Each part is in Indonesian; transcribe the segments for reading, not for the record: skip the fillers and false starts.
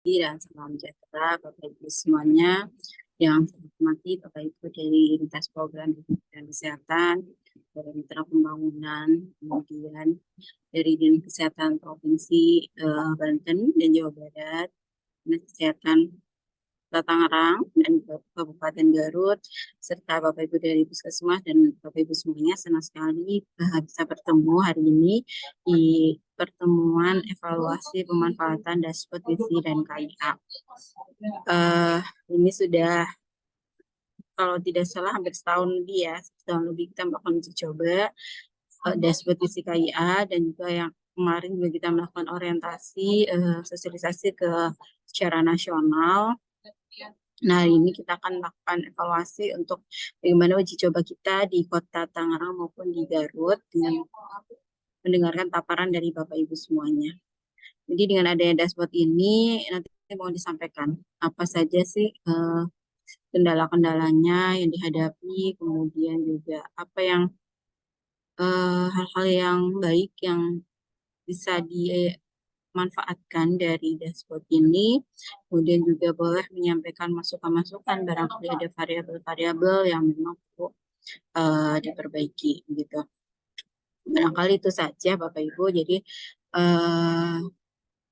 Dan salam sejahtera Bapak Ibu semuanya yang saya hormati Bapak Ibu dari lintas program di Kementerian Kesehatan, dari Mitra Pembangunan, kemudian dari Dinas Kesehatan Provinsi Banten dan Jawa Barat, Dinas Kesehatan Kota Tangerang dan Kabupaten Garut, serta Bapak Ibu dari Puskesmas dan Bapak Ibu semuanya, senang sekali bisa bertemu hari ini di pertemuan evaluasi pemanfaatan dashboard visi dan KIA. Ini sudah, kalau tidak salah, hampir setahun lebih ya, setahun lebih kita melakukan uji coba dashboard visi KIA, dan juga yang kemarin juga kita melakukan orientasi sosialisasi ke secara nasional. Nah, ini kita akan melakukan evaluasi untuk bagaimana uji coba kita di Kota Tangerang maupun di Garut dengan mendengarkan paparan dari Bapak Ibu semuanya. Jadi dengan adanya dashboard ini nanti mau disampaikan apa saja sih kendala-kendalanya yang dihadapi, kemudian juga apa yang hal-hal yang baik yang bisa dimanfaatkan dari dashboard ini. Kemudian juga boleh menyampaikan masukan-masukan barangkali ada variabel-variabel yang memang perlu diperbaiki gitu. Barangkali itu saja Bapak Ibu. Jadi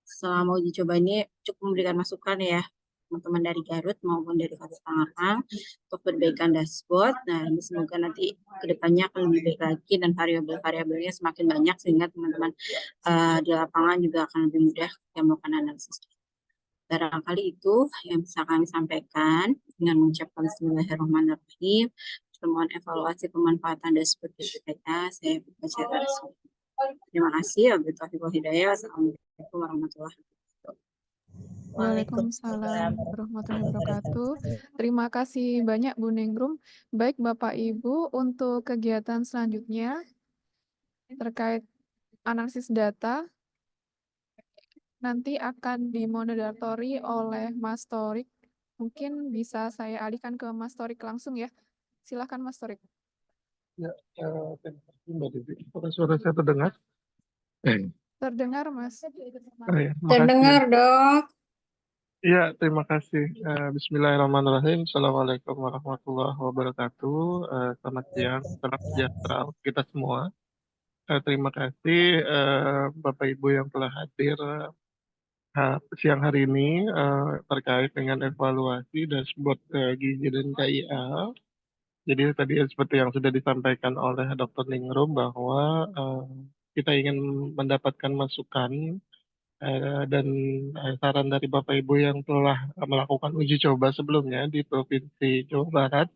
selama uji coba ini cukup memberikan masukan ya teman-teman dari Garut maupun dari Kota Tangerang untuk perbaikan dashboard. Nah, ini semoga nanti kedepannya akan lebih baik lagi dan variabel-variabelnya semakin banyak sehingga teman-teman di lapangan juga akan lebih mudah yang melakukan analisis. Barangkali itu yang bisa kami sampaikan dengan mengucapkan Bismillahirrahmanirrahim. Pertemuan evaluasi pemanfaatan dashboard BPPK, saya baca resmi. Terima kasih. Assalamualaikum warahmatullahi wabarakatuh. Waalaikumsalam warahmatullahi wabarakatuh. Terima kasih banyak Bu Ningrum. Baik Bapak Ibu, untuk kegiatan selanjutnya terkait analisis data nanti akan dimoderatori oleh Mas Torik. Mungkin bisa saya alihkan ke Mas Torik langsung ya. Silakan Mas Torik. Ya, terima kasih Mbak Devi. Apakah suara saya terdengar? Terdengar Mas. Ya, Terdengar dok. Ya, terima kasih. Bismillahirrahmanirrahim. Assalamualaikum warahmatullahi wabarakatuh. Selamat siang, salam sejahtera untuk kita semua. Terima kasih Bapak Ibu yang telah hadir siang hari ini terkait dengan evaluasi dashboard gizi dan KIA. Jadi tadi seperti yang sudah disampaikan oleh Dr. Ningrum bahwa kita ingin mendapatkan masukan dan saran dari Bapak Ibu yang telah melakukan uji coba sebelumnya di Provinsi Jawa Barat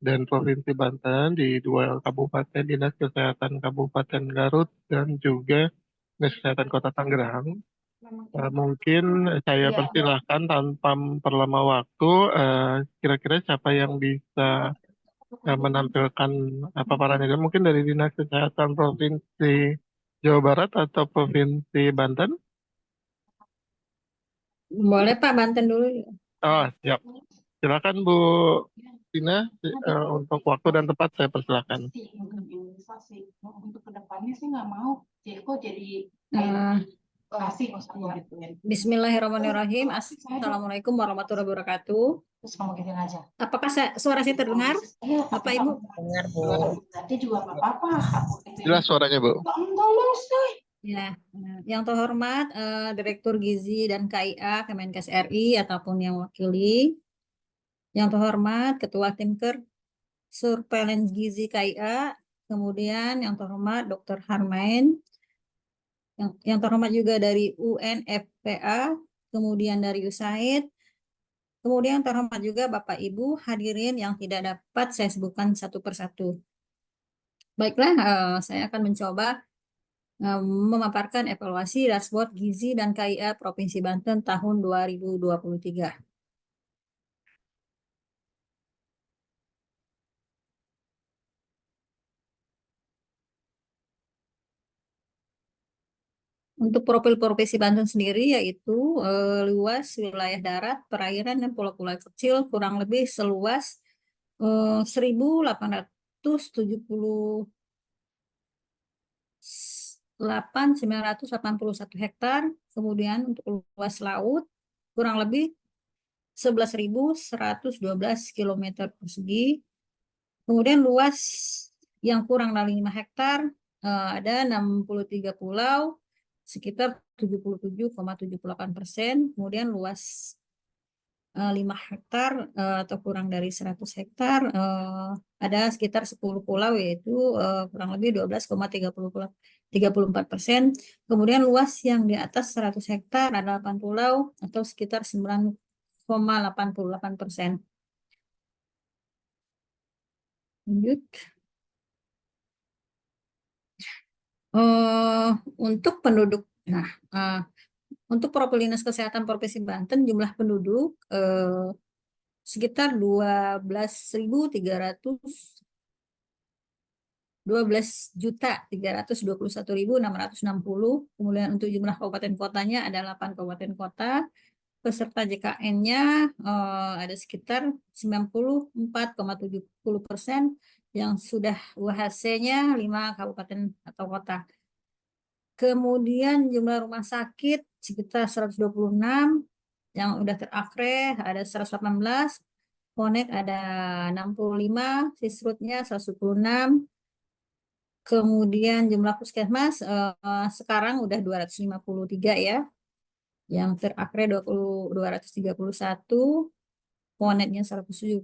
dan Provinsi Banten di dua kabupaten, Dinas Kesehatan Kabupaten Garut dan juga Dinas Kesehatan Kota Tangerang. Mungkin saya persilahkan tanpa memperlama waktu, kira-kira siapa yang bisa menampilkan paparan itu, mungkin dari Dinas Kesehatan Provinsi Jawa Barat atau Provinsi Banten. Boleh Pak, Banten dulu. Oh, siap. Silakan Bu Tina, untuk waktu dan tempat saya persilakan. Untuk kedepannya sih nggak mau, kok jadi kasih gitu ya. Bismillahirrahmanirrahim. Assalamualaikum warahmatullahi wabarakatuh. Terus kamu gini aja. Apakah suara saya terdengar? Iya, Bapak Ibu? dengar Bu. Tadi juga nggak apa-apa. Jelas suaranya Bu. Ya, yang terhormat Direktur Gizi dan KIA Kemenkes RI ataupun yang wakili, yang terhormat Ketua Timker Surveillance Gizi KIA, kemudian yang terhormat Dr. Harmain, yang terhormat juga dari UNFPA, kemudian dari USAID, kemudian yang terhormat juga Bapak Ibu hadirin yang tidak dapat saya sebutkan satu persatu. Baiklah, saya akan mencoba memaparkan evaluasi dashboard gizi dan KIA Provinsi Banten tahun 2023. Untuk profil Provinsi Banten sendiri yaitu luas wilayah darat, perairan, dan pulau-pulau kecil kurang lebih seluas 1.878.981 hektar. Kemudian untuk luas laut kurang lebih 11.112 km persegi. Kemudian luas yang kurang dari 5 hektar ada 63 pulau sekitar 77,78%. Kemudian luas 5 hektar atau kurang dari 100 hektar ada sekitar 10 pulau, yaitu kurang lebih 12,34%. Kemudian luas yang di atas 100 hektar ada 8 pulau atau sekitar 9,88%. Lanjut. Untuk penduduk, untuk Propel Dinas Kesehatan Provinsi Banten jumlah penduduk sekitar 12.321.660. Kemudian untuk jumlah kabupaten kotanya ada 8 kabupaten kota. Peserta JKN-nya ada sekitar 94,70% yang sudah UHC-nya 5 kabupaten atau kota. Kemudian jumlah rumah sakit sekitar 126, yang udah terakre ada 118, Konek ada 65, Sisrutnya 116. Kemudian jumlah puskesmas sekarang udah 253 ya. Yang terakre 231, Koneknya 172,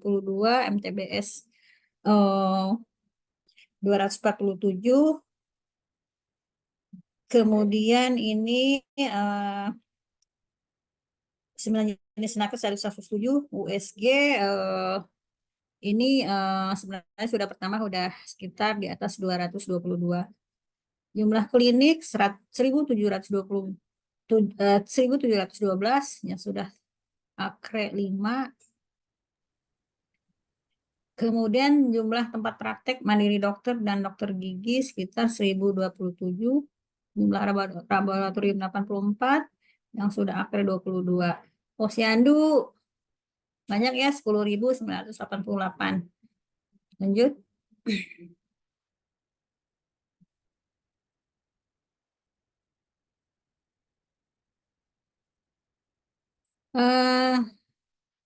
MTBS 247. Kemudian ini 9 jenis nakes dari 107, USG ini sebenarnya sudah pertama sudah sekitar di atas 222. Jumlah klinik 1.712 yang sudah akre 5. Kemudian jumlah tempat praktek mandiri dokter dan dokter gigi sekitar 1.027. Jumlah laboratorium 84 yang sudah akre 22. Posyandu banyak ya, 10.988. Lanjut.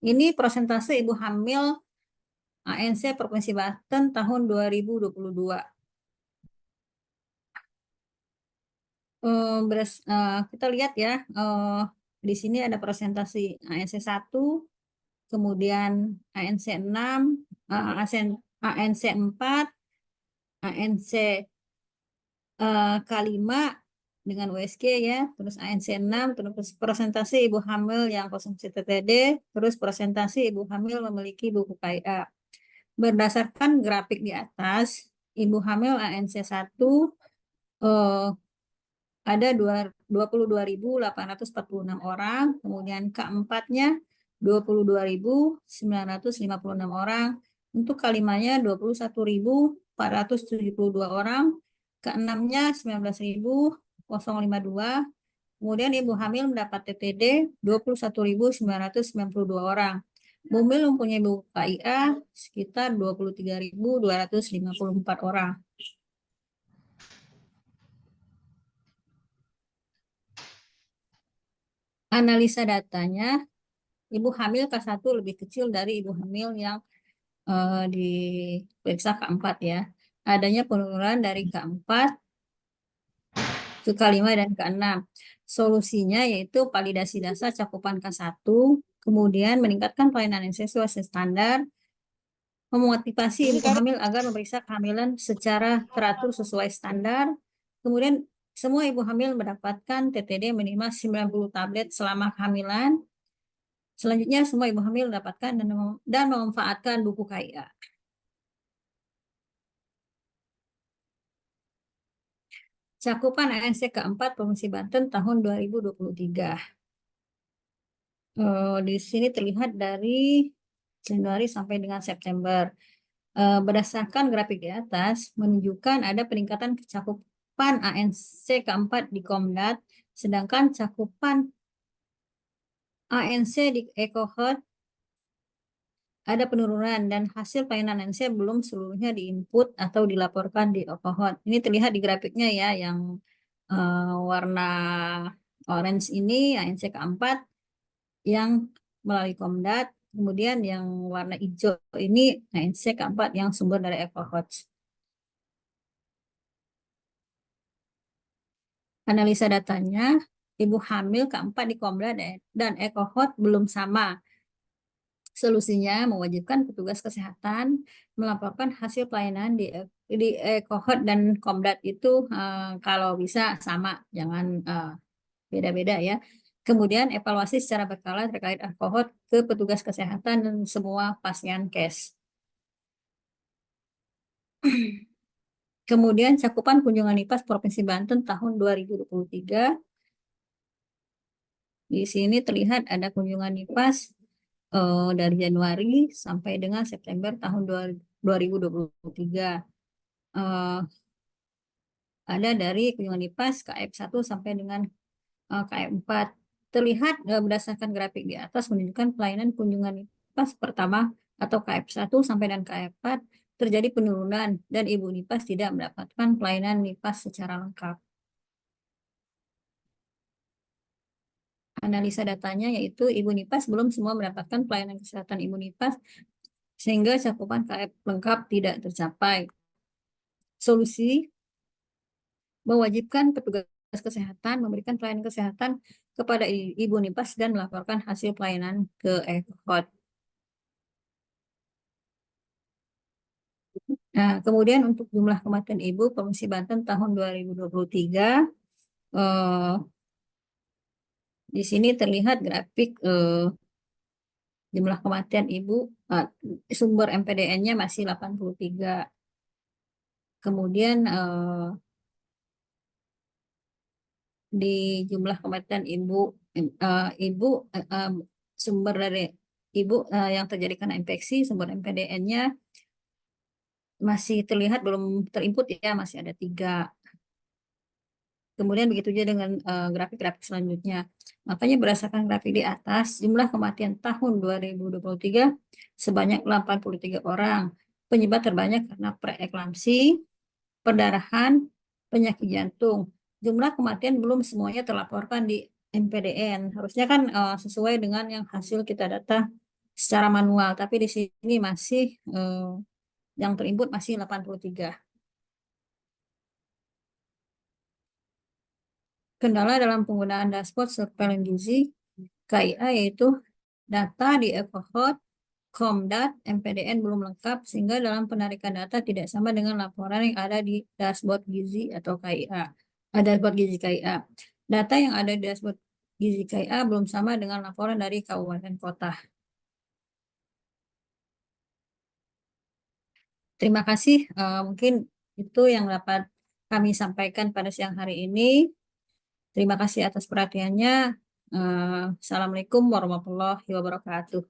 Ini persentase ibu hamil ANC Provinsi Banten tahun 2022. Kita lihat ya, di sini ada presentasi ANC 1, kemudian ANC 6, ANC 4, ANC K5 dengan USG ya, terus ANC 6, terus presentasi ibu hamil yang konsumsi TTD, terus presentasi ibu hamil memiliki buku KIA. Berdasarkan grafik di atas, ibu hamil ANC 1 ada 22.846 orang, kemudian K4-nya 22.956 orang, untuk K5-nya 21.472 orang, K6-nya 19.052, kemudian ibu hamil mendapat TTD 21.992 orang. Bumil mempunyai buku KIA sekitar 23.254 orang. Analisa datanya, ibu hamil K1 lebih kecil dari ibu hamil yang diperiksa K4 ya. Adanya penurunan dari K4 ke K5 dan K6. Solusinya yaitu validasi dasar cakupan K1, kemudian meningkatkan pelayanan sesuai standar, memotivasi ibu hamil agar memeriksa kehamilan secara teratur sesuai standar, kemudian semua ibu hamil mendapatkan TTD minimal 90 tablet selama kehamilan. Selanjutnya, semua ibu hamil mendapatkan dan memanfaatkan buku KIA. Cakupan ANC keempat Provinsi Banten tahun 2023. Di sini terlihat dari Januari sampai dengan September. Berdasarkan grafik di atas, menunjukkan ada peningkatan cakupan ANC keempat di Komdat, sedangkan cakupan ANC di EcoHealth ada penurunan dan hasil pelayanan ANC belum seluruhnya diinput atau dilaporkan di EcoHealth. Ini terlihat di grafiknya ya, yang warna orange ini ANC keempat, yang melalui Komdat, kemudian yang warna hijau ini ANC keempat yang sumber dari EcoHots. Analisa datanya, ibu hamil keempat di Komdat dan EcoHot belum sama. Solusinya mewajibkan petugas kesehatan melaporkan hasil pelayanan di EcoHot dan Komdat itu kalau bisa sama, jangan beda-beda ya. Kemudian evaluasi secara berkala terkait EcoHot ke petugas kesehatan dan semua pasien case. Kemudian cakupan kunjungan IPAS Provinsi Banten tahun 2023. Di sini terlihat ada kunjungan IPAS dari Januari sampai dengan September tahun 2023. Ada dari kunjungan IPAS KF1 sampai dengan KF4. Terlihat berdasarkan grafik di atas menunjukkan pelayanan kunjungan IPAS pertama atau KF1 sampai dengan KF4 terjadi penurunan dan ibu NIPAS tidak mendapatkan pelayanan NIPAS secara lengkap. Analisa datanya yaitu ibu NIPAS belum semua mendapatkan pelayanan kesehatan ibu NIPAS sehingga cakupan KF lengkap tidak tercapai. Solusi mewajibkan petugas kesehatan memberikan pelayanan kesehatan kepada ibu NIPAS dan melaporkan hasil pelayanan ke EcoHot. Nah, kemudian untuk jumlah kematian ibu Provinsi Banten tahun 2023, di sini terlihat grafik jumlah kematian ibu, sumber MPDN-nya masih 83. Kemudian di jumlah kematian sumber dari ibu yang terjadi karena infeksi, sumber MPDN-nya masih terlihat belum terinput ya, masih ada 3. Kemudian begitu juga dengan grafik-grafik selanjutnya. Makanya berdasarkan grafik di atas, jumlah kematian tahun 2023 sebanyak 83 orang. Penyebab terbanyak karena preeklamsi, perdarahan, penyakit jantung. Jumlah kematian belum semuanya terlaporkan di MPDN. Harusnya kan sesuai dengan yang hasil kita data secara manual, tapi di sini masih yang terinput masih 83. Kendala dalam penggunaan dashboard surveillance gizi KIA yaitu data di EcoHot, Komdat, MPDN belum lengkap sehingga dalam penarikan data tidak sama dengan laporan yang ada di dashboard gizi atau KIA. Dashboard gizi KIA. Data yang ada di dashboard gizi KIA belum sama dengan laporan dari kabupaten kota. Terima kasih. Mungkin itu yang dapat kami sampaikan pada siang hari ini. Terima kasih atas perhatiannya. Assalamualaikum warahmatullahi wabarakatuh.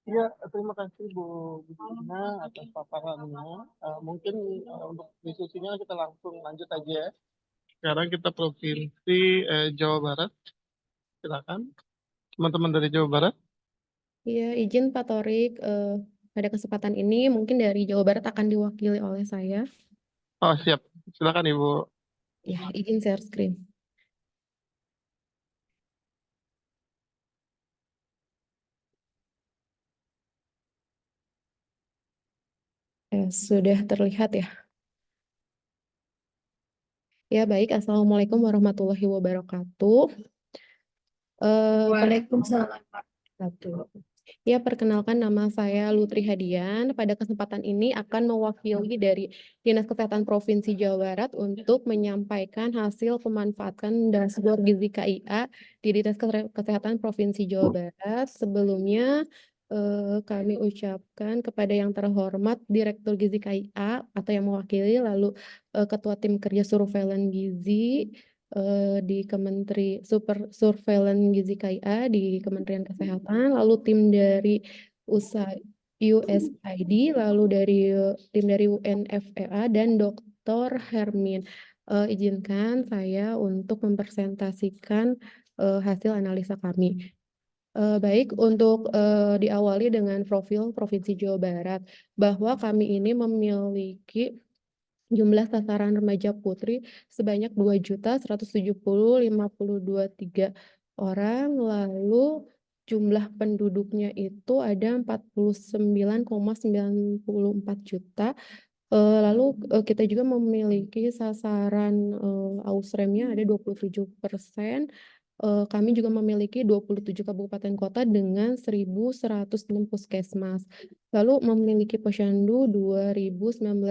Ya, terima kasih Bu Gina atas paparannya. Mungkin untuk diskusinya kita langsung lanjut aja. Sekarang kita Provinsi Jawa Barat. Silakan, teman-teman dari Jawa Barat. Iya, izin Pak Torik, pada kesempatan ini mungkin dari Jawa Barat akan diwakili oleh saya. Oh, siap. Silakan Ibu. Ya, izin share screen. Sudah terlihat ya. Ya, baik. Assalamualaikum warahmatullahi wabarakatuh. Waalaikumsalam. Ya, perkenalkan nama saya Lutri Hadian. Pada kesempatan ini akan mewakili dari Dinas Kesehatan Provinsi Jawa Barat untuk menyampaikan hasil pemanfaatan dashboard gizi KIA di Dinas Kesehatan Provinsi Jawa Barat. Sebelumnya kami ucapkan kepada yang terhormat Direktur Gizi KIA atau yang mewakili, lalu Ketua Tim Kerja Surveillance Gizi di Surveillance Gizi KIA di Kementerian Kesehatan, lalu tim dari USAID, lalu dari tim dari UNFPA dan Dr. Hermin. Izinkan saya untuk mempresentasikan hasil analisa kami. Baik, untuk diawali dengan profil Provinsi Jawa Barat, bahwa kami ini memiliki Jumlah sasaran remaja putri sebanyak 2.170.523 orang, lalu jumlah penduduknya itu ada 49,94 juta. Lalu kita juga memiliki sasaran Ausremnya ada 27%. Kami juga memiliki 27 kabupaten kota dengan 1.106 puskesmas. Lalu memiliki posyandu 2019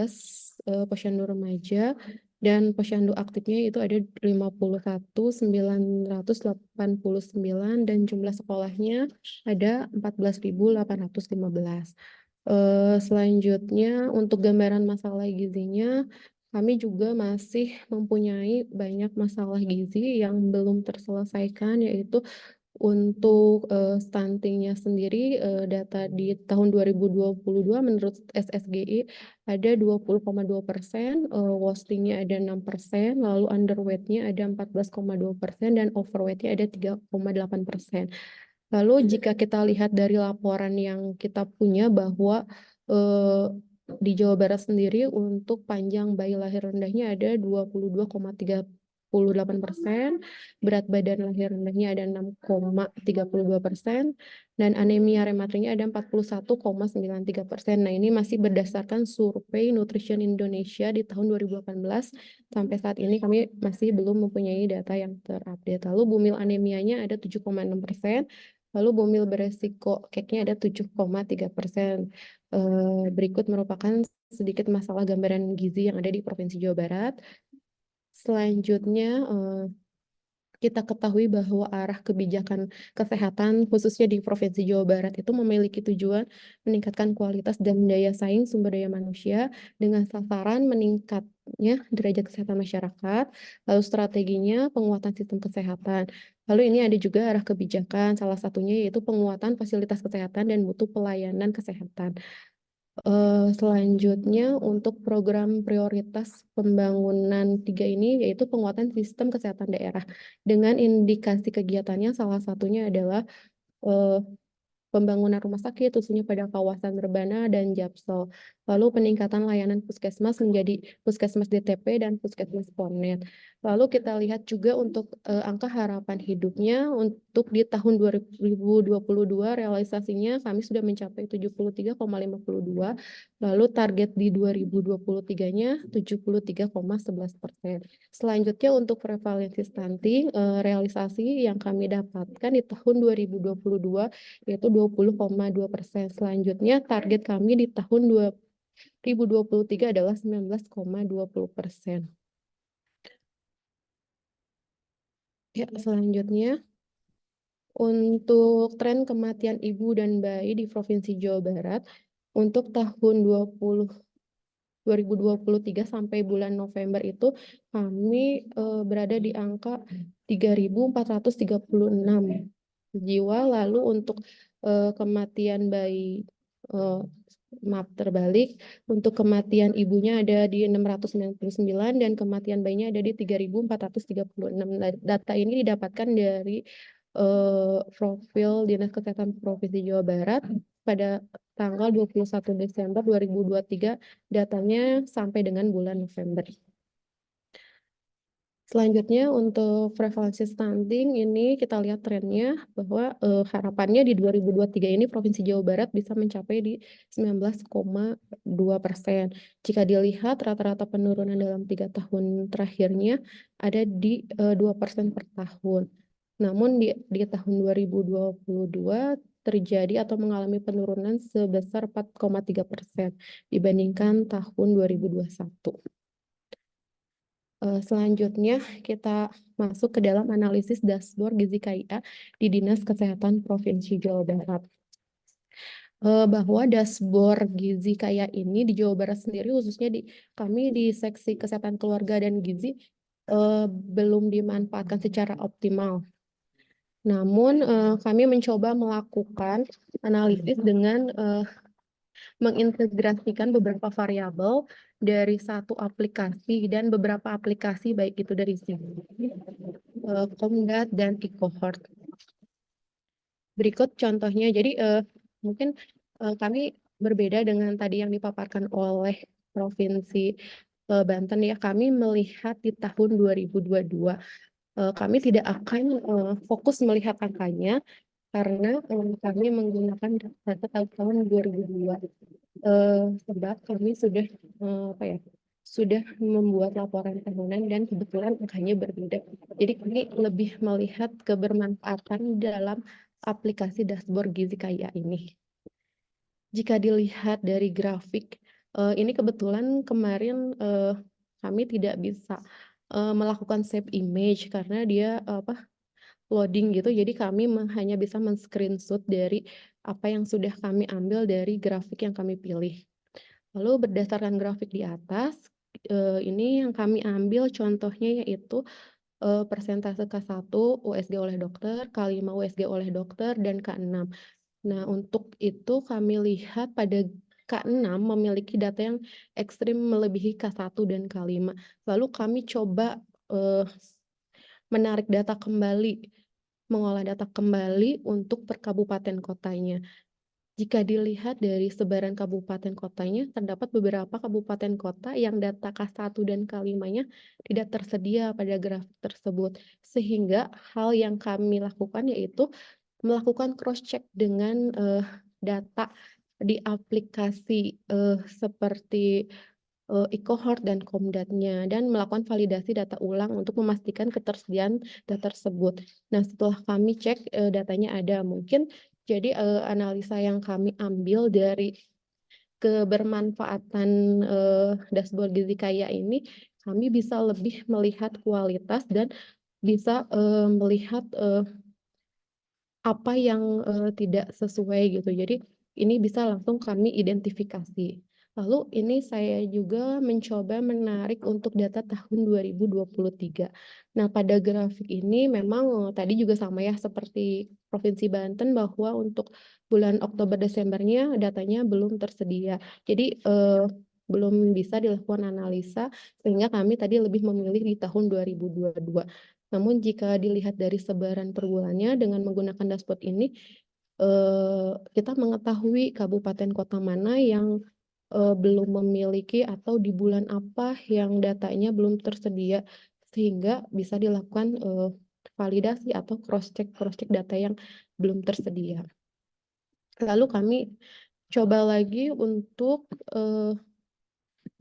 posyandu remaja dan posyandu aktifnya itu ada 51.989 dan jumlah sekolahnya ada 14.815. Selanjutnya untuk gambaran masalah gizinya, kami juga masih mempunyai banyak masalah gizi yang belum terselesaikan, yaitu untuk stuntingnya sendiri, data di tahun 2022 menurut SSGI ada 20,2%, wastingnya ada 6%, lalu underweightnya ada 14,2% dan overweightnya ada 3,8%. Lalu jika kita lihat dari laporan yang kita punya bahwa di Jawa Barat sendiri untuk panjang bayi lahir rendahnya ada 22,38%, berat badan lahir rendahnya ada 6,32%, dan anemia rematiknya ada 41,93%. Nah, ini masih berdasarkan survei Nutrition Indonesia di tahun 2018. Sampai saat ini kami masih belum mempunyai data yang terupdate. Lalu bumil anemianya ada 7,6%. Lalu bumil beresiko keknya ada 7,3%. Berikut merupakan sedikit masalah gambaran gizi yang ada di Provinsi Jawa Barat. Selanjutnya, kita ketahui bahwa arah kebijakan kesehatan khususnya di Provinsi Jawa Barat itu memiliki tujuan meningkatkan kualitas dan daya saing sumber daya manusia dengan sasaran meningkatnya derajat kesehatan masyarakat, lalu strateginya penguatan sistem kesehatan. Lalu ini ada juga arah kebijakan, salah satunya yaitu penguatan fasilitas kesehatan dan mutu pelayanan kesehatan. Selanjutnya untuk program prioritas pembangunan 3 ini yaitu penguatan sistem kesehatan daerah dengan indikasi kegiatannya salah satunya adalah pembangunan rumah sakit khususnya pada kawasan Rebana dan Japsel. Lalu peningkatan layanan puskesmas menjadi puskesmas DTP dan puskesmas Ponet. Lalu kita lihat juga untuk angka harapan hidupnya untuk di tahun 2022 realisasinya kami sudah mencapai 73,52. Lalu target di 2023-nya 73,11%. Selanjutnya untuk prevalensi stunting realisasi yang kami dapatkan di tahun 2022 yaitu 20,2%. Selanjutnya target kami di tahun 2023 adalah 19,20%. Ya, selanjutnya untuk tren kematian ibu dan bayi di Provinsi Jawa Barat untuk tahun 2023 sampai bulan November itu kami berada di angka 3.436 jiwa. Lalu untuk kematian bayi, maaf terbalik, untuk kematian ibunya ada di 699 dan kematian bayinya ada di 3.436. Data ini didapatkan dari profil Dinas Kesehatan Provinsi Jawa Barat pada tanggal 21 Desember 2023, datanya sampai dengan bulan November. Selanjutnya untuk prevalensi stunting ini kita lihat trennya bahwa harapannya di 2023 ini Provinsi Jawa Barat bisa mencapai di 19,2%. Jika dilihat rata-rata penurunan dalam 3 tahun terakhirnya ada di 2% per tahun. Namun di tahun 2022 terjadi atau mengalami penurunan sebesar 4,3% dibandingkan tahun 2021. Selanjutnya kita masuk ke dalam analisis dashboard gizi KIA di Dinas Kesehatan Provinsi Jawa Barat. Bahwa dashboard gizi KIA ini di Jawa Barat sendiri khususnya kami di seksi kesehatan keluarga dan gizi belum dimanfaatkan secara optimal. Namun kami mencoba melakukan analisis dengan mengintegrasikan beberapa variabel dari satu aplikasi dan beberapa aplikasi baik itu dari Komdat dan e-cohort. Berikut contohnya, jadi mungkin kami berbeda dengan tadi yang dipaparkan oleh Provinsi Banten ya, kami melihat di tahun 2022. Kami tidak akan fokus melihat angkanya karena kami menggunakan data tahun 2002. Sebab kami sudah apa ya, sudah membuat laporan tahunan dan kebetulan angkanya berbeda. Jadi kami lebih melihat kebermanfaatan dalam aplikasi dashboard Gizi Kaya ini. Jika dilihat dari grafik, ini kebetulan kemarin kami tidak bisa melakukan save image karena dia loading gitu. Jadi kami hanya bisa men-screenshot dari apa yang sudah kami ambil dari grafik yang kami pilih. Lalu berdasarkan grafik di atas, ini yang kami ambil contohnya yaitu persentase K1 USG oleh dokter, K5 USG oleh dokter, dan K6. Nah, untuk itu kami lihat pada K6 memiliki data yang ekstrim melebihi K1 dan K5. Lalu kami coba menarik data kembali, mengolah data kembali untuk per kabupaten kotanya. Jika dilihat dari sebaran kabupaten kotanya, terdapat beberapa kabupaten kota yang data K1 dan K5-nya tidak tersedia pada grafik tersebut. Sehingga hal yang kami lakukan yaitu melakukan cross-check dengan data di aplikasi seperti e-cohort dan Komdatnya dan melakukan validasi data ulang untuk memastikan ketersediaan data tersebut. Nah, setelah kami cek datanya ada, mungkin jadi analisa yang kami ambil dari kebermanfaatan dashboard Gizi Kaya ini, kami bisa lebih melihat kualitas dan bisa melihat apa yang tidak sesuai gitu. Jadi ini bisa langsung kami identifikasi. Lalu ini saya juga mencoba menarik untuk data tahun 2023. Nah, pada grafik ini memang tadi juga sama ya seperti Provinsi Banten bahwa untuk bulan Oktober Desembernya datanya belum tersedia. Jadi belum bisa dilakukan analisa sehingga kami tadi lebih memilih di tahun 2022. Namun jika dilihat dari sebaran per bulannya dengan menggunakan dashboard ini, kita mengetahui kabupaten kota mana yang belum memiliki atau di bulan apa yang datanya belum tersedia, sehingga bisa dilakukan validasi atau cross-check data yang belum tersedia. Lalu kami coba lagi untuk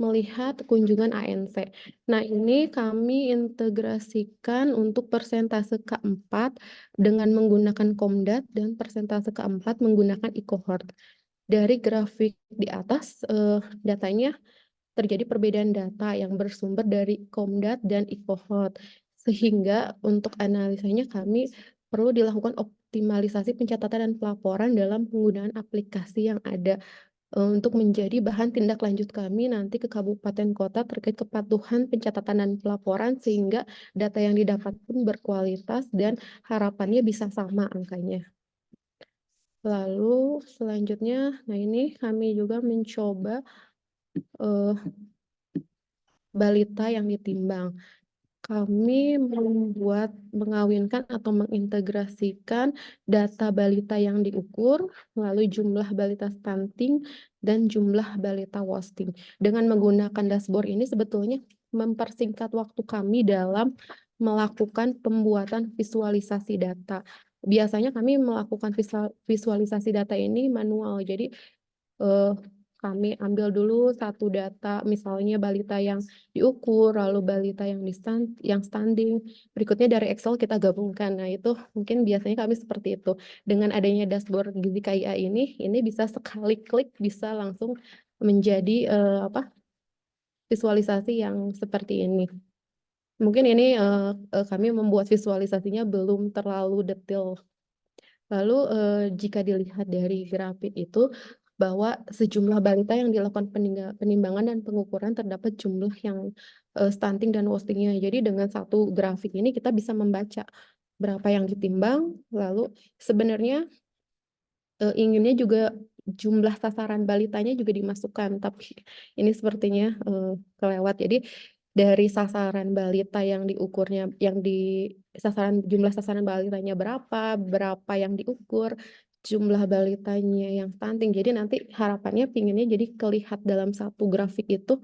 melihat kunjungan ANC. Nah, ini kami integrasikan untuk persentase K4 dengan menggunakan Komdat dan persentase K4 menggunakan e-cohort. Dari grafik di atas, datanya terjadi perbedaan data yang bersumber dari Komdat dan e-cohort. Sehingga untuk analisanya kami perlu dilakukan optimalisasi pencatatan dan pelaporan dalam penggunaan aplikasi yang ada untuk menjadi bahan tindak lanjut kami nanti ke kabupaten kota terkait kepatuhan pencatatan dan pelaporan sehingga data yang didapat pun berkualitas dan harapannya bisa sama angkanya. Lalu selanjutnya, nah ini kami juga mencoba balita yang ditimbang. Kami mengawinkan atau mengintegrasikan data balita yang diukur, lalu jumlah balita stunting, dan jumlah balita wasting. Dengan menggunakan dashboard ini sebetulnya mempersingkat waktu kami dalam melakukan pembuatan visualisasi data. Biasanya kami melakukan visualisasi data ini manual, jadi kami ambil dulu satu data, misalnya balita yang diukur, lalu balita yang standing. Berikutnya dari Excel kita gabungkan. Nah, itu mungkin biasanya kami seperti itu. Dengan adanya dashboard Gizi Kaya ini bisa sekali klik bisa langsung menjadi visualisasi yang seperti ini. Mungkin ini kami membuat visualisasinya belum terlalu detail. Lalu jika dilihat dari grafik itu bahwa sejumlah balita yang dilakukan penimbangan dan pengukuran terdapat jumlah yang stunting dan wastingnya. Jadi dengan satu grafik ini kita bisa membaca berapa yang ditimbang, lalu sebenarnya inginnya juga jumlah sasaran balitanya juga dimasukkan, tapi ini sepertinya kelewat. Jadi dari sasaran balita yang diukurnya, jumlah sasaran balitanya berapa yang diukur, jumlah balitanya yang stunting. Jadi nanti harapannya pinginnya jadi kelihat dalam satu grafik itu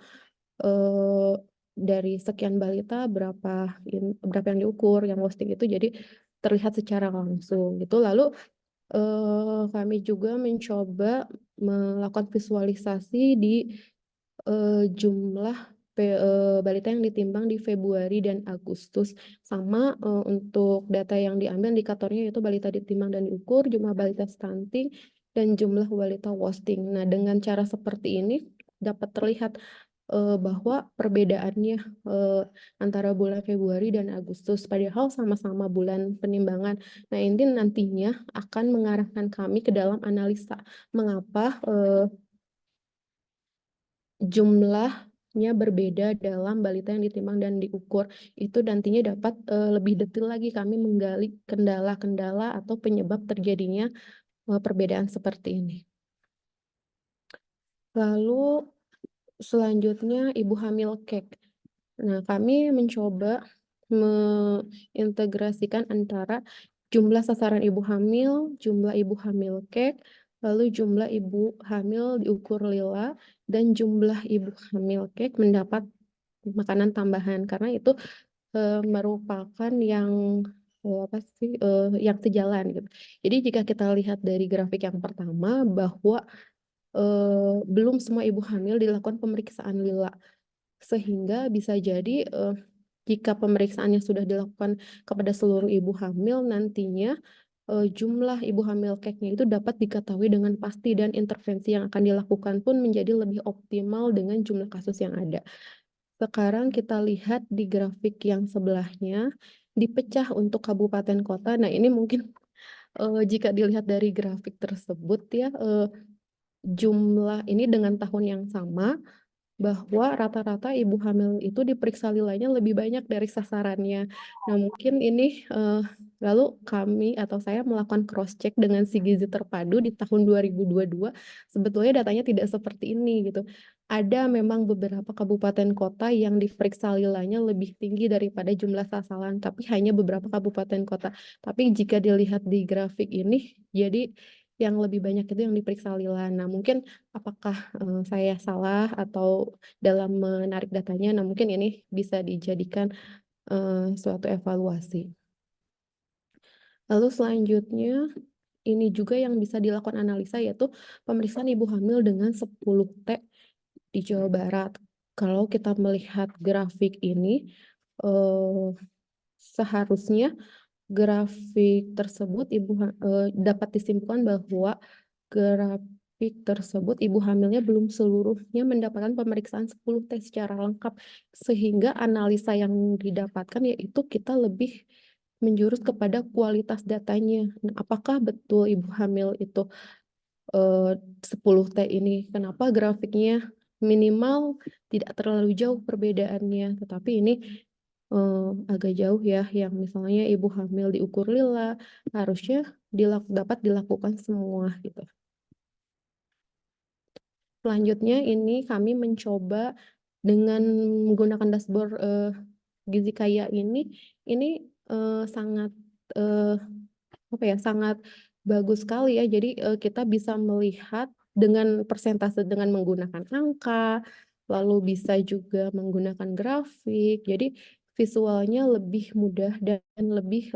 eh, dari sekian balita berapa yang diukur, yang wasting itu jadi terlihat secara langsung gitu. Lalu kami juga mencoba melakukan visualisasi di jumlah balita yang ditimbang di Februari dan Agustus. Sama untuk data yang diambil indikatornya yaitu balita ditimbang dan diukur, jumlah balita stunting, dan jumlah balita wasting. Nah, dengan cara seperti ini dapat terlihat bahwa perbedaannya antara bulan Februari dan Agustus, padahal sama-sama bulan penimbangan. Nah, ini nantinya akan mengarahkan kami ke dalam analisa mengapa jumlahnya berbeda dalam balita yang ditimbang dan diukur. Itu nantinya dapat lebih detail lagi kami menggali kendala-kendala atau penyebab terjadinya perbedaan seperti ini. Lalu selanjutnya ibu hamil cake. Nah, kami mencoba mengintegrasikan antara jumlah sasaran ibu hamil, jumlah ibu hamil cake, lalu jumlah ibu hamil diukur lila, dan jumlah ibu hamil cake mendapat makanan tambahan karena itu merupakan yang yang sejalan gitu. Jadi jika kita lihat dari grafik yang pertama bahwa belum semua ibu hamil dilakukan pemeriksaan lila, sehingga bisa jadi jika pemeriksaannya sudah dilakukan kepada seluruh ibu hamil, nantinya jumlah ibu hamil cake-nya itu dapat diketahui dengan pasti dan intervensi yang akan dilakukan pun menjadi lebih optimal dengan jumlah kasus yang ada. Sekarang kita lihat di grafik yang sebelahnya, dipecah untuk kabupaten kota. Nah, ini mungkin jika dilihat dari grafik tersebut ya, jumlah ini dengan tahun yang sama, bahwa rata-rata ibu hamil itu diperiksa lilanya lebih banyak dari sasarannya. Nah, mungkin ini lalu kami atau saya melakukan cross check dengan si gizi terpadu di tahun 2022. Sebetulnya datanya tidak seperti ini gitu. Ada memang beberapa kabupaten kota yang diperiksa lilanya lebih tinggi daripada jumlah sasaran, tapi hanya beberapa kabupaten kota. Tapi jika dilihat di grafik ini, jadi yang lebih banyak itu yang diperiksa lila. Nah, mungkin apakah saya salah atau dalam menarik datanya? Nah, mungkin ini bisa dijadikan suatu evaluasi. Lalu selanjutnya, ini juga yang bisa dilakukan analisa yaitu pemeriksaan ibu hamil dengan 10T di Jawa Barat. Kalau kita melihat grafik ini, seharusnya grafik tersebut dapat disimpulkan bahwa grafik tersebut ibu hamilnya belum seluruhnya mendapatkan pemeriksaan 10T secara lengkap, sehingga analisa yang didapatkan yaitu kita lebih menjurus kepada kualitas datanya. Nah, apakah betul ibu hamil itu 10T ini? Kenapa grafiknya minimal tidak terlalu jauh perbedaannya, tetapi ini agak jauh ya, yang misalnya ibu hamil diukur lila harusnya dapat dilakukan semua gitu. Selanjutnya ini kami mencoba dengan menggunakan dashboard Gizi Kaya ini sangat sangat bagus sekali ya. Jadi kita bisa melihat dengan persentase dengan menggunakan angka, lalu bisa juga menggunakan grafik. Jadi visualnya lebih mudah dan lebih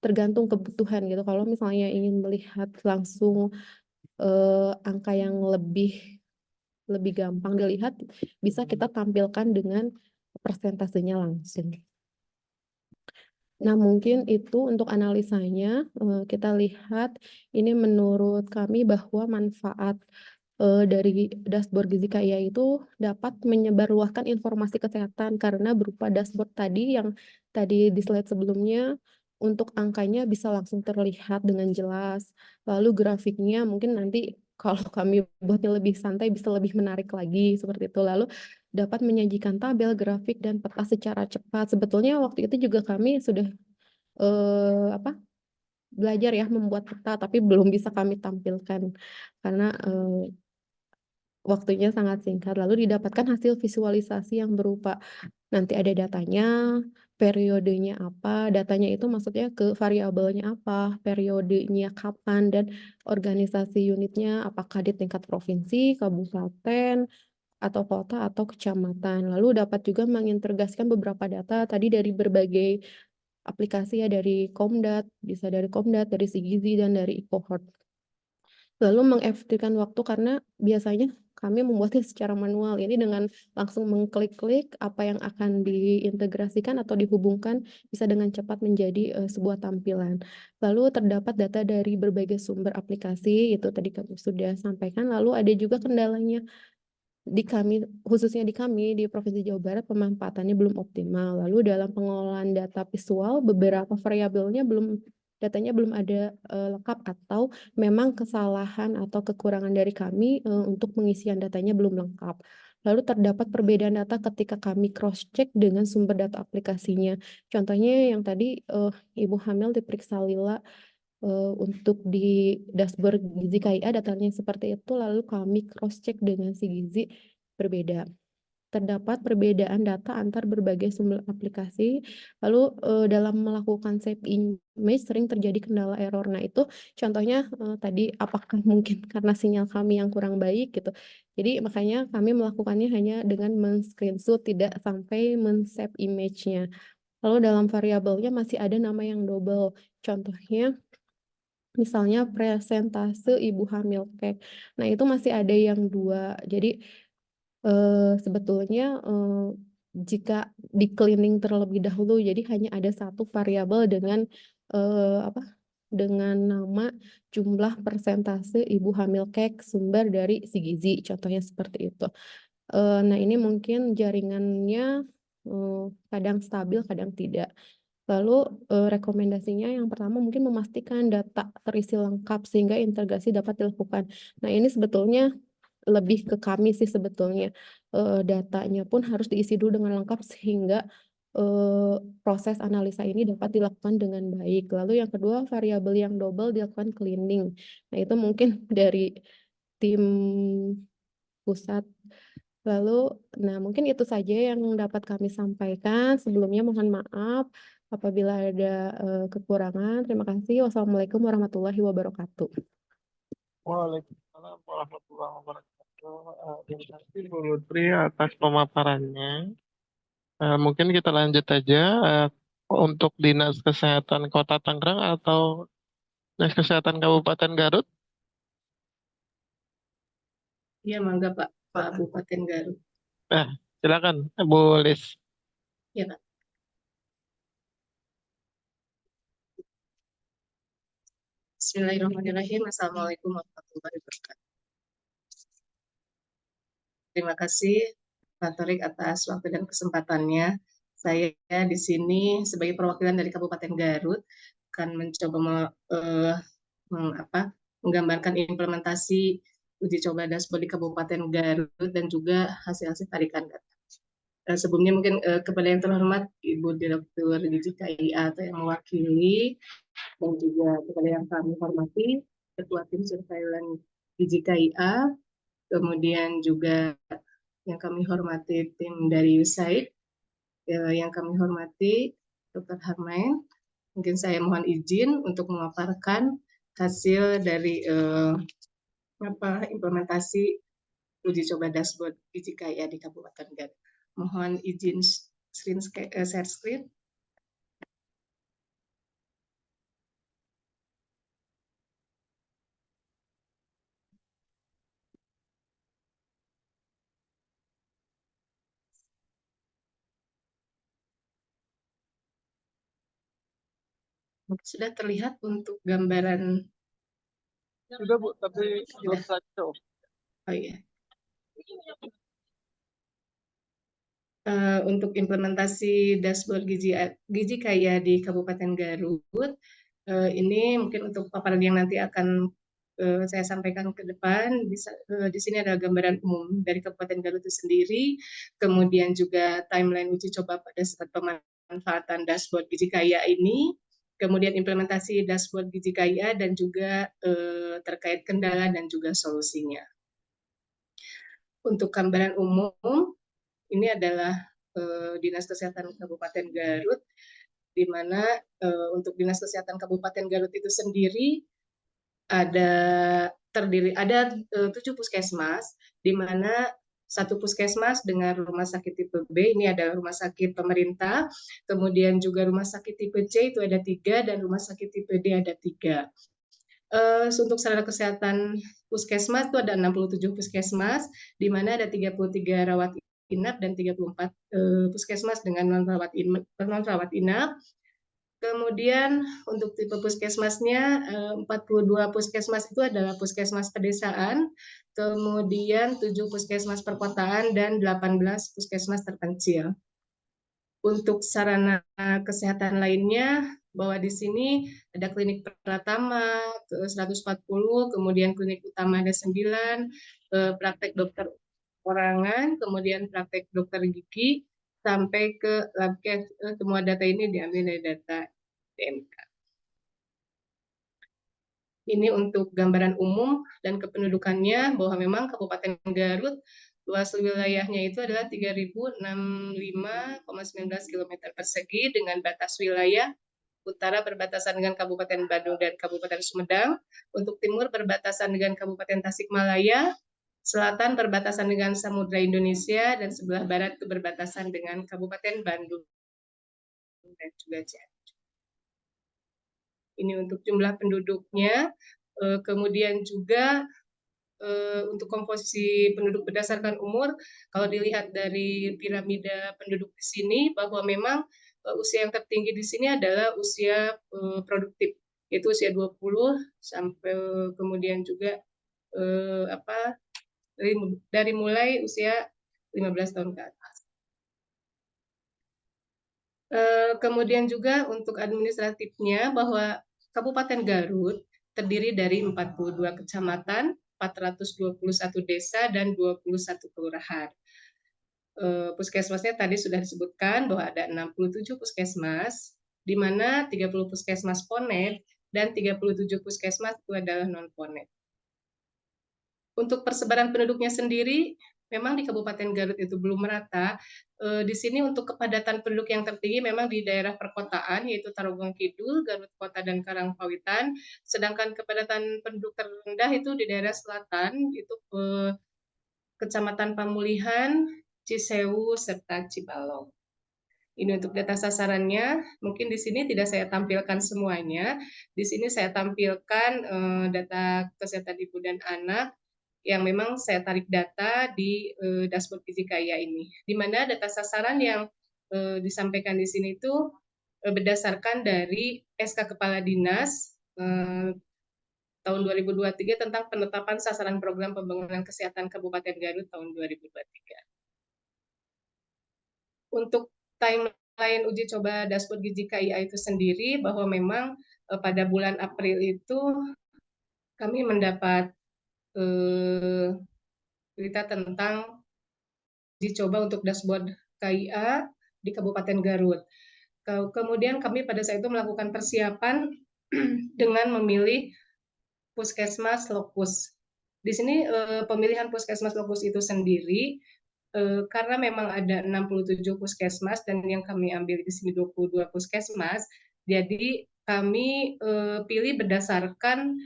tergantung kebutuhan gitu. Kalau misalnya ingin melihat langsung angka yang lebih gampang dilihat, bisa kita tampilkan dengan persentasenya langsung. Nah, mungkin itu untuk analisanya. Kita lihat ini menurut kami bahwa manfaat dari dashboard Gizi Kaya itu dapat menyebarluaskan informasi kesehatan karena berupa dashboard tadi yang tadi di slide sebelumnya, untuk angkanya bisa langsung terlihat dengan jelas. Lalu grafiknya mungkin nanti kalau kami buatnya lebih santai bisa lebih menarik lagi seperti itu. Lalu dapat menyajikan tabel, grafik, dan peta secara cepat. Sebetulnya waktu itu juga kami sudah belajar ya membuat peta, tapi belum bisa kami tampilkan karena waktunya sangat singkat. Lalu didapatkan hasil visualisasi yang berupa nanti ada datanya, periodenya apa, datanya itu maksudnya ke variabelnya apa, periodenya kapan, dan organisasi unitnya apakah di tingkat provinsi, kabupaten, atau kota atau kecamatan. Lalu dapat juga mengintegrasikan beberapa data tadi dari berbagai aplikasi ya, dari Komdat, bisa dari Komdat, dari Sigizi, dan dari e-cohort. Lalu mengefektifkan waktu karena biasanya kami membuatnya secara manual. Ini dengan langsung mengklik-klik apa yang akan diintegrasikan atau dihubungkan bisa dengan cepat menjadi sebuah tampilan. Lalu terdapat data dari berbagai sumber aplikasi, itu tadi kami sudah sampaikan. Lalu ada juga kendalanya di kami, khususnya di kami di Provinsi Jawa Barat, pemanfaatannya belum optimal. Lalu dalam pengelolaan data visual, beberapa variabelnya datanya belum ada lengkap, atau memang kesalahan atau kekurangan dari kami untuk pengisian datanya belum lengkap. Lalu terdapat perbedaan data ketika kami cross-check dengan sumber data aplikasinya. Contohnya yang tadi Ibu hamil diperiksa Lila untuk di dashboard Gizi KIA datanya seperti itu, lalu kami cross-check dengan si Gizi berbeda. Terdapat perbedaan data antar berbagai sumber aplikasi, lalu dalam melakukan save image sering terjadi kendala error. Nah itu contohnya tadi apakah mungkin karena sinyal kami yang kurang baik gitu. Jadi makanya kami melakukannya hanya dengan men-screenshot, tidak sampai men-save image-nya. Lalu dalam variabelnya masih ada nama yang double. Contohnya misalnya presentase ibu hamil cake. Nah itu masih ada yang 2. Jadi sebetulnya jika di cleaning terlebih dahulu, jadi hanya ada satu variabel dengan dengan nama jumlah persentase ibu hamil cake sumber dari si Gizi, contohnya seperti itu. Nah ini mungkin jaringannya kadang stabil, kadang tidak. Lalu rekomendasinya yang pertama mungkin memastikan data terisi lengkap sehingga integrasi dapat dilakukan. Nah ini sebetulnya lebih ke kami sih sebetulnya. Datanya pun harus diisi dulu dengan lengkap sehingga proses analisa ini dapat dilakukan dengan baik. Lalu yang kedua, variabel yang double dilakukan cleaning. Nah itu mungkin dari tim pusat. Lalu, nah mungkin itu saja yang dapat kami sampaikan. Sebelumnya mohon maaf apabila ada kekurangan. Terima kasih. Wassalamualaikum warahmatullahi wabarakatuh. Waalaikumsalam warahmatullahi wabarakatuh. Terima kasih Bu Lutfi atas pemaparannya. Mungkin kita lanjut aja untuk Dinas Kesehatan Kota Tangerang atau Dinas Kesehatan Kabupaten Garut. Iya, mangga Pak Kabupaten Garut. Silakan Bu Lis. Ya, Pak. Bismillahirrahmanirrahim. Assalamualaikum warahmatullahi wabarakatuh. Terima kasih Pak Torik atas waktu dan kesempatannya. Saya di sini sebagai perwakilan dari Kabupaten Garut akan mencoba menggambarkan implementasi uji coba dashboard di Kabupaten Garut dan juga hasil-hasil tarikan data. Sebelumnya mungkin kepada yang terhormat Ibu Direktur Gizi KIA atau yang mewakili, dan juga kepada yang kami hormati Ketua Tim Surveillance Gizi KIA, kemudian juga yang kami hormati tim dari USAID, yang kami hormati Dr. Harmain. Mungkin saya mohon izin untuk memaparkan hasil dari implementasi uji coba dashboard Gizi KIA di Kabupaten Garut. Mohon izin share screen. Sudah terlihat untuk gambaran? Sudah Bu, tapi belum slideshow. Oh iya. Untuk implementasi dashboard Gizi KIA di Kabupaten Garut, ini mungkin untuk paparan yang nanti akan saya sampaikan ke depan. Di sini ada gambaran umum dari Kabupaten Garut itu sendiri, kemudian juga timeline uji coba pada saat pemanfaatan dashboard Gizi KIA ini, kemudian implementasi dashboard Gizi KIA dan juga terkait kendala dan juga solusinya. Untuk gambaran umum, ini adalah Dinas Kesehatan Kabupaten Garut, di mana untuk Dinas Kesehatan Kabupaten Garut itu sendiri ada 7 puskesmas, di mana satu puskesmas dengan rumah sakit tipe B, ini adalah rumah sakit pemerintah, kemudian juga rumah sakit tipe C itu ada 3, dan rumah sakit tipe D ada 3. Untuk sarana kesehatan puskesmas itu ada 67 puskesmas, di mana ada 33 rawat inap dan 34 puskesmas dengan non-rawat inap. Kemudian untuk tipe puskesmasnya, 42 puskesmas itu adalah puskesmas pedesaan, kemudian 7 puskesmas perkotaan, dan 18 puskesmas terpencil. Untuk sarana kesehatan lainnya, bahwa di sini ada klinik Pratama 140, kemudian klinik utama ada 9, praktek dokter orangan, kemudian praktek dokter gigi, sampai ke labcare. Semua data ini diambil dari data DMK. Ini untuk gambaran umum dan kependudukannya, bahwa memang Kabupaten Garut luas wilayahnya itu adalah 3065,19 km persegi dengan batas wilayah utara berbatasan dengan Kabupaten Bandung dan Kabupaten Sumedang, untuk timur berbatasan dengan Kabupaten Tasikmalaya, selatan berbatasan dengan Samudra Indonesia, dan sebelah barat itu berbatasan dengan Kabupaten Bandung dan juga Cianjur. Ini untuk jumlah penduduknya. Kemudian juga untuk komposisi penduduk berdasarkan umur, kalau dilihat dari piramida penduduk di sini, bahwa memang usia yang tertinggi di sini adalah usia produktif, yaitu usia 20 sampai kemudian juga dari mulai usia 15 tahun ke atas. Kemudian juga untuk administratifnya, bahwa Kabupaten Garut terdiri dari 42 kecamatan, 421 desa, dan 21 kelurahan. Puskesmasnya tadi sudah disebutkan bahwa ada 67 puskesmas, di mana 30 puskesmas PONET dan 37 puskesmas itu adalah non-PONET. Untuk persebaran penduduknya sendiri, memang di Kabupaten Garut itu belum merata. Di sini untuk kepadatan penduduk yang tertinggi memang di daerah perkotaan, yaitu Tarogong Kidul, Garut Kota, dan Karangpawitan. Sedangkan kepadatan penduduk terendah itu di daerah selatan, itu Kecamatan Pamulihan, Cisewu, serta Cibalong. Ini untuk data sasarannya. Mungkin di sini tidak saya tampilkan semuanya. Di sini saya tampilkan data kesehatan ibu dan anak yang memang saya tarik data di dashboard Gizi Kaya ini, di mana data sasaran yang disampaikan di sini itu berdasarkan dari SK Kepala Dinas tahun 2023 tentang penetapan sasaran program pembangunan kesehatan Kabupaten Garut tahun 2023. Untuk timeline uji coba dashboard Gizi KIA itu sendiri, bahwa memang pada bulan April itu kami mendapat berita tentang uji coba untuk dashboard KIA di Kabupaten Garut. Kemudian kami pada saat itu melakukan persiapan dengan memilih puskesmas lokus. Di sini pemilihan puskesmas lokus itu sendiri karena memang ada 67 puskesmas dan yang kami ambil di sini 22 puskesmas. Jadi kami pilih berdasarkan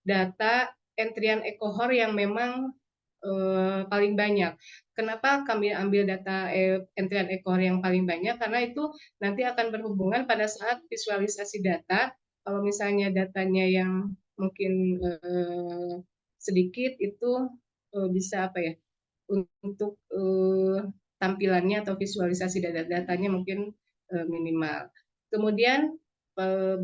data entrian ekohor yang memang paling banyak. Kenapa kami ambil data entrian ekohor yang paling banyak? Karena itu nanti akan berhubungan pada saat visualisasi data. Kalau misalnya datanya yang mungkin sedikit, itu bisa apa ya? Untuk tampilannya atau visualisasi datanya mungkin minimal. Kemudian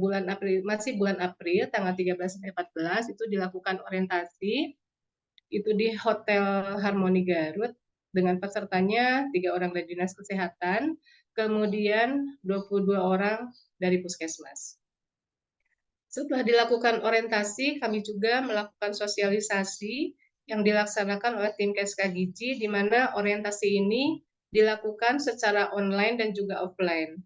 bulan April, masih bulan April, tanggal 13 sampai 14 itu dilakukan orientasi itu di Hotel Harmoni Garut dengan pesertanya 3 orang dari Dinas Kesehatan, kemudian 22 orang dari Puskesmas. Setelah dilakukan orientasi, kami juga melakukan sosialisasi yang dilaksanakan oleh tim Keska Gizi, di mana orientasi ini dilakukan secara online dan juga offline.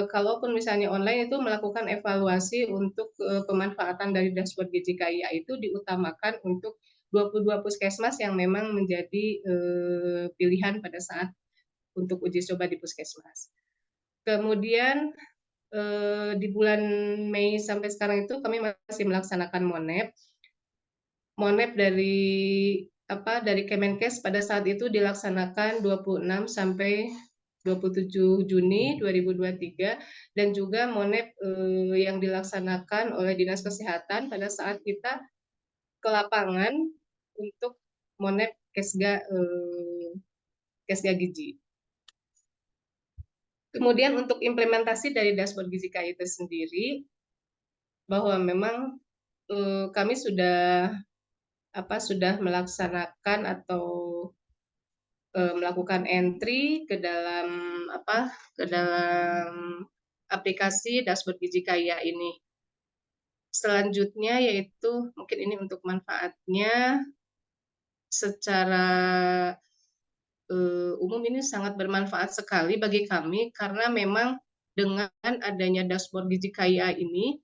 Kalaupun misalnya online itu melakukan evaluasi untuk pemanfaatan dari dashboard Gizi KIA itu diutamakan untuk 22 puskesmas yang memang menjadi pilihan pada saat untuk uji coba di puskesmas. Kemudian di bulan Mei sampai sekarang itu kami masih melaksanakan MONEP. MONEP dari dari Kemenkes pada saat itu dilaksanakan 26 sampai 27 Juni 2023 dan juga MONEP yang dilaksanakan oleh Dinas Kesehatan pada saat kita ke lapangan untuk MONEP Kesga Gizi. Kemudian untuk implementasi dari dashboard gizi KI itu sendiri, bahwa memang kami sudah melaksanakan atau melakukan entry ke dalam aplikasi dashboard gizi KIA ini. Selanjutnya yaitu mungkin ini untuk manfaatnya secara umum ini sangat bermanfaat sekali bagi kami karena memang dengan adanya dashboard gizi KIA ini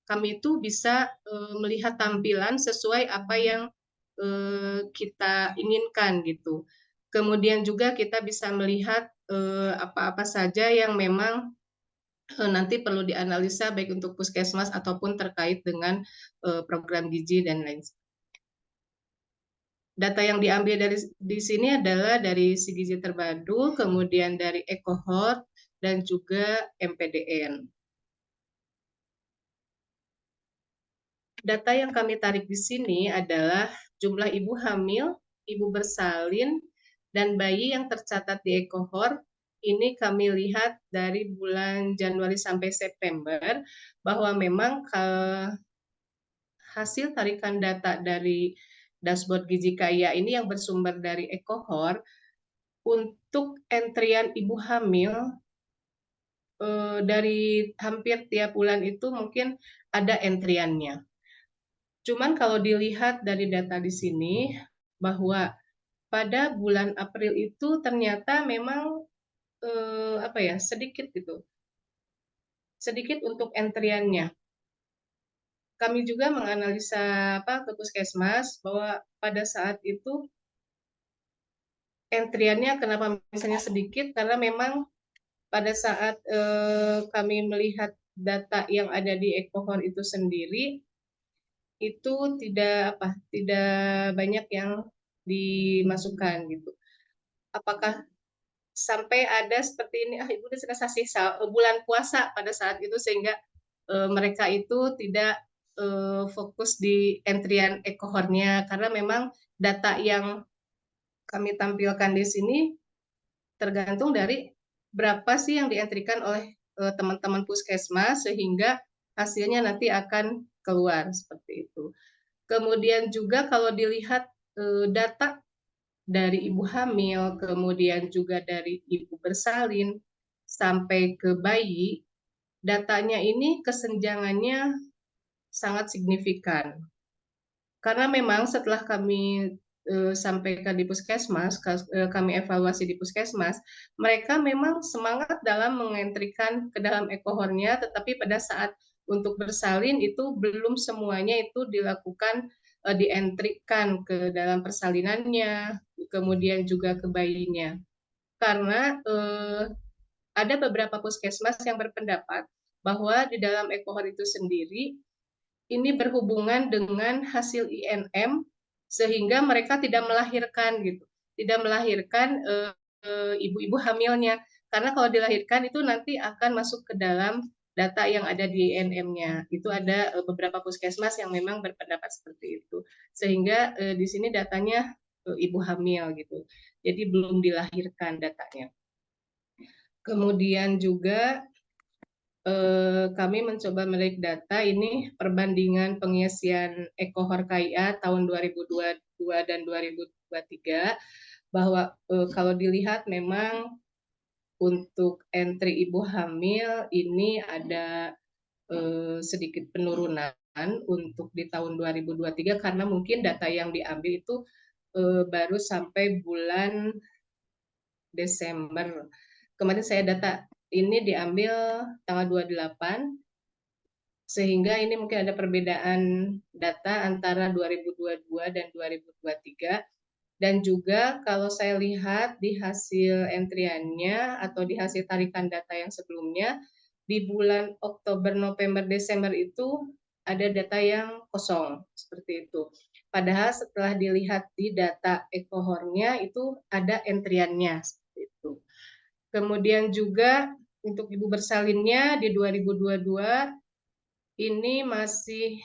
kami itu bisa melihat tampilan sesuai apa yang kita inginkan gitu. Kemudian juga kita bisa melihat apa-apa saja yang memang nanti perlu dianalisa baik untuk puskesmas ataupun terkait dengan program gizi dan lain sebagainya. Data yang diambil di sini adalah dari si gizi terpadu, kemudian dari e-cohort dan juga MPDN. Data yang kami tarik di sini adalah jumlah ibu hamil, ibu bersalin, dan bayi yang tercatat di e-cohort. Ini kami lihat dari bulan Januari sampai September, bahwa memang hasil tarikan data dari dashboard gizi KIA ini yang bersumber dari e-cohort, untuk entrian ibu hamil, dari hampir tiap bulan itu mungkin ada entriannya. Cuman kalau dilihat dari data di sini, bahwa pada bulan April itu ternyata memang sedikit gitu, sedikit untuk entriannya. Kami juga menganalisa ke puskesmas bahwa pada saat itu entriannya kenapa misalnya sedikit, karena memang pada saat kami melihat data yang ada di e-cohort itu sendiri, itu tidak banyak yang dimasukkan gitu. Apakah sampai ada seperti ini, ibu dispensasi bulan puasa pada saat itu sehingga mereka itu tidak fokus di entrian e-cohort-nya, karena memang data yang kami tampilkan di sini tergantung dari berapa sih yang dientrikan oleh teman-teman puskesmas sehingga hasilnya nanti akan keluar seperti itu. Kemudian juga kalau dilihat data dari ibu hamil, kemudian juga dari ibu bersalin sampai ke bayi, datanya ini kesenjangannya sangat signifikan. Karena memang setelah kami sampaikan di puskesmas, kami evaluasi di puskesmas, mereka memang semangat dalam mengentrikan ke dalam e-cohort-nya, tetapi pada saat untuk bersalin itu belum semuanya itu dilakukan dientrikan ke dalam persalinannya, kemudian juga ke bayinya. Karena ada beberapa puskesmas yang berpendapat bahwa di dalam e-cohort itu sendiri ini berhubungan dengan hasil INM sehingga mereka tidak melahirkan gitu, tidak melahirkan ibu-ibu hamilnya, karena kalau dilahirkan itu nanti akan masuk ke dalam data yang ada di INM-nya. Itu ada beberapa puskesmas yang memang berpendapat seperti itu, sehingga di sini datanya ibu hamil gitu, jadi belum dilahirkan datanya. Kemudian juga kami mencoba melihat data ini perbandingan pengisian e-cohort KIA tahun 2022 dan 2023, bahwa kalau dilihat memang untuk entry ibu hamil ini ada sedikit penurunan untuk di tahun 2023 karena mungkin data yang diambil itu baru sampai bulan Desember. Kemarin saya data ini diambil tanggal 28, sehingga ini mungkin ada perbedaan data antara 2022 dan 2023. Dan juga kalau saya lihat di hasil entriannya atau di hasil tarikan data yang sebelumnya, di bulan Oktober, November, Desember itu ada data yang kosong seperti itu. Padahal setelah dilihat di data ekohornya itu ada entriannya seperti itu. Kemudian juga untuk ibu bersalinnya di 2022 ini masih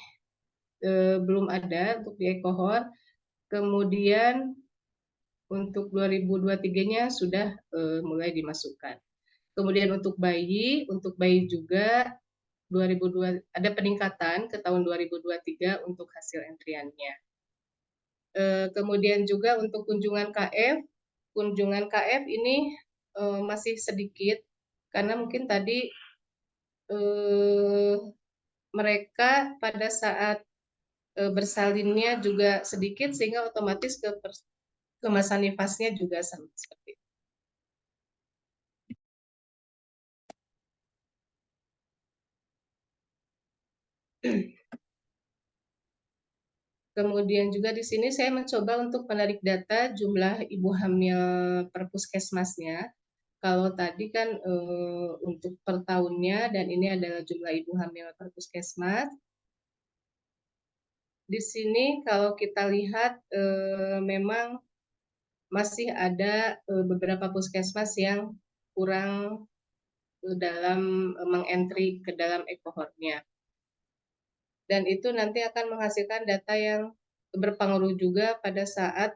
belum ada untuk di ekohor. Kemudian untuk 2023-nya sudah mulai dimasukkan. Kemudian untuk bayi juga 2002 ada peningkatan ke tahun 2023 untuk hasil entriannya. Kemudian juga untuk kunjungan KF ini masih sedikit karena mungkin tadi mereka pada saat bersalinnya juga sedikit sehingga otomatis ke masa nifasnya juga sama seperti itu. Kemudian juga di sini saya mencoba untuk menarik data jumlah ibu hamil per puskesmasnya. Kalau tadi kan untuk per tahunnya dan ini adalah jumlah ibu hamil per puskesmas. Di sini kalau kita lihat memang masih ada beberapa puskesmas yang kurang dalam mengentry ke dalam ekohornya. Dan itu nanti akan menghasilkan data yang berpengaruh juga pada saat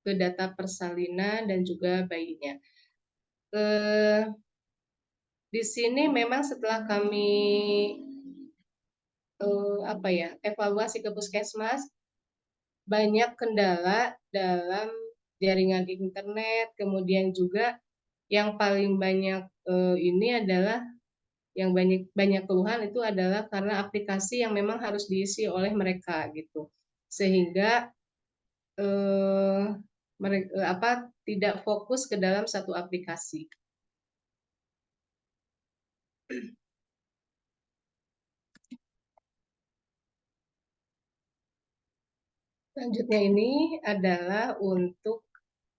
ke data persalinan dan juga bayinya. Di sini memang setelah kami evaluasi ke puskesmas, banyak kendala dalam jaringan internet, kemudian juga yang paling banyak ini adalah yang banyak keluhan itu adalah karena aplikasi yang memang harus diisi oleh mereka gitu, sehingga mereka tidak fokus ke dalam satu aplikasi. Selanjutnya ini adalah untuk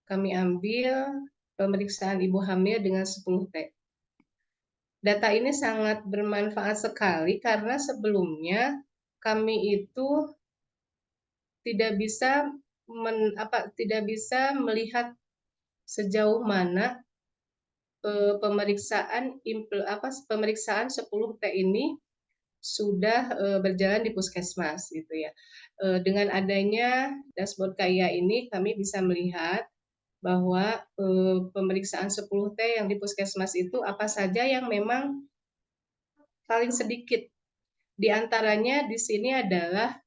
kami ambil pemeriksaan ibu hamil dengan 10T. Data ini sangat bermanfaat sekali karena sebelumnya kami itu tidak bisa melihat sejauh mana pemeriksaan 10T ini sudah berjalan di puskesmas gitu ya. Dengan adanya dashboard KIA ini kami bisa melihat bahwa pemeriksaan 10T yang di puskesmas itu apa saja yang memang paling sedikit. Di antaranya di sini adalah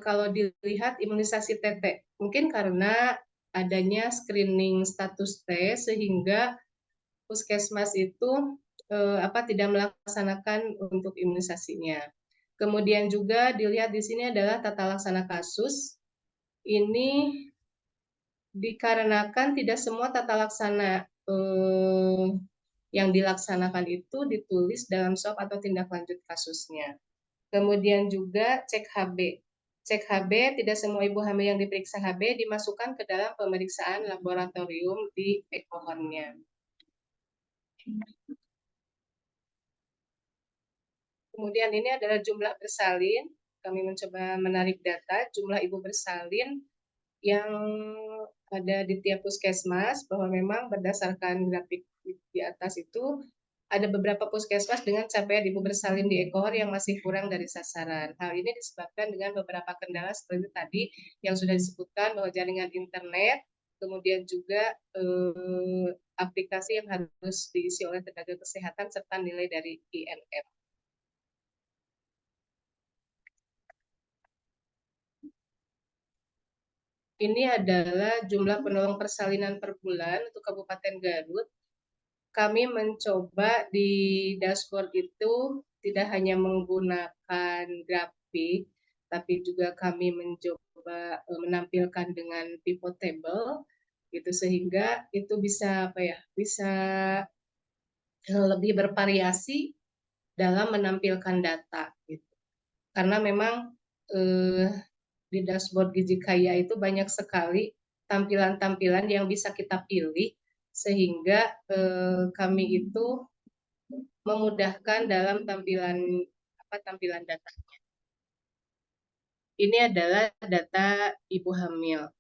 kalau dilihat imunisasi TT, mungkin karena adanya screening status T sehingga puskesmas itu tidak melaksanakan untuk imunisasinya. Kemudian juga dilihat di sini adalah tata laksana kasus. Ini dikarenakan tidak semua tata laksana yang dilaksanakan itu ditulis dalam SOP atau tindak lanjut kasusnya. Kemudian juga cek HB. Cek HB, tidak semua ibu hamil yang diperiksa HB dimasukkan ke dalam pemeriksaan laboratorium di ekohornya. Kemudian ini adalah jumlah bersalin. Kami mencoba menarik data jumlah ibu bersalin yang ada di tiap puskesmas, bahwa memang berdasarkan grafik di atas itu ada beberapa puskesmas dengan capaian ibu bersalin di ekohor yang masih kurang dari sasaran. Hal ini disebabkan dengan beberapa kendala seperti tadi yang sudah disebutkan, bahwa jaringan internet, kemudian juga aplikasi yang harus diisi oleh tenaga kesehatan serta nilai dari INF. Ini adalah jumlah penolong persalinan per bulan untuk Kabupaten Garut. Kami mencoba di dashboard itu tidak hanya menggunakan grafik, tapi juga kami mencoba menampilkan dengan pivot table, gitu, sehingga itu bisa bisa lebih bervariasi dalam menampilkan data, gitu. Karena memang di dashboard Gizi Kaya itu banyak sekali tampilan-tampilan yang bisa kita pilih, sehingga kami itu memudahkan dalam tampilan datanya. ini adalah data ibu hamil.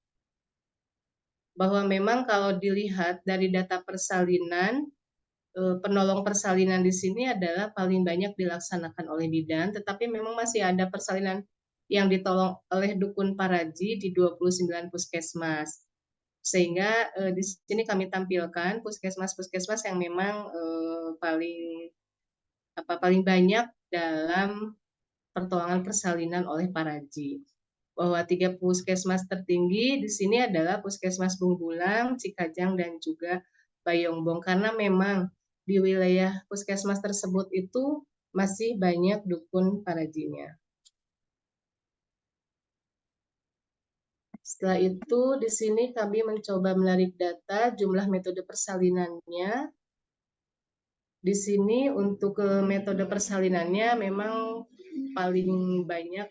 Bahwa memang kalau dilihat dari data persalinan, penolong persalinan di sini adalah paling banyak dilaksanakan oleh bidan, tetapi memang masih ada persalinan yang ditolong oleh dukun paraji di 29 puskesmas. Sehingga di sini kami tampilkan puskesmas-puskesmas yang memang paling banyak dalam pertolongan persalinan oleh paraji. Bahwa 3 puskesmas tertinggi di sini adalah Puskesmas Bungbulang, Cikajang, dan juga Bayongbong. Karena memang di wilayah puskesmas tersebut itu masih banyak dukun parajinya. Setelah itu, di sini kami mencoba menarik data jumlah metode persalinannya. Di sini untuk metode persalinannya memang paling banyak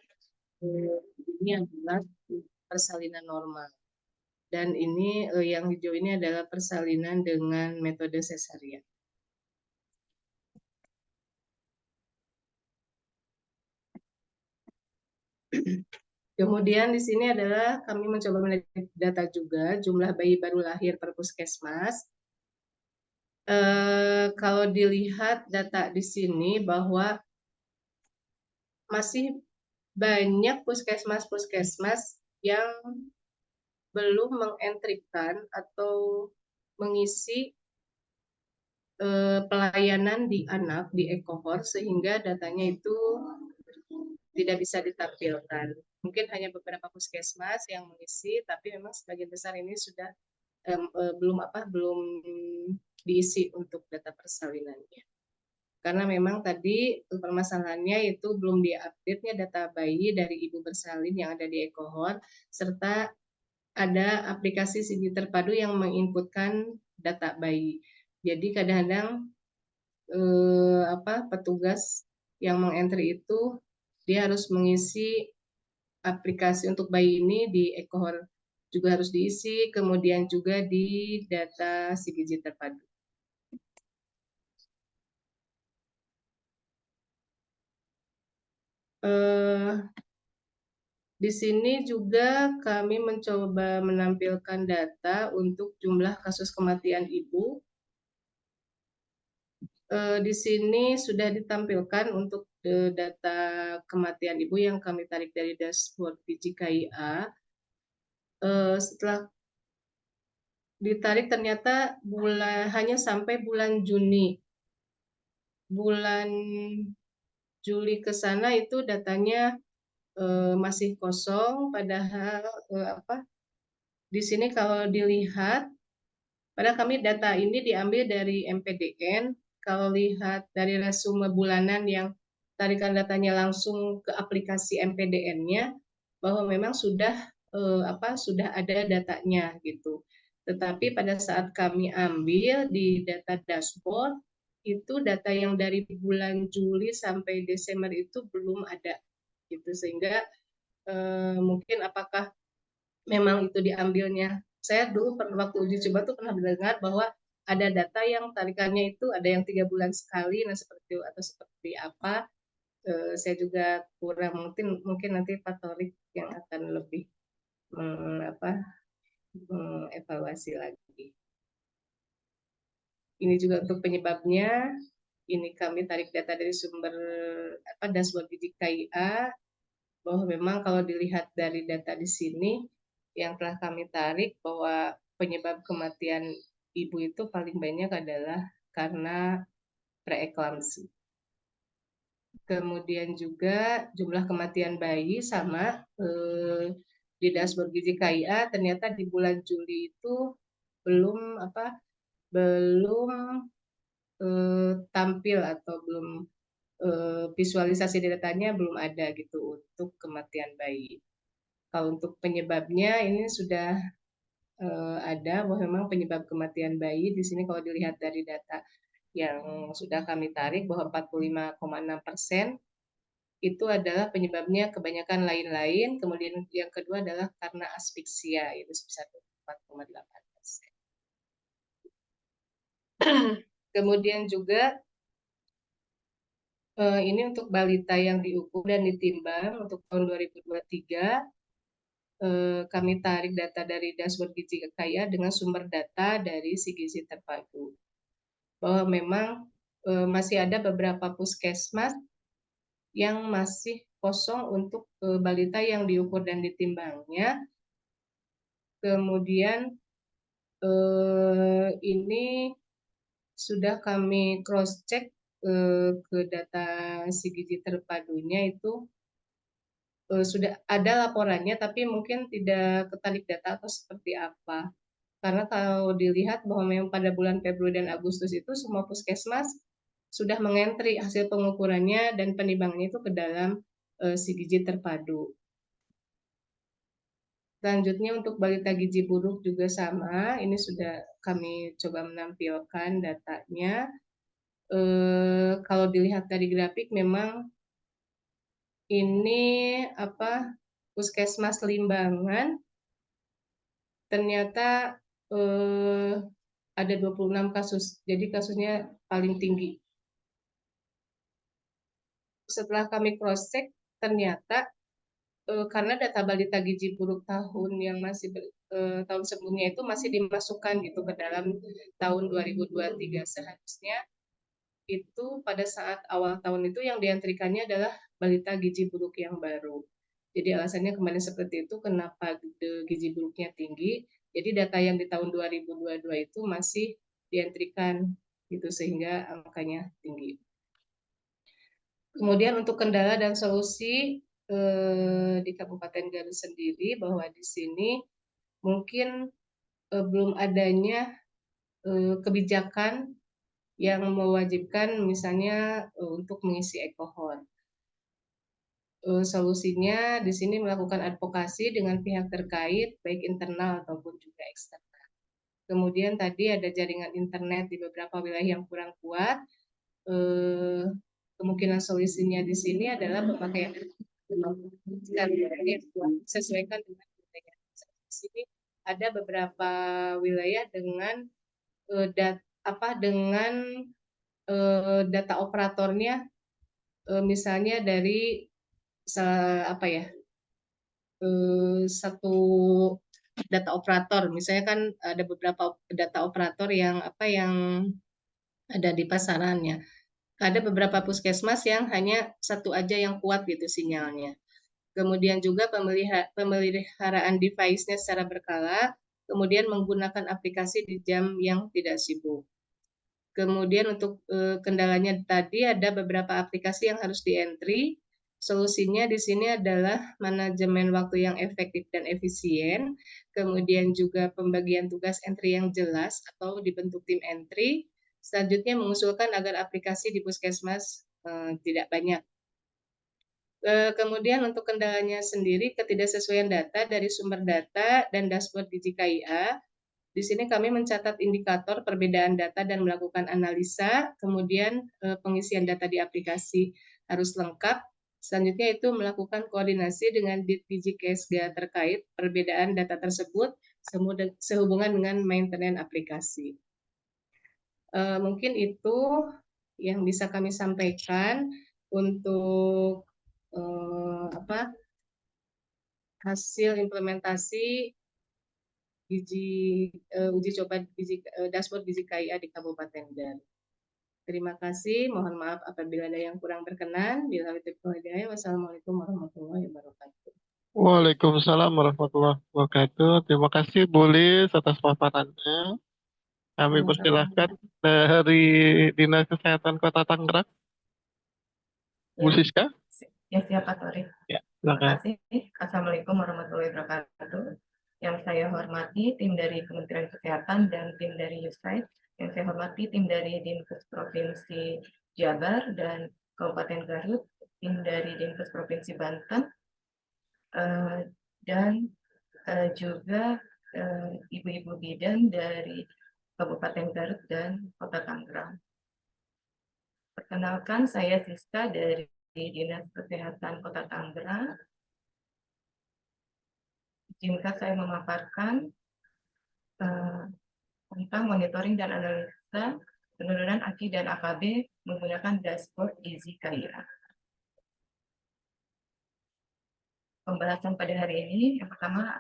ini adalah persalinan normal. Dan ini yang hijau ini adalah persalinan dengan metode sesarian. Kemudian di sini adalah kami mencoba melihat data juga jumlah bayi baru lahir per puskesmas. Kalau dilihat data di sini bahwa masih banyak puskesmas-puskesmas yang belum mengentrikan atau mengisi pelayanan di anak di ekohor sehingga datanya itu tidak bisa ditampilkan. Mungkin hanya beberapa puskesmas yang mengisi, tapi memang sebagian besar ini sudah belum diisi untuk data persalinannya. Karena memang tadi permasalahannya itu belum diupdate-nya data bayi dari ibu bersalin yang ada di ekohor, serta ada aplikasi Sigi Terpadu yang menginputkan data bayi. Jadi kadang-kadang petugas yang mengentry itu dia harus mengisi aplikasi untuk bayi ini di ekohor juga harus diisi, kemudian juga di data Sigi Terpadu. Di sini juga kami mencoba menampilkan data untuk jumlah kasus kematian ibu. Di sini sudah ditampilkan untuk data kematian ibu yang kami tarik dari dashboard PJKIA. Setelah ditarik ternyata hanya sampai bulan Juni. Bulan Juli ke sana itu datanya masih kosong, padahal di sini kalau dilihat, padahal kami data ini diambil dari MPDN. Kalau lihat dari resume bulanan yang tarikan datanya langsung ke aplikasi MPDN-nya, bahwa memang sudah ada datanya gitu. Tetapi pada saat kami ambil di data dashboard, itu data yang dari bulan Juli sampai Desember itu belum ada gitu, sehingga mungkin apakah memang itu diambilnya. Saya dulu waktu uji coba tuh pernah mendengar bahwa ada data yang tarikannya itu ada yang 3 bulan sekali, nah seperti atau seperti apa. Saya juga kurang, mungkin nanti Pak Torik yang akan lebih mengevaluasi lagi. Ini juga untuk penyebabnya. Ini kami tarik data dari sumber dashboard PJKIA, bahwa memang kalau dilihat dari data di sini yang telah kami tarik, bahwa penyebab kematian ibu itu paling banyak adalah karena preeklamsi. Kemudian juga jumlah kematian bayi sama di dashboard PJKIA ternyata di bulan Juli itu belum tampil atau belum visualisasi datanya belum ada gitu untuk kematian bayi. Kalau untuk penyebabnya ini sudah ada, bahwa memang penyebab kematian bayi di sini kalau dilihat dari data yang sudah kami tarik bahwa 45,6% itu adalah penyebabnya kebanyakan lain-lain, kemudian yang kedua adalah karena asfiksia, itu sebesar 4,8%. Kemudian juga Ini untuk balita yang diukur dan ditimbang untuk tahun 2023. Kami tarik data dari dashboard gizi kaya dengan sumber data dari si gizi terpadu. Bahwa memang masih ada beberapa puskesmas yang masih kosong untuk balita yang diukur dan ditimbangnya. Kemudian ini sudah kami cross check ke data si gizi terpadunya itu sudah ada laporannya, tapi mungkin tidak ketarik data atau seperti apa. Karena kalau dilihat bahwa memang pada bulan Februari dan Agustus itu semua puskesmas sudah mengentri hasil pengukurannya dan penimbangannya itu ke dalam si gizi terpadu. Selanjutnya untuk balita gizi buruk juga sama, ini sudah kami coba menampilkan datanya. Kalau dilihat dari grafik memang ini puskesmas Limbangan ternyata ada 26 kasus, jadi kasusnya paling tinggi. Setelah kami cross check ternyata karena data balita gizi buruk tahun yang masih tahun sebelumnya itu masih dimasukkan gitu ke dalam tahun 2023, seharusnya itu pada saat awal tahun itu yang diantrikannya adalah balita gizi buruk yang baru. Jadi alasannya kemarin seperti itu, kenapa gizi buruknya tinggi. Jadi data yang di tahun 2022 itu masih diantrikan gitu sehingga angkanya tinggi. Kemudian untuk kendala dan solusi di Kabupaten Garut sendiri, bahwa di sini mungkin belum adanya kebijakan yang mewajibkan misalnya untuk mengisi ekohol. Solusinya di sini melakukan advokasi dengan pihak terkait, baik internal ataupun juga eksternal. Kemudian tadi ada jaringan internet di beberapa wilayah yang kurang kuat. Kemungkinan solusinya di sini adalah pemakaian sesuaikan dengan wilayah. Di sini ada beberapa wilayah dengan data operatornya, misalnya dari satu data operator, misalnya kan ada beberapa data operator yang ada di pasarannya. Ada beberapa puskesmas yang hanya satu aja yang kuat gitu sinyalnya. Kemudian juga pemeliharaan device-nya secara berkala, kemudian menggunakan aplikasi di jam yang tidak sibuk. Kemudian untuk kendalanya tadi ada beberapa aplikasi yang harus di-entry. Solusinya di sini adalah manajemen waktu yang efektif dan efisien, kemudian juga pembagian tugas entry yang jelas atau dibentuk tim entry. Selanjutnya mengusulkan agar aplikasi di puskesmas tidak banyak. Kemudian untuk kendalanya sendiri, ketidaksesuaian data dari sumber data dan dashboard gizi KIA. Di sini kami mencatat indikator perbedaan data dan melakukan analisa, kemudian pengisian data di aplikasi harus lengkap. Selanjutnya itu melakukan koordinasi dengan Ditgizi KSGA terkait perbedaan data tersebut sehubungan dengan maintenance aplikasi. Mungkin itu yang bisa kami sampaikan untuk hasil implementasi uji coba dashboard gizi KIA di Kabupaten Garut. Terima kasih, mohon maaf apabila ada yang kurang berkenan. Wassalamualaikum warahmatullahi wabarakatuh. Waalaikumsalam warahmatullahi wabarakatuh. Terima kasih Bu Lis atas paparannya. Kami persilahkan dari Dinas Kesehatan Kota Tangerang, Bu Siska. Ya, siap Pak Tori. Ya, Terima silakan. kasih. Assalamualaikum warahmatullahi wabarakatuh. Yang saya hormati tim dari Kementerian Kesehatan dan tim dari USAID. Yang saya hormati tim dari Dinkes Provinsi Jabar dan Kabupaten Garut, tim dari Dinkes Provinsi Banten, dan juga ibu-ibu bidan dari Kabupaten Garut dan Kota Tangerang. Perkenalkan, saya Siska dari Dinas Kesehatan Kota Tangerang. Izinkan saya memaparkan tentang monitoring dan analisa penurunan AKI dan AKB menggunakan dashboard Gizi KIA. Pembahasan pada hari ini, yang pertama,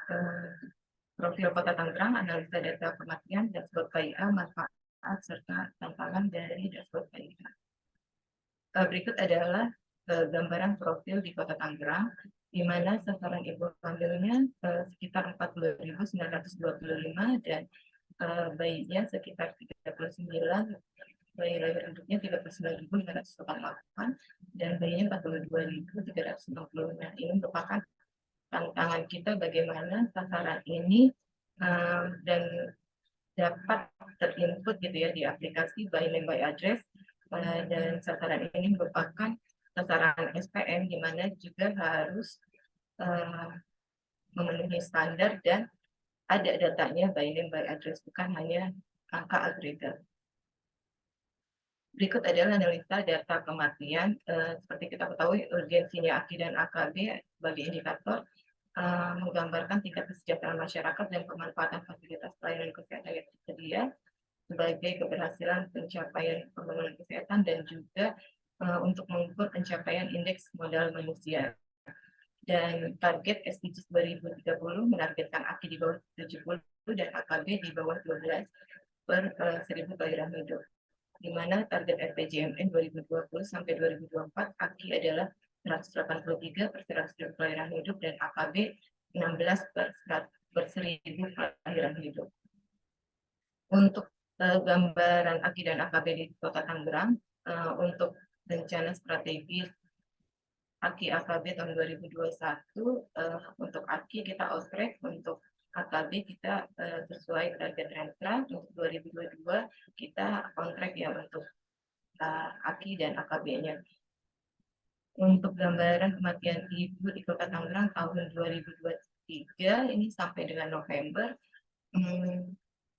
profil Kota Tangerang, analisa data kematian, dashboard KIA, manfaat, serta tantangan dari dashboard KIA. Berikut adalah gambaran profil di Kota Tangerang, di mana sasaran ibu hamilnya sekitar 40.925 dan bayinya sekitar 39, bayi lahir induknya 39.588 dan bayinya 42.360. Nah, ini merupakan tantangan kita bagaimana sasaran ini dan dapat terinput gitu ya di aplikasi by name by address, dan sasaran ini merupakan sasaran SPM di mana juga harus memenuhi standar dan ada datanya by name by address, bukan hanya angka agregat. Berikut adalah analisa data kematian. Seperti kita ketahui, urgensinya AKI dan AKB sebagai indikator menggambarkan tingkat kesejahteraan masyarakat dan pemanfaatan fasilitas pelayanan kesehatan yang tersedia sebagai keberhasilan pencapaian pembangunan kesehatan dan juga untuk mengukur pencapaian indeks modal manusia. Dan target SDGs 2030 menargetkan AKI di bawah 70 dan AKB di bawah 12 per 1000 kelahiran hidup, di mana target RPJMN 2020 sampai 2024 AKI adalah 183 per 100.000 kelahiran hidup dan AKB 16 per 1000 kelahiran hidup. Untuk gambaran AKI dan AKB di Kota Tangerang, untuk rencana strategis AKI AKB tahun 2021, untuk AKI kita on track, untuk AKB kita sesuai target Renstra. Untuk 2022 kita on track ya untuk AKI dan AKB-nya. Untuk gambaran kematian ibu di Kota Tangerang tahun 2023 ini sampai dengan November,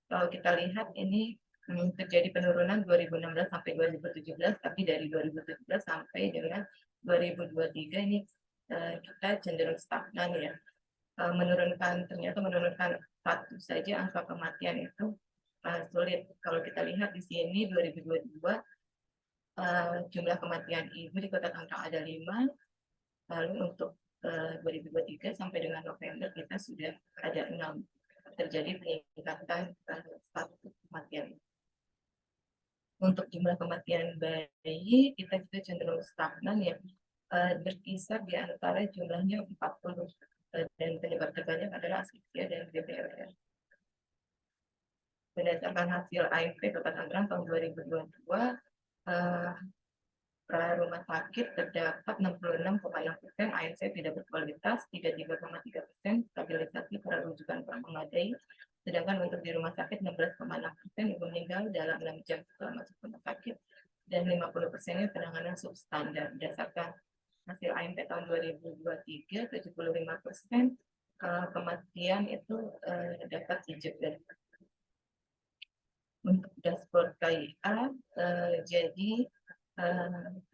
kalau kita lihat ini terjadi penurunan 2016 sampai 2017, tapi dari 2017 sampai dengan 2023 ini kita cenderung stagnan ya. Ternyata menurunkan satu saja angka kematian itu sulit. Kalau kita lihat di sini 2022 jumlah kematian ibu di Kota Tangerang ada 5, lalu untuk 2023 sampai dengan November kita sudah ada 6, terjadi peningkatan satu kematian. Untuk jumlah kematian bayi kita juga cenderung stagnan ya, berkisar di antara jumlahnya 40 dan penyebab terbanyak adalah asfiksia dan BPLR. Berdasarkan hasil AMP Kota Tangerang tahun 2022, rumah sakit terdapat 66,6%, ANC tidak berkualitas, 33,3%, stabilisasi rujukan kurang memadai, sedangkan untuk di rumah sakit 16,6% ibu meninggal dalam 6 jam setelah masuk rumah sakit, dan 50%-nya penanganan substandar. Berdasarkan hasil AMP tahun 2023, 75% kematian itu dapat dijegah. Untuk dashboard KIA, jadi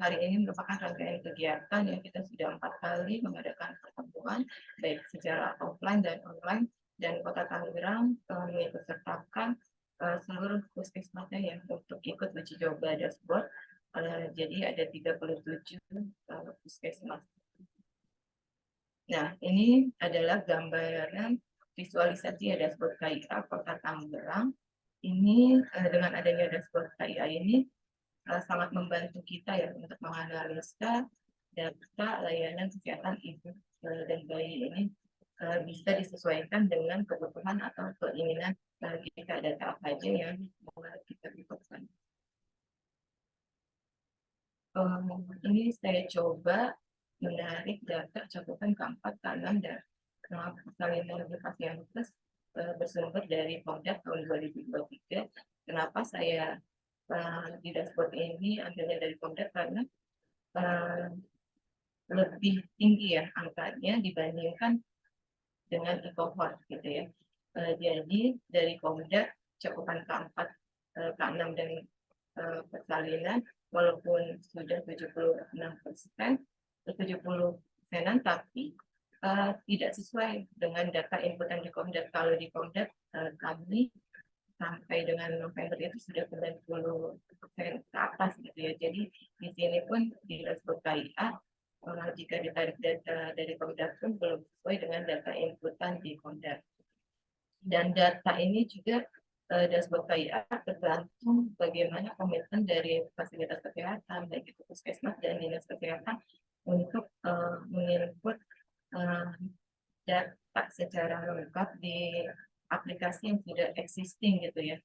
hari ini merupakan rangkaian kegiatan yang kita sudah 4 kali mengadakan pertemuan baik secara offline dan online, dan Kota Tangerang mengikutsertakan seluruh puskesmasnya yang untuk ikut uji coba dashboard. Jadi ada 37 puskesmas. Nah, ini adalah gambaran visualisasi dashboard KIA Kota Tangerang. Ini dengan adanya dashboard KIA ini sangat membantu kita ya untuk menganalisa data layanan kesehatan ibu dan bayi ini bisa disesuaikan dengan kebutuhan atau keinginan kita, data apa aja yang mau kita butuhkan. Ini saya coba menarik data cakupan K4, K6 dan persalinan pasien plus bersumber dari Pemda tahun 2023. Kenapa saya di dashboard ini ambilnya dari Pemda? Karena lebih tinggi ya angkanya dibandingkan dengan e-cohort gitu ya. Jadi dari Pemda cakupan K4, K6 dan persalinan walaupun sudah 76%, 70%-an, tapi tidak sesuai dengan data inputan di Komdat. Kalau di Komdat kami sampai dengan November itu sudah 90% ke atas gitu ya. Jadi di sini pun di dashboard KIA jika ditarik data dari Komda pun belum sesuai dengan data inputan di Komda. Dan data ini juga dashboard KIA tergantung bagaimana komitmen dari fasilitas kesehatan, baik itu puskesmas dan dinas kesehatan untuk menginput data secara lengkap di aplikasi yang sudah existing gitu ya,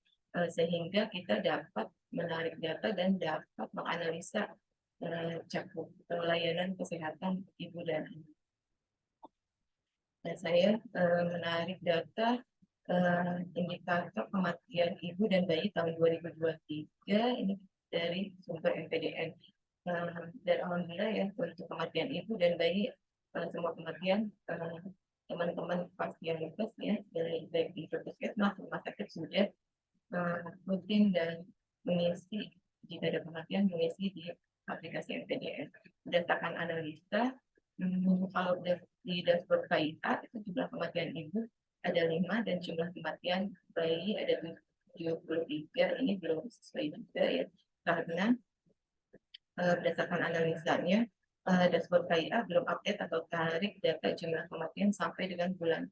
sehingga kita dapat menarik data dan dapat menganalisa cakup layanan kesehatan ibu dan anak. Dan saya menarik data indikator kematian ibu dan bayi tahun 2023 ini dari sumber NPDN. Dan alhamdulillah ya untuk kematian ibu dan bayi semua kematian teman-teman pasien lupus ya dari baik di puskesmas rumah sakit sudah rutin dan mengisi jika ada kematian mengisi di aplikasi NPDN. Berdasarkan analisa kalau di dashboard KIA itu jumlah kematian ibu ada 5 dan jumlah kematian bayi ada 73. Ini belum sesuai juga ya karena berdasarkan analisanya dashboard KIA belum update atau tarik data jumlah kematian sampai dengan bulan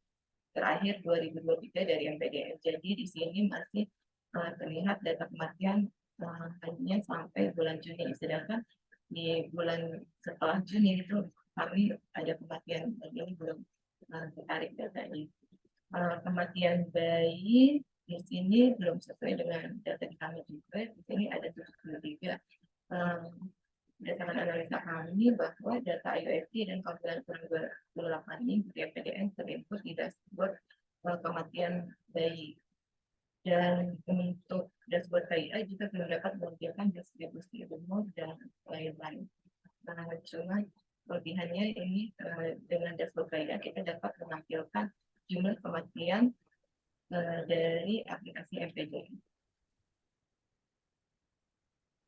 terakhir 2023 dari NPDN. Jadi di sini masih terlihat data kematian hanya sampai bulan Juni, sedangkan di bulan setelah Juni itu kami ada kematian dan ini belum ditarik datanya. Kematian bayi di sini belum sesuai dengan data di kami juga. Di sini ada 73. Berdasarkan analisa kami bahwa data IOFT dan kalkulasi 28 ini di NPDN terinput di dashboard kematian bayi. Dan untuk dashboard KIA juga belum dapat menampilkan distribusi umur dan lain-lain. Cuma kelebihannya ini dengan dashboard KIA kita dapat menampilkan jumlah kematian dari aplikasi NPDN.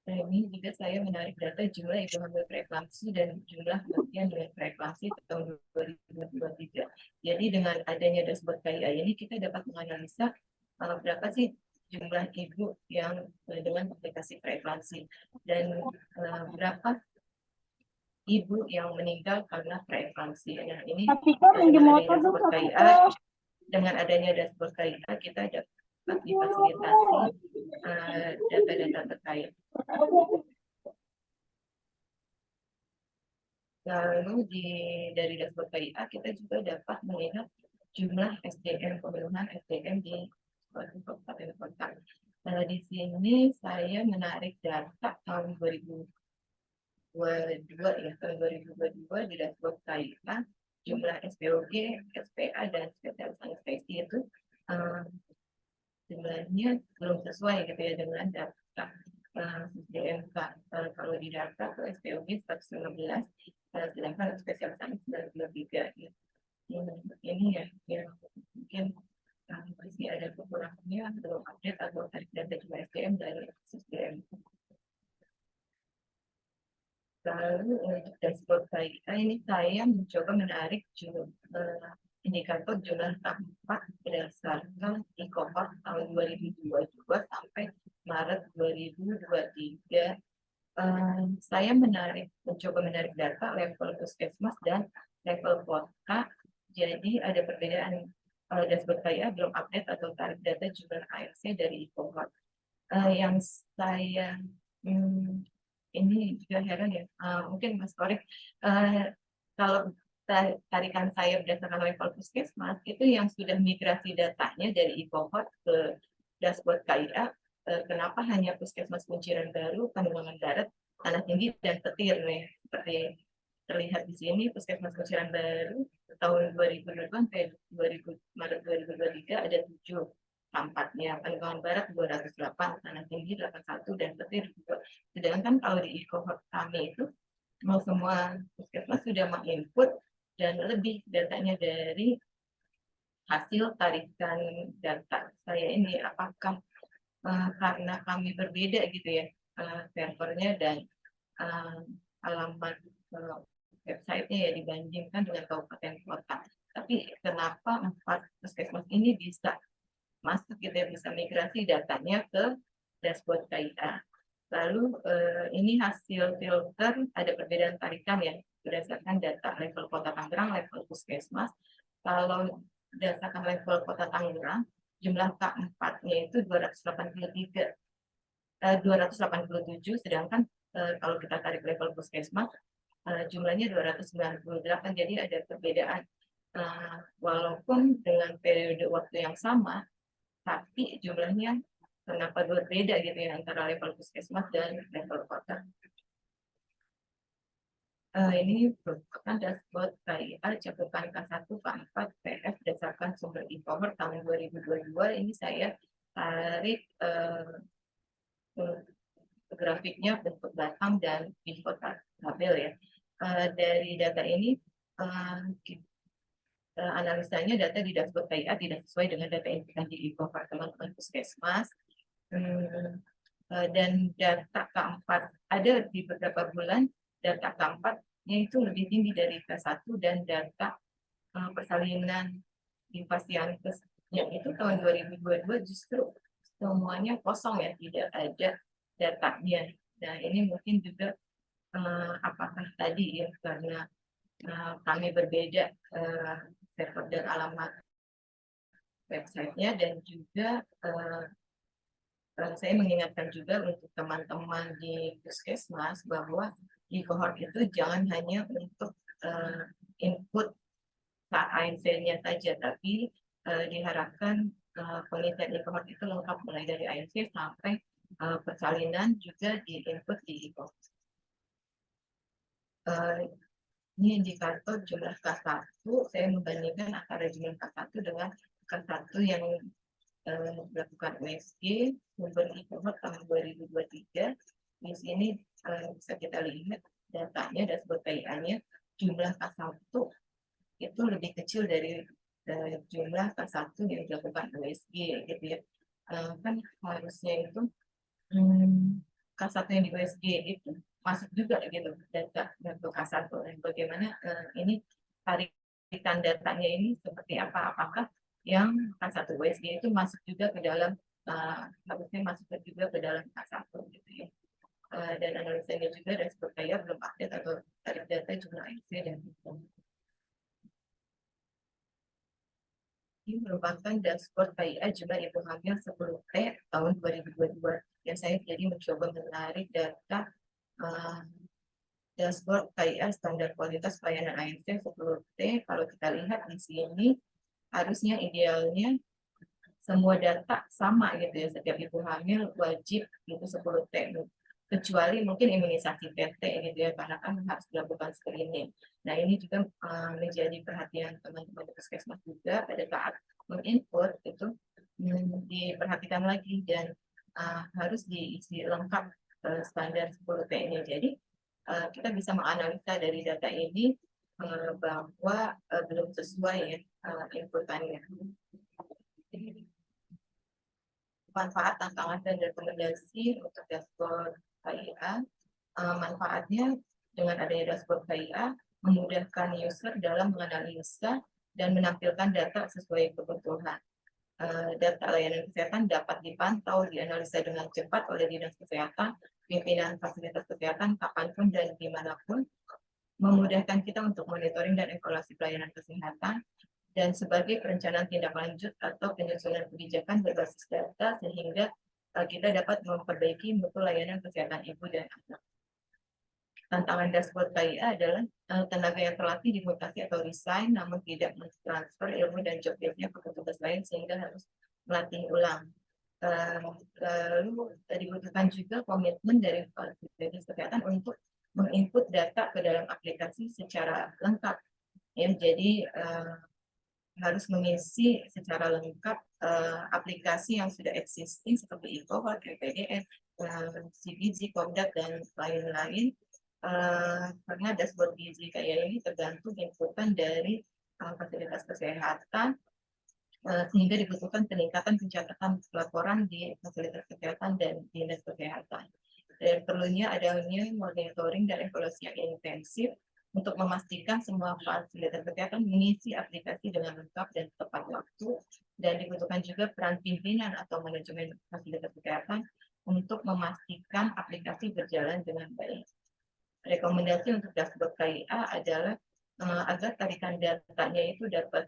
Nah, ini juga saya menarik data jumlah ibu hamil preeklampsi dan jumlah kematian dengan preeklampsi tahun 2023. Jadi dengan adanya dashboard KIA ini kita dapat menganalisa berapa sih jumlah ibu yang dengan aplikasi preeklampsi dan berapa ibu yang meninggal karena preeklampsi. Nah, ini dengan adanya dashboard KIA kita dapat difasilitasi data-data terkait. Lalu dari dashboard KIA kita juga dapat melihat jumlah SDM pemenuhan SDM di kabupaten kota. Di sini saya menarik data tahun 2022 ya, tahun 2022 di dashboard KIA jumlah SPOG, SPA dan spesialis anestesi itu jumlahnya belum sesuai gitu ya dengan data SDMK. Kalau di data ke SPOG 115, sedangkan spesialis anestesi 93 ya. Ini ya mungkin masih ada kekurangannya belum update atau tarik data jumlah SDM dari SDM. Lalu untuk dashboard KIA ini saya mencoba menarik indikator jumlah tampak berdasarkan e-cohort tahun 2022 sampai Maret 2023. Saya mencoba menarik data level puskesmas dan level kota. Jadi ada perbedaan dashboard KIA belum update atau tarik data jumlah ARC dari e-cohort. Yang saya ini juga heran ya, mungkin Mas Korek, kalau tarikan saya berdasarkan level puskesmas, itu yang sudah migrasi datanya dari e-cohort ke dashboard KIA, kenapa hanya puskesmas Kunciran Baru, Kandungan Barat, Tanah Tinggi, dan Petir nih, seperti terlihat di sini, puskesmas Kunciran Baru tahun 2022 sampai Maret 2023 ada 7 tempatnya, Kandungan Barat 208, Tanah Tinggi 81, dan Petir 2. Sedangkan kalau di e-cohort kami itu mau semua puskesmas sudah menginput dan lebih datanya dari hasil tarikan data saya ini, apakah karena kami berbeda gitu ya servernya dan alamat websitenya ya dibandingkan dengan kabupaten kota. Tapi kenapa 4 puskesmas ini bisa masuk gitu kita bisa migrasi datanya ke dashboard KIA. Lalu ini hasil filter, ada perbedaan tarikan ya berdasarkan data level Kota Tangerang, level Puskesmas. Kalau berdasarkan level Kota Tangerang, jumlah K4-nya itu 287, sedangkan kalau kita tarik level Puskesmas jumlahnya 298. Jadi ada perbedaan walaupun dengan periode waktu yang sama, tapi jumlahnya kenapa berbeda gitu ya antara level Puskesmas dan level kota. Ini merupakan dashboard KIA cakupan K1, K4, PF berdasarkan sumber e-commerce tahun 2022. Ini saya tarik grafiknya bentuk batang dan pivot tabel ya. Dari data ini analisanya data di dashboard KIA tidak sesuai dengan data yang di e-commerce teman-teman Puskesmas. Dan data K4 ada di beberapa bulan, data K4-nya itu lebih tinggi dari K1, dan data persalinan infasiankesnya itu tahun 2022 justru semuanya kosong ya, tidak ada datanya. Nah ini mungkin juga apakah tadi ya karena kami berbeda server dan alamat websitenya, dan juga saya mengingatkan juga untuk teman-teman di Puskesmas bahwa di cohort itu jangan hanya untuk input ANC-nya saja, tapi diharapkan pengisian di cohort itu lengkap mulai dari ANC sampai persalinan juga di input di cohort. Ini indikator jumlah K1, saya membandingkan antara jumlah K1 dengan K1 yang melakukan USG sumber e-commerce tahun 2023. Di sini bisa kita lihat datanya, dashboard KIA-nya, jumlah K1 itu lebih kecil dari jumlah K1 yang dilakukan USG gitu ya. Kan harusnya itu K1 yang di USG itu masuk juga gitu data untuk K1. Bagaimana ini tarikan datanya ini seperti apa? Apakah yang K1 USG itu masuk juga ke dalam harusnya masuk juga ke dalam K1 gitu ya. Dan analisanya juga dashboard KIA belum update atau tarik data jumlah ANC dan itu. Ini merupakan dashboard KIA jumlah ibu hamil 10T tahun 2022. Yang saya jadi mencoba menarik data dashboard KIA standar kualitas pelayanan ANC 10T. Kalau kita lihat di sini harusnya idealnya semua data sama gitu ya, setiap ibu hamil wajib itu 10T, kecuali mungkin imunisasi TT gitu ya, karena kan harus dilakukan screening. Nah ini juga menjadi perhatian teman-teman Puskesmas juga pada saat menginput itu diperhatikan lagi dan harus diisi lengkap standar 10T-nya. Jadi kita bisa menganalisa dari data ini bahwa belum sesuai ya inputannya. Manfaat, tantangan, dan rekomendasi untuk dashboard KIA. Manfaatnya dengan adanya dashboard KIA memudahkan user dalam menganalisa dan menampilkan data sesuai kebutuhan. Data layanan kesehatan dapat dipantau, dianalisa dengan cepat oleh Dinas Kesehatan, pimpinan fasilitas kesehatan kapanpun dan dimanapun, memudahkan kita untuk monitoring dan evaluasi pelayanan kesehatan, dan sebagai perencanaan tindak lanjut atau penyusunan kebijakan berbasis data sehingga kita dapat memperbaiki mutu layanan kesehatan ibu dan anak. Tantangan dashboard KIA adalah tenaga yang terlatih dimutasi atau resign namun tidak mentransfer ilmu dan job desk-nya ke petugas lain sehingga harus melatih ulang. Lalu dibutuhkan juga komitmen dari fasilitas kesehatan untuk menginput data ke dalam aplikasi secara lengkap. Ya, jadi harus mengisi secara lengkap aplikasi yang sudah existing seperti e-cohort, PPDS, CBG, Komdak, dan lain-lain. Karena dashboard gizi KIA ini tergantung inputan dari fasilitas kesehatan, sehingga dibutuhkan peningkatan pencatatan laporan di fasilitas kesehatan dan dinas kesehatan. Dan perlunya adanya monitoring dan evaluasi yang intensif untuk memastikan semua fasilitas kesehatan mengisi aplikasi dengan lengkap dan tepat waktu, dan dibutuhkan juga peran pimpinan atau manajemen fasilitas kesehatan untuk memastikan aplikasi berjalan dengan baik. Rekomendasi untuk dashboard KIA adalah agar tarikan datanya itu dapat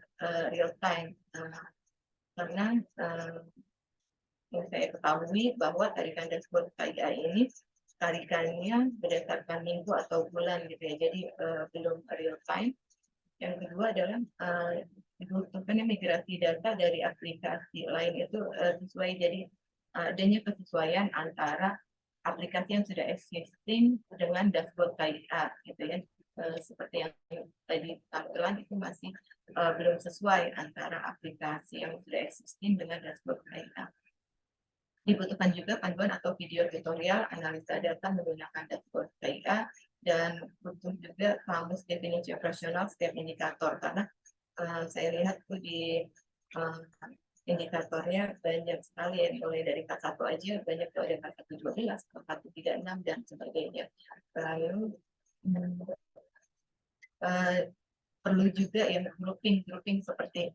real time, karena yang saya ketahui bahwa tarikan dashboard KIA ini tarikannya berdasarkan minggu atau bulan gitu ya, jadi belum real time. Yang kedua adalah dibutuhkan migrasi data dari aplikasi lain itu sesuai, jadi adanya kesesuaian antara aplikasi yang sudah existing dengan dashboard KIA gitu ya. Seperti yang tadi tampilan itu masih belum sesuai antara aplikasi yang sudah existing dengan dashboard KIA. Dibutuhkan juga panduan atau video tutorial analisa data menggunakan dashboard KIA, dan butuh juga kamus definisi operasional setiap indikator, karena saya lihat tuh di indikatornya banyak sekali ya, mulai dari K1 aja banyak tuh, ada K112, K136 dan sebagainya. Lalu perlu juga ya grouping seperti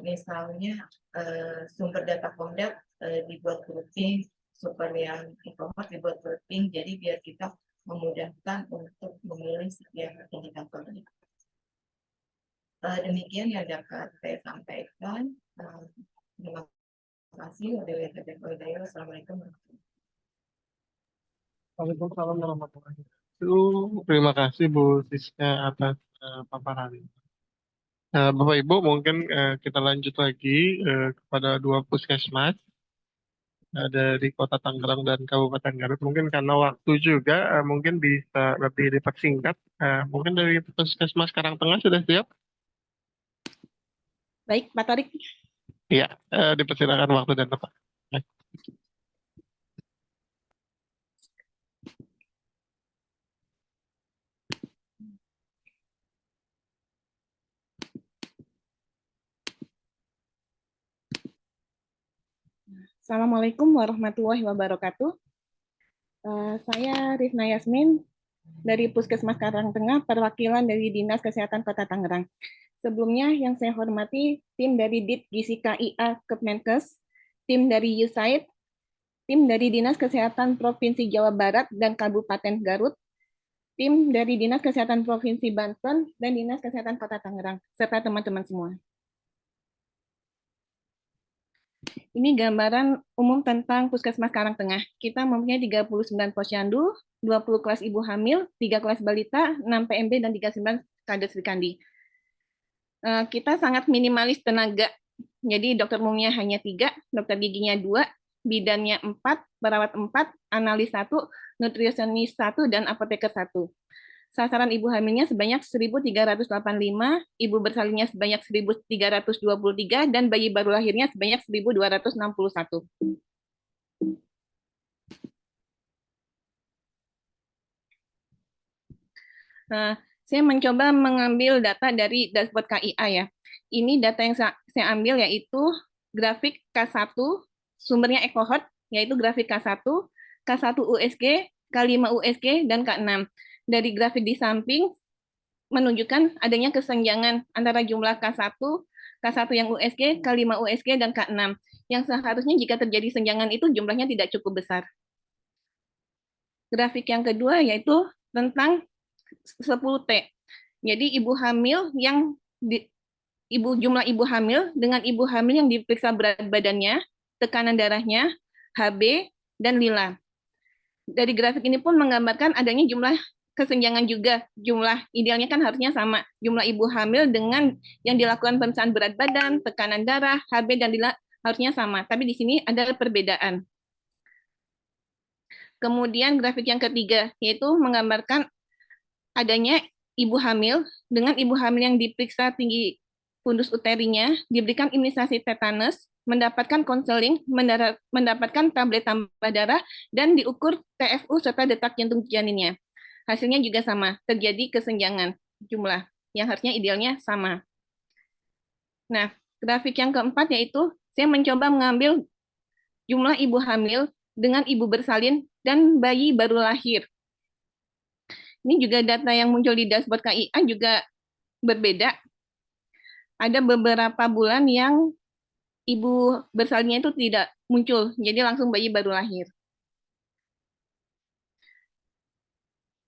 misalnya sumber data Komdak dibuat grouping, super yang e-commerce dibuat grouping, jadi biar kita memudahkan untuk memilih setiap indikatornya. Demikian yang dapat saya sampaikan. Terima kasih. Assalamualaikum warahmatullahi wabarakatuh. Waalaikumsalam warahmatullahi wabarakatuh. Terima kasih Bu Siska atas paparannya. Bapak Ibu, mungkin kita lanjut lagi kepada dua puskesmas dari Kota Tangerang dan Kabupaten Garut. Mungkin karena waktu juga mungkin bisa lebih dipersingkat. Mungkin dari puskesmas Karangtengah sudah siap? Baik, Pak Torik. Iya, dipersilakan waktu dan tempat. Assalamualaikum warahmatullahi wabarakatuh. Saya Rifna Yasmin dari Puskesmas Karangtengah, perwakilan dari Dinas Kesehatan Kota Tangerang. Sebelumnya yang saya hormati tim dari Dit Gizi KIA Kemenkes, tim dari USAID, tim dari Dinas Kesehatan Provinsi Jawa Barat dan Kabupaten Garut, tim dari Dinas Kesehatan Provinsi Banten, dan Dinas Kesehatan Kota Tangerang, serta teman-teman semua. Ini gambaran umum tentang Puskesmas Karangtengah. Kita mempunyai 39 posyandu, 20 kelas ibu hamil, 3 kelas balita, 6 PMB, dan 39 kades Rikandi. Kita sangat minimalis tenaga. Jadi dokter umumnya hanya 3, dokter giginya 2, bidannya 4, perawat 4, analis 1, nutrisionis 1, dan apoteker 1. Sasaran ibu hamilnya sebanyak 1.385, ibu bersalinnya sebanyak 1.323, dan bayi baru lahirnya sebanyak 1.261. Nah, saya mencoba mengambil data dari dashboard KIA ya. Ini data yang saya ambil yaitu grafik K1, sumbernya EcoHeart, yaitu grafik K1, K1 USG, K5 USG, dan K6. Dari grafik di samping menunjukkan adanya kesenjangan antara jumlah K1 yang USG, K5 USG, dan K6. Yang seharusnya jika terjadi senjangan itu jumlahnya tidak cukup besar. Grafik yang kedua yaitu tentang 10T. Jadi ibu hamil yang jumlah ibu hamil dengan ibu hamil yang diperiksa berat badannya, tekanan darahnya, HB, dan lila. Dari grafik ini pun menggambarkan adanya jumlah kesenjangan juga. Jumlah idealnya kan harusnya sama. Jumlah ibu hamil dengan yang dilakukan pemeriksaan berat badan, tekanan darah, HB, dan lila harusnya sama. Tapi di sini ada perbedaan. Kemudian grafik yang ketiga, yaitu menggambarkan adanya ibu hamil dengan ibu hamil yang diperiksa tinggi fundus uterinya, diberikan imunisasi tetanus, mendapatkan konseling, mendapatkan tablet tambah darah, dan diukur TFU serta detak jantung janinnya. Hasilnya juga sama, terjadi kesenjangan jumlah yang harusnya idealnya sama. Nah, grafik yang keempat yaitu saya mencoba mengambil jumlah ibu hamil dengan ibu bersalin dan bayi baru lahir. Ini juga data yang muncul di dashboard KIA juga berbeda. Ada beberapa bulan yang ibu bersalinnya itu tidak muncul, jadi langsung bayi baru lahir.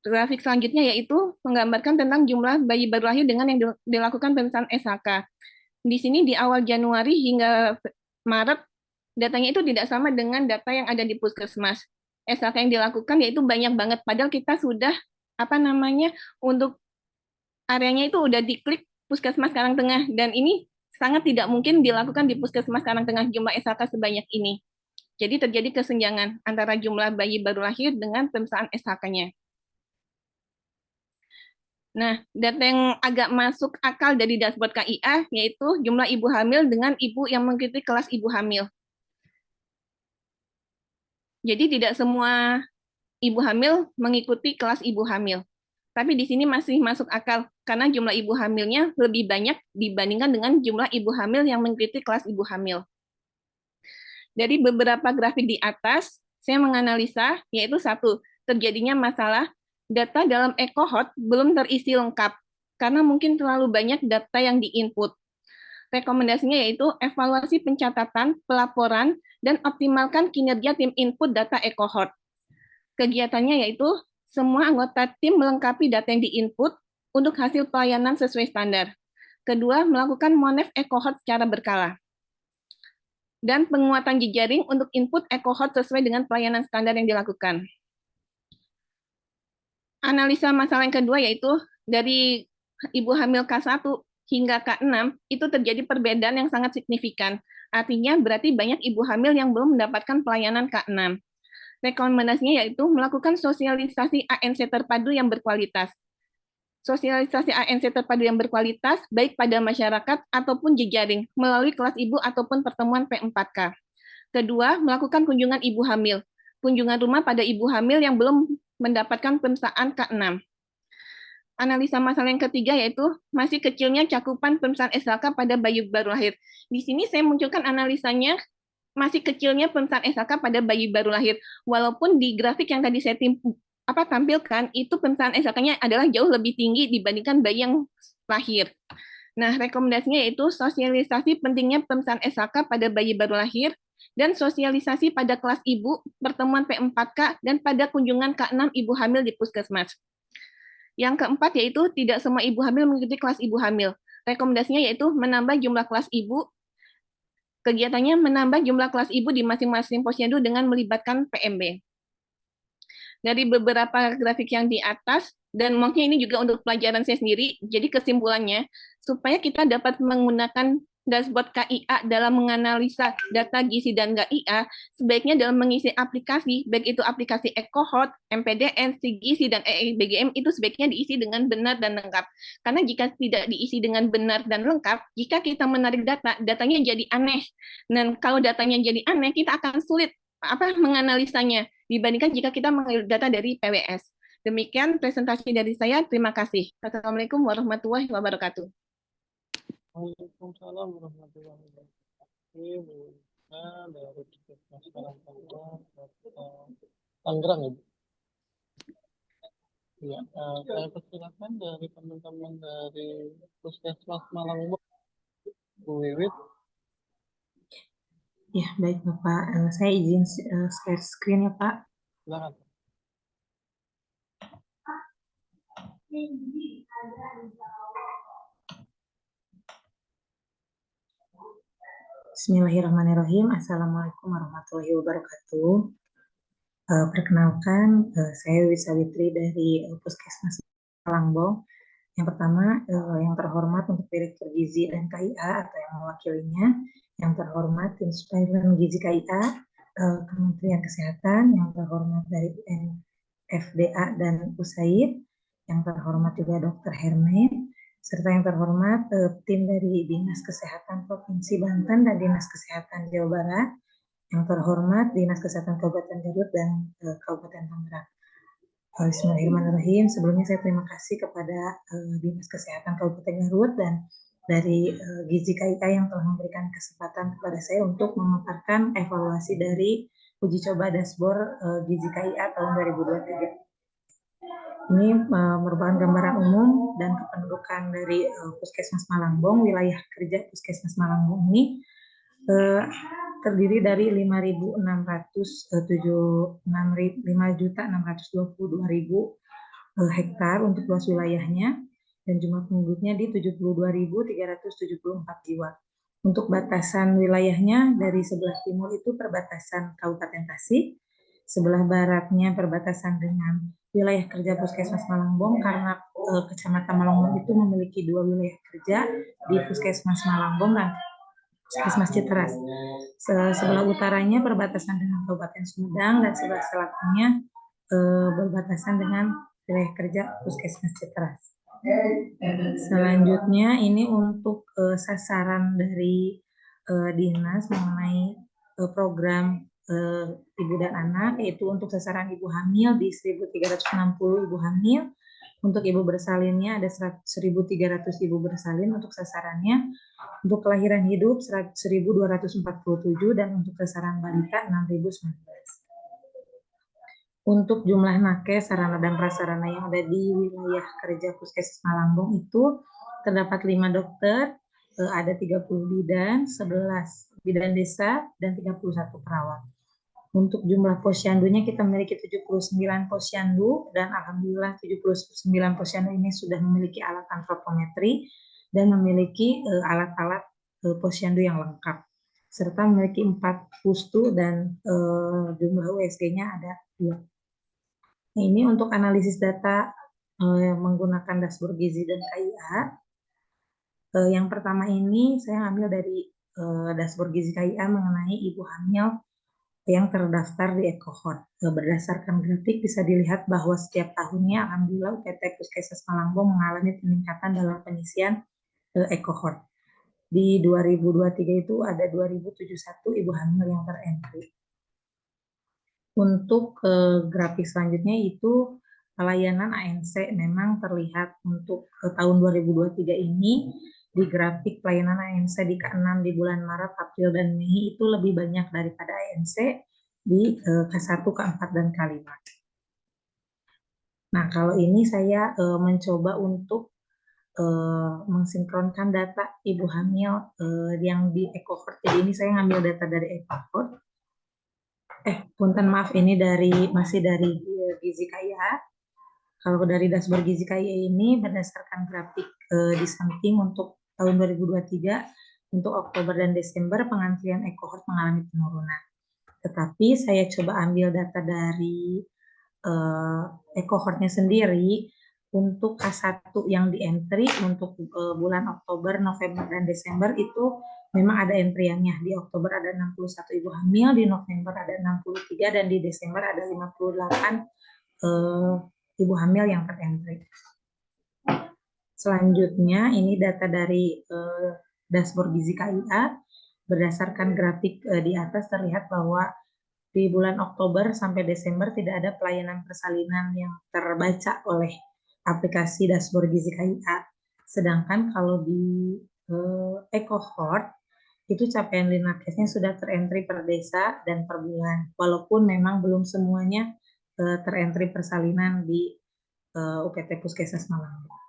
Grafik selanjutnya yaitu menggambarkan tentang jumlah bayi baru lahir dengan yang dilakukan pemeriksaan SHK. Di sini di awal Januari hingga Maret, datanya itu tidak sama dengan data yang ada di puskesmas. SHK yang dilakukan yaitu banyak banget, padahal kita sudah untuk areanya itu udah diklik puskesmas Karangtengah, dan ini sangat tidak mungkin dilakukan di puskesmas Karangtengah jumlah SHK sebanyak ini. Jadi terjadi kesenjangan antara jumlah bayi baru lahir dengan pemeriksaan SHK-nya. Nah, data yang agak masuk akal dari dashboard KIA yaitu jumlah ibu hamil dengan ibu yang mengikuti kelas ibu hamil. Jadi tidak semua ibu hamil mengikuti kelas ibu hamil. Tapi di sini masih masuk akal karena jumlah ibu hamilnya lebih banyak dibandingkan dengan jumlah ibu hamil yang mengikuti kelas ibu hamil. Dari beberapa grafik di atas, saya menganalisa yaitu satu, terjadinya masalah data dalam EcoHot belum terisi lengkap karena mungkin terlalu banyak data yang diinput. Rekomendasinya yaitu evaluasi pencatatan, pelaporan, dan optimalkan kinerja tim input data EcoHot. Kegiatannya yaitu semua anggota tim melengkapi data yang diinput untuk hasil pelayanan sesuai standar. Kedua, melakukan monef EcoHot secara berkala. Dan penguatan jejaring untuk input EcoHot sesuai dengan pelayanan standar yang dilakukan. Analisa masalah yang kedua yaitu dari ibu hamil K1 hingga K6 itu terjadi perbedaan yang sangat signifikan. Artinya berarti banyak ibu hamil yang belum mendapatkan pelayanan K6. Rekomendasinya yaitu melakukan sosialisasi ANC terpadu yang berkualitas. Sosialisasi ANC terpadu yang berkualitas baik pada masyarakat ataupun jejaring melalui kelas ibu ataupun pertemuan P4K. Kedua, melakukan kunjungan ibu hamil. Kunjungan rumah pada ibu hamil yang belum mendapatkan pemeriksaan K6. Analisa masalah yang ketiga yaitu masih kecilnya cakupan pemeriksaan SHK pada bayi baru lahir. Di sini saya munculkan analisanya masih kecilnya pemeriksaan SHK pada bayi baru lahir. Walaupun di grafik yang tadi saya tampilkan, itu pemeriksaan SHK-nya adalah jauh lebih tinggi dibandingkan bayi yang lahir. Nah, rekomendasinya yaitu sosialisasi pentingnya pemeriksaan SHK pada bayi baru lahir, dan sosialisasi pada kelas ibu, pertemuan P4K, dan pada kunjungan K6 ibu hamil di puskesmas. Yang keempat yaitu tidak semua ibu hamil mengikuti kelas ibu hamil. Rekomendasinya yaitu menambah jumlah kelas ibu. Kegiatannya menambah jumlah kelas ibu di masing-masing posyandu dengan melibatkan PMB. Dari beberapa grafik yang di atas, dan mungkin ini juga untuk pelajaran saya sendiri, jadi kesimpulannya, supaya kita dapat menggunakan dashboard KIA dalam menganalisa data gizi dan KIA, sebaiknya dalam mengisi aplikasi, baik itu aplikasi EcoHot, MPDN, SIGIZI, dan EEBGM, itu sebaiknya diisi dengan benar dan lengkap. Karena jika tidak diisi dengan benar dan lengkap, jika kita menarik data, datanya jadi aneh. Dan kalau datanya jadi aneh, kita akan sulit menganalisanya dibandingkan jika kita mengambil data dari PWS. Demikian presentasi dari saya. Terima kasih. Assalamualaikum warahmatullahi wabarakatuh. Waalaikumsalam warahmatullahi wabarakatuh. Dari Puskesmas Karangtengah, Tangerang, Ibu. Ya, saya persilakan dari teman-teman dari Puskesmas Malangbong, Bu Wiwit. Ya, baik Bapak. Saya izin share screen ya Pak. Silakan. Bismillahirrahmanirrahim. Assalamualaikum warahmatullahi wabarakatuh. Perkenalkan, saya Wiwit Sawitri dari Puskesmas Malangbong. Yang pertama, yang terhormat untuk Direktur Gizi dan KIA atau yang mewakilinya, yang terhormat Tim Suplemen Gizi KIA, Kementerian Kesehatan, yang terhormat dari UNFDA dan USAID, yang terhormat juga Dr. Herme, serta yang terhormat tim dari Dinas Kesehatan Provinsi Banten dan Dinas Kesehatan Jawa Barat, yang terhormat Dinas Kesehatan Kabupaten Garut dan Kabupaten Tangerang. Bismillahirrahmanirrahim. Sebelumnya saya terima kasih kepada Dinas Kesehatan Kabupaten Garut dan dari Gizi KIA yang telah memberikan kesempatan kepada saya untuk memaparkan evaluasi dari uji coba dashboard Gizi KIA tahun 2023. Ini merupakan gambaran umum dan kependudukan dari Puskesmas Malangbong. Wilayah kerja Puskesmas Malangbong ini terdiri dari 5.622.000 hektar untuk luas wilayahnya, dan jumlah penduduknya di 72.374 jiwa. Untuk batasan wilayahnya, dari sebelah timur itu perbatasan Kabupaten Tasik, sebelah baratnya perbatasan dengan wilayah kerja Puskesmas Malangbong, karena Kecamatan Malangbong itu memiliki 2 wilayah kerja di Puskesmas Malangbong dan Puskesmas Citeras. Sebelah utaranya perbatasan dengan Kabupaten Sumedang, dan sebelah selatannya berbatasan dengan wilayah kerja Puskesmas Citeras. Selanjutnya ini untuk sasaran dari dinas mengenai program ibu dan anak, yaitu untuk sasaran ibu hamil di 1.360 ibu hamil. Untuk ibu bersalinnya ada 1.300 ibu bersalin untuk sasarannya. Untuk kelahiran hidup 1.247, dan untuk sasaran balita 6.019. Untuk jumlah nakes, sarana dan prasarana yang ada di wilayah kerja Puskesmas Malangbong itu terdapat 5 dokter, ada 30 bidan, 11 bidan desa, dan 31 perawat. Untuk jumlah posyandunya kita memiliki 79 posyandu, dan alhamdulillah 79 posyandu ini sudah memiliki alat antropometri dan memiliki alat-alat posyandu yang lengkap, serta memiliki 4 pustu dan jumlah USG-nya ada 2. Nah, ini untuk analisis data menggunakan dashboard gizi dan KIA. Yang pertama ini saya ambil dari dashboard gizi KIA mengenai ibu hamil yang terdaftar di e-cohort. Berdasarkan grafik bisa dilihat bahwa setiap tahunnya alhamdulillah UPT Puskesmas Malangbong mengalami peningkatan dalam pengisian e-cohort. Di 2023 itu ada 2.071 ibu hamil yang terentry. Untuk grafik selanjutnya itu pelayanan ANC memang terlihat untuk tahun 2023 ini di grafik pelayanan ANC di K6 di bulan Maret, April, dan Mei itu lebih banyak daripada ANC di K1, K4, dan K5. Nah, kalau ini saya mencoba untuk mensinkronkan data ibu hamil yang di e-cohort. Jadi ini saya ngambil data dari e-cohort. Punten maaf, ini masih dari gizi KIA. Kalau dari dashboard gizi KIA ini berdasarkan grafik di samping untuk tahun 2023, untuk Oktober dan Desember pengantrian e-cohort mengalami penurunan. Tetapi saya coba ambil data dari e-cohortnya sendiri. Untuk K1 yang di entry untuk bulan Oktober, November, dan Desember itu memang ada entriannya. Di Oktober ada 61 ibu hamil, di November ada 63, dan di Desember ada 58 ibu hamil yang terentry. Selanjutnya ini data dari dashboard gizi KIA. Berdasarkan grafik di atas terlihat bahwa di bulan Oktober sampai Desember tidak ada pelayanan persalinan yang terbaca oleh aplikasi dashboard gizi KIA. Sedangkan kalau di e-cohort itu capaian linakesnya sudah terentry per desa dan per bulan, walaupun memang belum semuanya terentry persalinan di UPT Puskesmas Malangbong.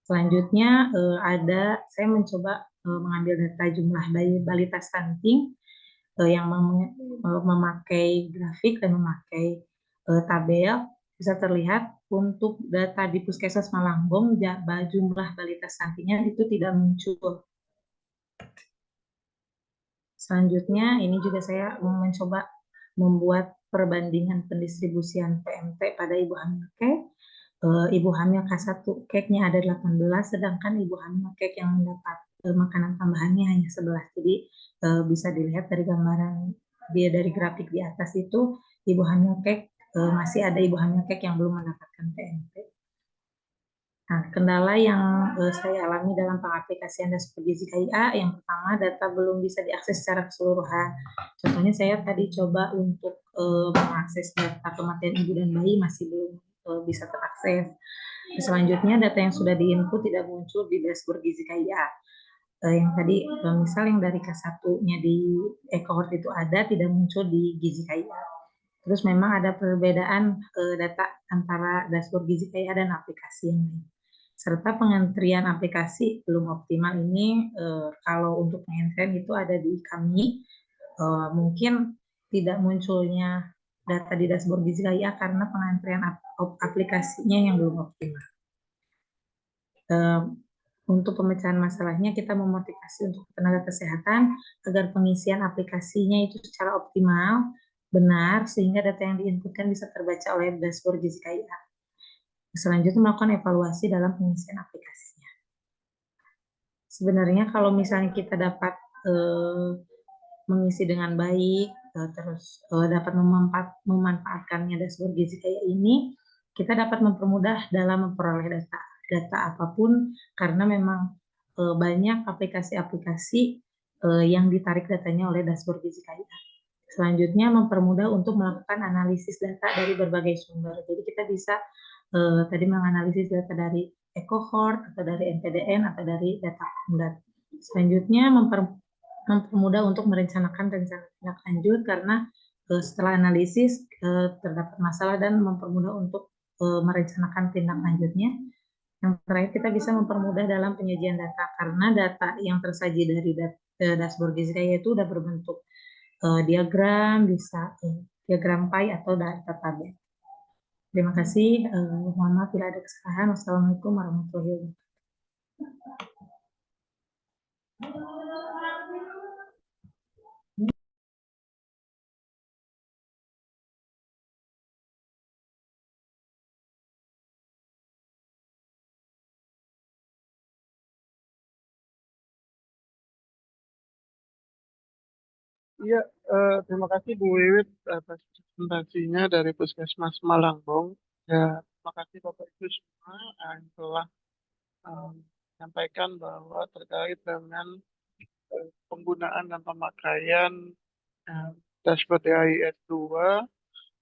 Selanjutnya saya mencoba mengambil data jumlah balita stunting yang memakai grafik dan memakai tabel. Bisa terlihat untuk data di Puskesmas Malangbong jumlah balita stuntingnya itu tidak muncul. Selanjutnya ini juga saya mencoba membuat perbandingan pendistribusian PMT pada ibu hamil kek. Ibu hamil K1 keknya ada 18, sedangkan ibu hamil kek yang mendapat makanan tambahannya hanya 11. Jadi bisa dilihat dari gambaran dari grafik di atas itu ibu hamil kek masih ada ibu hamil kek yang belum mendapatkan PMT. Nah, kendala yang saya alami dalam pengaplikasian dashboard gizi KIA, yang pertama data belum bisa diakses secara keseluruhan. Contohnya saya tadi coba untuk mengakses data kematian ibu dan bayi masih belum bisa terakses. Selanjutnya data yang sudah diinput tidak muncul di dashboard gizi KIA. Yang tadi misal yang dari K1-nya di e-cohort itu ada, tidak muncul di gizi KIA. Terus memang ada perbedaan data antara dashboard gizi KIA dan aplikasi yang lain. serta pengantrian aplikasi belum optimal ini kalau untuk pengantrian itu ada di kami, mungkin tidak munculnya data di dashboard Gizi KIA karena pengantrian aplikasinya yang belum optimal. Untuk pemecahan masalahnya kita memotivasi untuk tenaga kesehatan agar pengisian aplikasinya itu secara optimal, benar, sehingga data yang diinputkan bisa terbaca oleh dashboard Gizi KIA. Selanjutnya melakukan evaluasi dalam pengisian aplikasinya. Sebenarnya kalau misalnya kita dapat mengisi dengan baik, terus dapat memanfaatkannya dashboard Gizi KIA ini, kita dapat mempermudah dalam memperoleh data apapun karena memang banyak aplikasi-aplikasi yang ditarik datanya oleh dashboard Gizi KIA. Selanjutnya mempermudah untuk melakukan analisis data dari berbagai sumber. Jadi kita bisa tadi menganalisis data dari e-cohort atau dari NPDN atau dari data Pemdat. Selanjutnya mempermudah untuk merencanakan rencana tindak lanjut karena setelah analisis terdapat masalah dan mempermudah untuk merencanakan tindak lanjutnya. Yang terakhir kita bisa mempermudah dalam penyajian data karena data yang tersaji dari dashboard Gizi KIA itu sudah berbentuk diagram, bisa diagram pie atau data tabel. Terima kasih. Mohon maaf bila ada kesalahan. Wassalamualaikum warahmatullahi wabarakatuh. Iya, terima kasih Bu Wiwit atas presentasinya dari Puskesmas Malangbong. Ya, terima kasih Bapak Ibu semua yang telah menyampaikan bahwa terkait dengan penggunaan dan pemakaian dashboard DAIS 2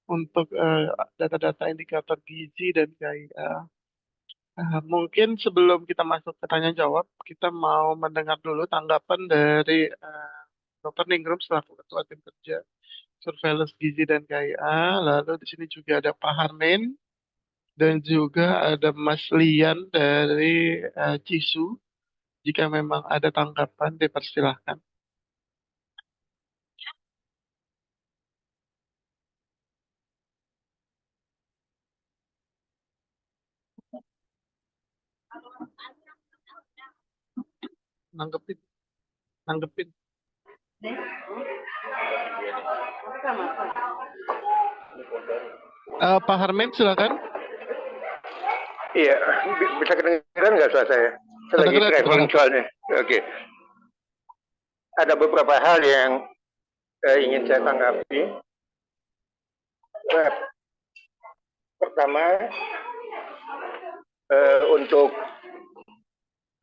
untuk data-data indikator gizi dan KIA. Mungkin sebelum kita masuk ke tanya jawab, kita mau mendengar dulu tanggapan dari Dr. Ningrum selaku Ketua Tim Kerja Surveillance Gizi dan KIA. Lalu di sini juga ada Pak Harmin dan juga ada Mas Lian dari CISU. Jika memang ada tanggapan, dipersilahkan. Nanggepin. Pak Harmin, silakan. Iya, bisa kedengaran nggak suara saya? Saya lagi traveling soalnya. Oke. Ada beberapa hal yang ingin saya tanggapi. Pertama, untuk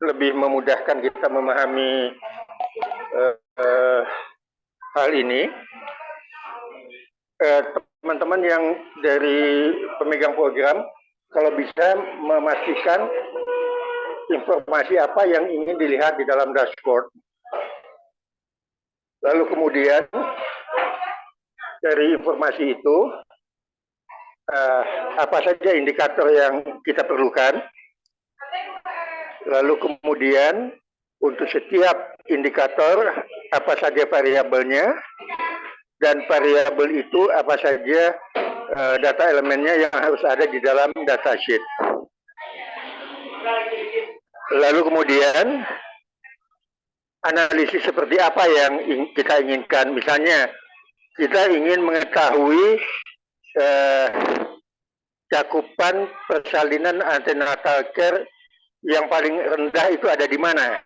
lebih memudahkan kita memahami hal ini, teman-teman yang dari pemegang program, kalau bisa memastikan informasi apa yang ingin dilihat di dalam dashboard. Lalu kemudian dari informasi itu, apa saja indikator yang kita perlukan. Lalu kemudian untuk setiap indikator, apa saja variabelnya, dan variabel itu apa saja data elemennya yang harus ada di dalam datasheet. Lalu kemudian analisis seperti apa yang kita inginkan. Misalnya kita ingin mengetahui cakupan persalinan antenatal care yang paling rendah itu ada di mana.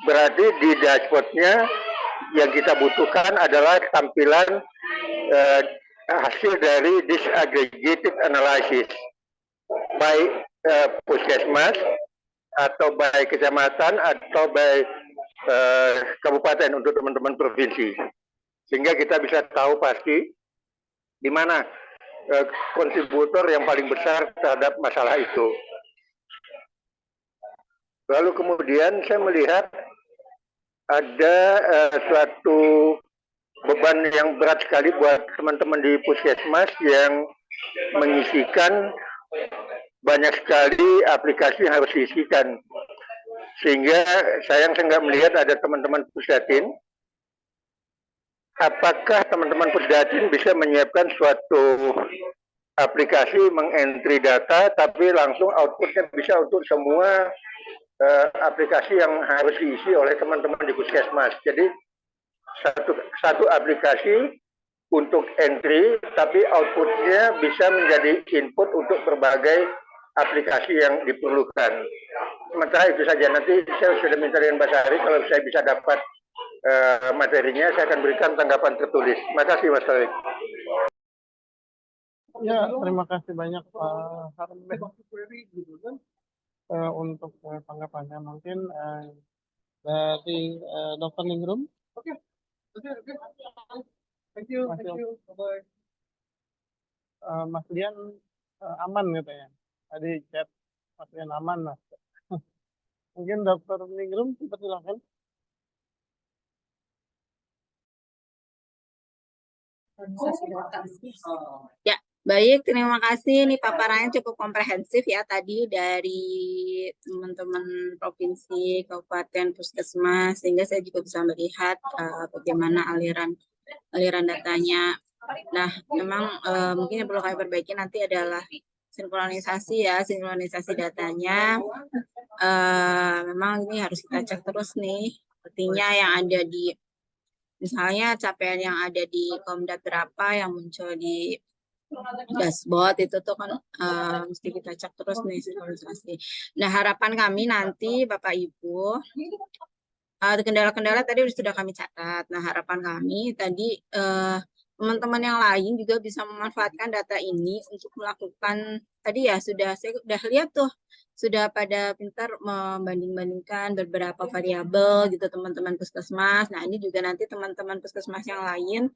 Berarti di dashboardnya yang kita butuhkan adalah tampilan hasil dari disaggregated analysis, baik puskesmas atau baik kecamatan atau baik kabupaten untuk teman-teman provinsi, sehingga kita bisa tahu pasti di mana kontributor yang paling besar terhadap masalah itu. Lalu kemudian saya melihat ada suatu beban yang berat sekali buat teman-teman di puskesmas yang mengisikan banyak sekali aplikasi yang harus diisikan. Sehingga saya nggak melihat ada teman-teman Pusdatin. Apakah teman-teman Pusdatin bisa menyiapkan suatu aplikasi mengentry data, tapi langsung outputnya bisa untuk semua aplikasi yang harus diisi oleh teman-teman di Puskesmas. Jadi satu aplikasi untuk entry, tapi outputnya bisa menjadi input untuk berbagai aplikasi yang diperlukan. Sementara itu saja, nanti saya sudah minta dengan Mbak Sari, kalau saya bisa dapat materinya, saya akan berikan tanggapan tertulis. Terima kasih Mas Tarik. Ya, terima kasih banyak Pak Harben untuk tanggapannya. Mungkin dari Dr. Ningrum. Oke. Thank you. Bye-bye. Mas Dian aman gitu ya. Tadi chat Mas Dian aman Mas. Mungkin Dr. Ningrum silakan. Ya, baik, terima kasih. Ini paparannya cukup komprehensif ya tadi dari teman-teman provinsi, kabupaten, puskesmas, sehingga saya juga bisa melihat bagaimana aliran datanya. Nah, memang mungkin yang perlu kami perbaiki nanti adalah sinkronisasi datanya. Memang ini harus kita cek terus nih, artinya yang ada di misalnya capaian yang ada di Komdat berapa yang muncul di dashboard itu tuh kan mesti kita cek terus nih sinkronisasi. Nah, harapan kami nanti Bapak Ibu, kendala-kendala tadi sudah kami catat. Nah, harapan kami tadi teman-teman yang lain juga bisa memanfaatkan data ini untuk melakukan tadi ya saya sudah lihat tuh sudah pada pintar membanding-bandingkan beberapa variabel gitu teman-teman puskesmas. Nah, ini juga nanti teman-teman puskesmas yang lain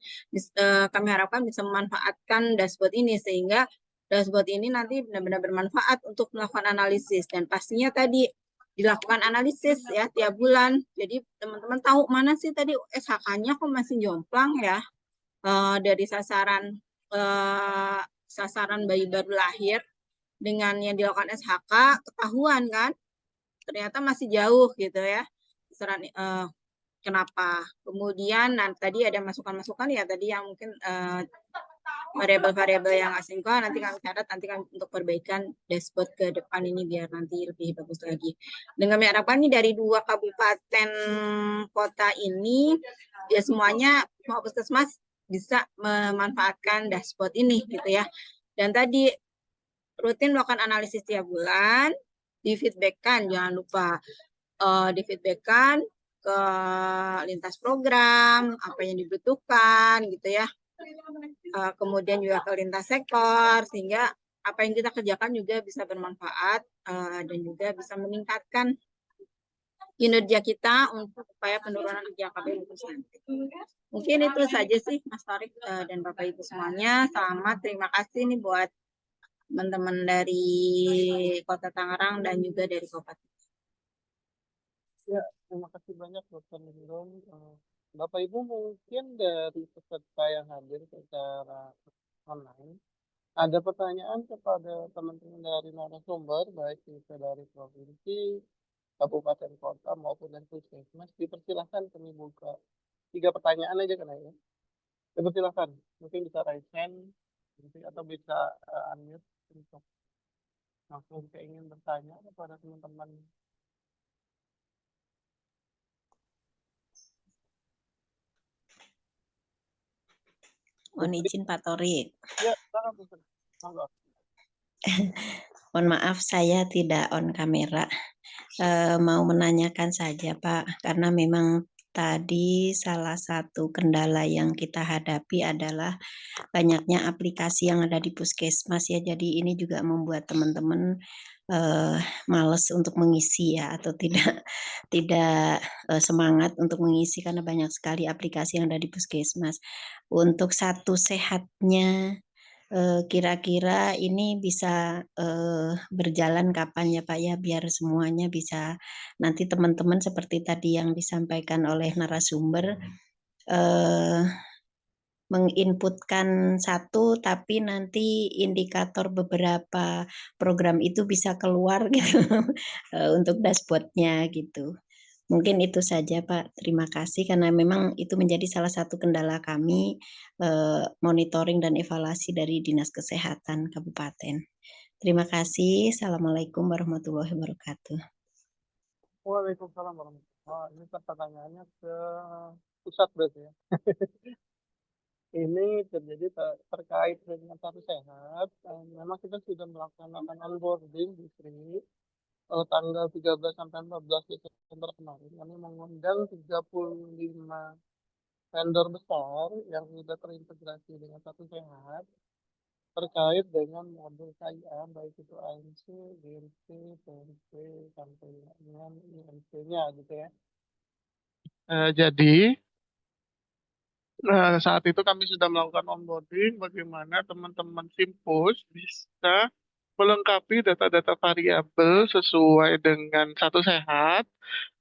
kami harapkan bisa memanfaatkan dashboard ini sehingga dashboard ini nanti benar-benar bermanfaat untuk melakukan analisis dan pastinya tadi dilakukan analisis ya tiap bulan. Jadi teman-teman tahu mana sih tadi SHK-nya kok masih jomplang ya dari sasaran bayi baru lahir dengan yang dilakukan SHK ketahuan kan ternyata masih jauh gitu ya sasaran kenapa. Kemudian tadi ada masukan-masukan ya tadi yang mungkin variabel-variabel yang asinkron nanti kami catat nanti kami untuk perbaikan dashboard ke depan ini biar nanti lebih bagus lagi. Dengan kami harapkan ini dari 2 kabupaten kota ini ya semuanya semua puskesmas bisa memanfaatkan dashboard ini gitu ya. Dan tadi rutin melakukan analisis tiap bulan, di-feedback-kan, jangan lupa di-feedback-kan ke lintas program, apa yang dibutuhkan gitu ya. Kemudian juga ke lintas sektor, sehingga apa yang kita kerjakan juga bisa bermanfaat dan juga bisa meningkatkan kinerja kita untuk upaya penurunan AKB nanti. Mungkin itu saja sih Mas Tarik dan Bapak Ibu semuanya. Selamat, terima kasih nih buat teman-teman dari Kota Tangerang dan juga dari Kabupaten. Ya, terima kasih banyak Dr. Ningrum. Bapak Ibu mungkin dari peserta yang hadir secara online ada pertanyaan kepada teman-teman dari narasumber baik itu dari provinsi, kabupaten kota maupun dari puskesmas. Dipersilahkan kami buka 3 pertanyaan aja kan ya. Dipersilahkan, mungkin bisa raise hand atau bisa unmute untuk langsung ingin bertanya kepada teman-teman. Mohon izin Pak Torik. Ya, silakan. Mohon maaf saya tidak on kamera. Mau menanyakan saja Pak, karena memang tadi salah satu kendala yang kita hadapi adalah banyaknya aplikasi yang ada di puskesmas ya. Jadi ini juga membuat teman-teman males untuk mengisi ya atau tidak semangat untuk mengisi karena banyak sekali aplikasi yang ada di puskesmas. Untuk satu sehatnya kira-kira ini bisa berjalan kapan ya Pak ya biar semuanya bisa nanti teman-teman seperti tadi yang disampaikan oleh narasumber menginputkan satu, tapi nanti indikator beberapa program itu bisa keluar gitu untuk dashboardnya gitu. Mungkin itu saja Pak. Terima kasih karena memang itu menjadi salah satu kendala kami monitoring dan evaluasi dari Dinas Kesehatan Kabupaten. Terima kasih. Assalamualaikum warahmatullahi wabarakatuh. Waalaikumsalam warahmatullahi wabarakatuh. Ini pertanyaannya ke pusat berarti ya. Ini terjadi terkait dengan Satu Sehat. Memang kita sudah melaksanakan onboarding di Sri tanggal 13 sampai 14 Desember kemarin. Kami mengundang 35 vendor besar yang sudah terintegrasi dengan Satu Sehat terkait dengan modul KIA, baik itu ANC, GNP, PNP, sampai dengan INC-nya gitu ya. Jadi saat itu kami sudah melakukan onboarding bagaimana teman-teman Simpus bisa melengkapi data-data variabel sesuai dengan Satu Sehat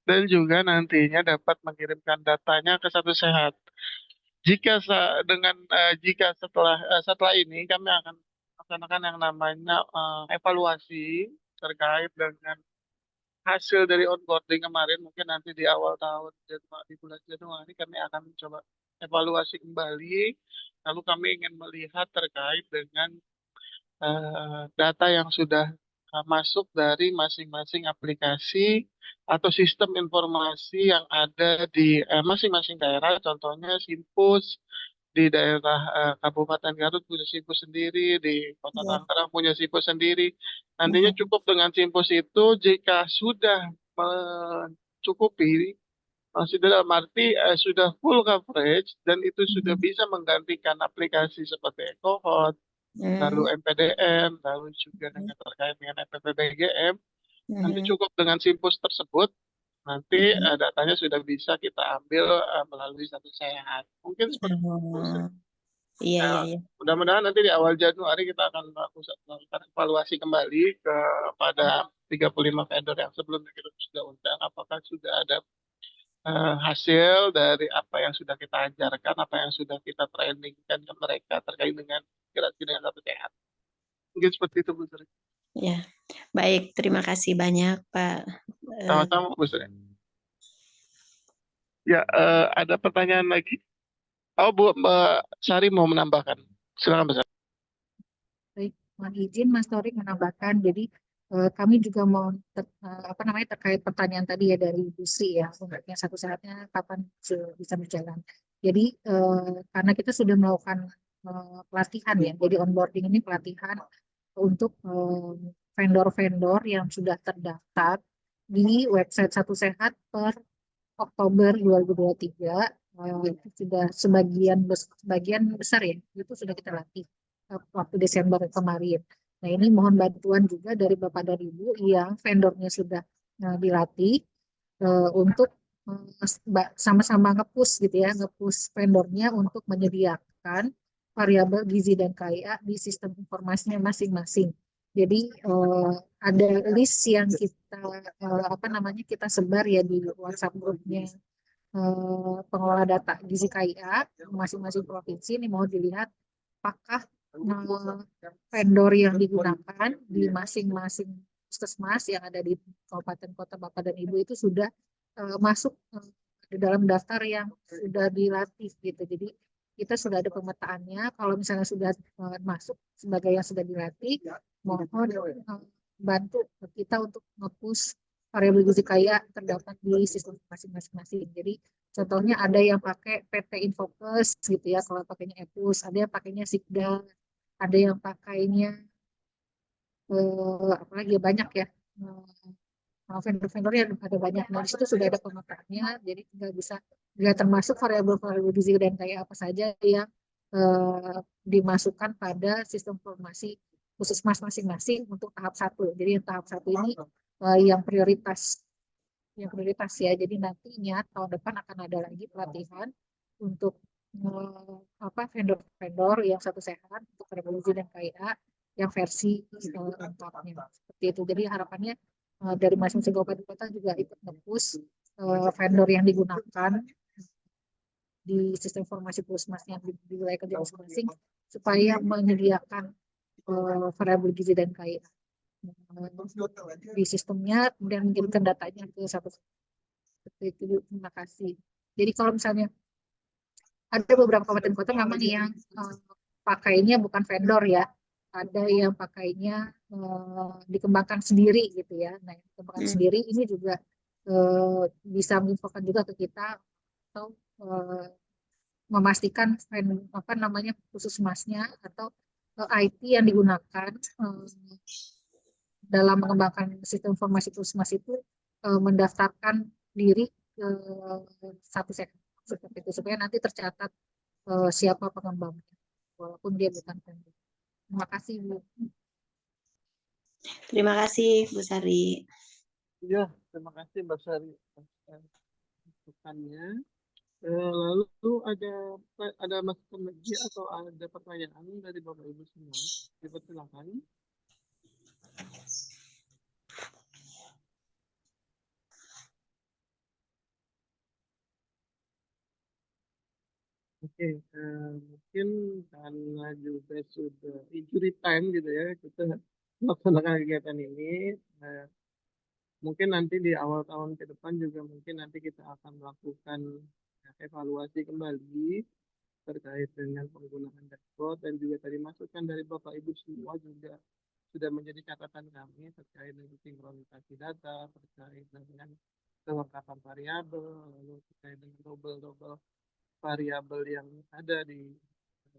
dan juga nantinya dapat mengirimkan datanya ke Satu Sehat. Jika setelah ini kami akan melaksanakan yang namanya evaluasi terkait dengan hasil dari onboarding kemarin, mungkin nanti di awal tahun di bulan Januari kami akan mencoba evaluasi kembali, lalu kami ingin melihat terkait dengan data yang sudah masuk dari masing-masing aplikasi atau sistem informasi yang ada di masing-masing daerah, contohnya Simpus di daerah Kabupaten Garut punya Simpus sendiri, di Kota Tangerang punya Simpus sendiri. Nantinya cukup dengan Simpus itu jika sudah mencukupi, maksudnya dalam arti sudah full coverage dan itu sudah bisa menggantikan aplikasi seperti EcoHot, lalu MPDM, lalu juga dengan terkait dengan FPPBGM, nanti cukup dengan Simpus tersebut, nanti datanya sudah bisa kita ambil melalui Satu Sehat. Mungkin seperti itu. Iya. Mudah-mudahan nanti di awal Januari kita akan melakukan evaluasi kembali kepada 35 vendor yang sebelumnya kita sudah undang, apakah sudah ada hasil dari apa yang sudah kita ajarkan, apa yang sudah kita trainingkan ke mereka terkait dengan integrasi dengan Satu Sehat. Mungkin seperti itu Bu Sri. Ya, baik. Terima kasih banyak Pak. Sama-sama Bu Sri. Ya, ada pertanyaan lagi? Oh, Mbak Sari mau menambahkan. Silakan Bu Sri. Baik, mohon izin Mas Torik menambahkan. Jadi kami juga mau terkait pertanyaan tadi ya dari Bu Sri ya, yang Satu Sehatnya kapan bisa berjalan. Jadi karena kita sudah melakukan pelatihan ya, jadi onboarding ini pelatihan untuk vendor-vendor yang sudah terdaftar di website Satu Sehat per Oktober 2023. Itu sudah sebagian besar ya, itu sudah kita latih waktu Desember kemarin. Nah, ini mohon bantuan juga dari Bapak dan Ibu yang vendornya sudah dilatih untuk sama-sama nge-push gitu ya, nge-push vendornya untuk menyediakan variabel gizi dan KIA di sistem informasinya masing-masing. Jadi ada list yang kita sebar ya di WhatsApp grupnya pengelola data gizi KIA masing-masing provinsi. Ini mohon dilihat apakah vendor yang digunakan di masing-masing puskesmas yang ada di kabupaten kota Bapak dan Ibu itu sudah masuk di dalam daftar yang sudah dilatih gitu. Jadi kita sudah ada pemetaannya. Kalau misalnya sudah masuk sebagai yang sudah dilatih, mohon bantu kita untuk nge-push variabel gizi KIA terdapat di sistem masing-masing. Jadi contohnya ada yang pakai PT Infocus gitu ya, kalau pakainya EPUS, ada yang pakainya Sikda, ada yang pakainya apalagi banyak ya, vendor-vendornya ada banyak. Nah, di situ sudah ada pemetaannya, jadi tinggal bisa termasuk variabel gizi dan KIA apa saja yang dimasukkan pada sistem informasi puskesmas masing-masing untuk tahap 1. Jadi tahap 1 ini yang prioritas ya. Jadi nantinya tahun depan akan ada lagi pelatihan untuk vendor-vendor yang Satu Sehat untuk revolusi dan KIA yang versi lengkapnya seperti itu. Jadi harapannya dari masing-masing kabupaten kota juga ikut nge-push vendor yang digunakan di sistem informasi puskesmasnya di wilayah kerja masing-masing supaya menyediakan variabel gizi dan KIA di sistemnya, kemudian mengirimkan datanya ke satu. Seperti itu. Terima kasih. Jadi kalau misalnya ada beberapa kabupaten kota memang yang pakainya bukan vendor ya, ada yang pakainya dikembangkan sendiri gitu ya. Nah, dikembangkan sendiri ini juga bisa menginfokan juga ke kita atau memastikan apa namanya puskesmasnya atau IT yang digunakan dalam mengembangkan sistem informasi puskesmas itu mendaftarkan diri ke satu sektor seperti itu supaya nanti tercatat siapa pengembangnya walaupun dia bukan vendor. Terima kasih Bu. Terima kasih Bu Sari. Iya, terima kasih Mbak Sari atas masukannya. Lalu ada masukan lagi atau ada pertanyaan dari Bapak Ibu semua? Dipersilakan. Oke, mungkin karena juga sudah injury time gitu ya, kita melaksanakan kegiatan ini. Mungkin nanti di awal tahun ke depan juga mungkin nanti kita akan melakukan evaluasi kembali terkait dengan penggunaan dashboard, dan juga tadi masukan dari Bapak Ibu semua juga sudah menjadi catatan kami terkait dengan sinkronisasi data, terkait dengan kelengkapan variabel, lalu terkait dengan double variabel yang ada di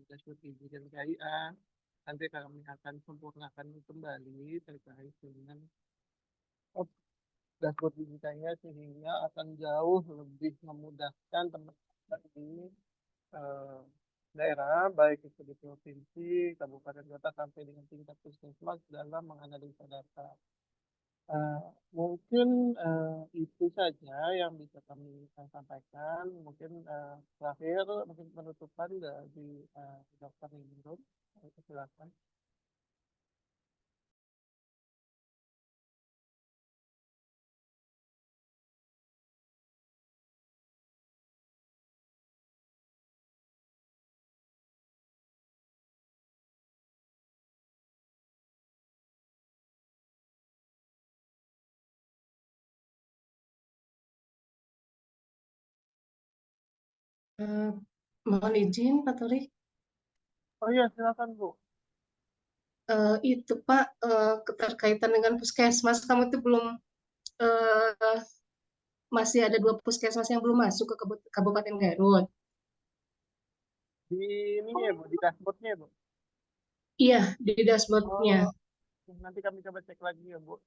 dashboard gizi dan KIA. Nanti kami akan sempurnakan kembali terkait dengan dashboard gizi KIA sehingga akan jauh lebih memudahkan teman-teman di daerah, baik itu di provinsi, kabupaten, kota, sampai dengan tingkat puskesmas dalam menganalisa data. Mungkin itu saja yang bisa kami sampaikan. Mungkin terakhir mungkin penutupan dari Dr. Ningrum. Silakan. Mohon izin Pak Tori. Oh iya, silakan Bu. Itu Pak, keterkaitan dengan puskesmas, kamu itu belum masih ada 2 puskesmas yang belum masuk ke Kabupaten Garut. Di ini ya Bu, di dashboardnya Bu. Iya, di dashboardnya. Nanti kami coba cek lagi ya Bu.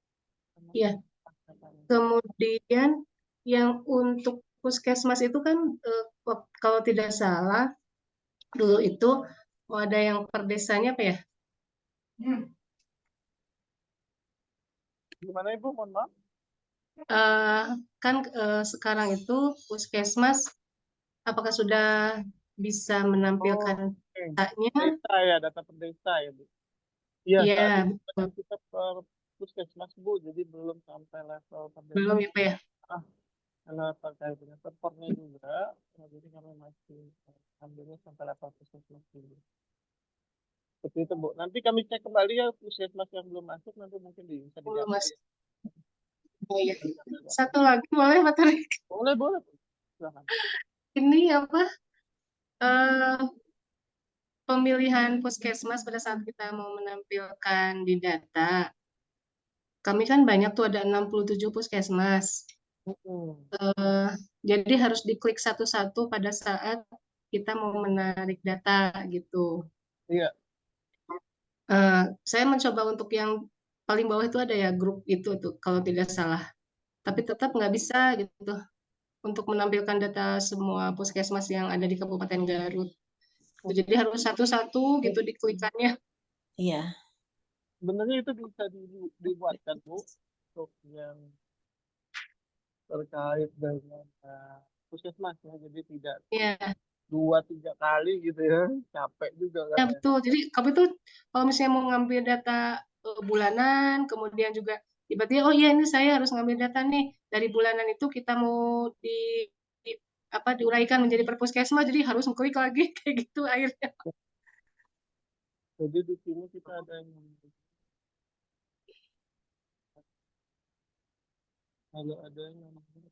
Iya. Kemudian yang untuk puskesmas itu kan kalau tidak salah dulu itu ada yang per desanya apa ya? Gimana Ibu, mohon maaf? Kan sekarang itu puskesmas apakah sudah bisa menampilkan datanya? Desa ya, data per desa ya Bu. Iya, Iya, betul. Kita per puskesmas Bu, jadi belum sampai level per desa. Belum ya Pak ya? Karena terkait dengan servernya juga, jadi kami masih ambilnya sampai level puskesmas dulu. Seperti itu Bu. Nanti kami cek kembali ya puskesmas yang belum masuk, nanti mungkin bisa Belum dijawab. masuk. Oh iya. Satu lagi boleh Pak Tarik? Boleh. Silakan. Ini apa? Pemilihan puskesmas pada saat kita mau menampilkan di data. Kami kan banyak tuh, ada 67 puskesmas. Jadi harus diklik satu-satu pada saat kita mau menarik data gitu. Iya. Saya mencoba untuk yang paling bawah itu ada ya grup itu tuh kalau tidak salah. Tapi tetap nggak bisa gitu untuk menampilkan data semua puskesmas yang ada di Kabupaten Garut. Jadi harus satu-satu gitu diklikannya. Iya. Sebenarnya itu bisa dibuatkan Bu untuk yang terkait dengan puskesmas ya, jadi tidak 2-3 kali gitu ya, capek juga kan. Ya betul, jadi kamu itu kalau misalnya mau ngambil data bulanan, kemudian juga tiba-tiba oh iya ini saya harus ngambil data nih dari bulanan itu kita mau diuraikan menjadi perpuskesmas, jadi harus ngeklik lagi kayak gitu akhirnya. Jadi di sini kita ada yang kalau ada yang namanya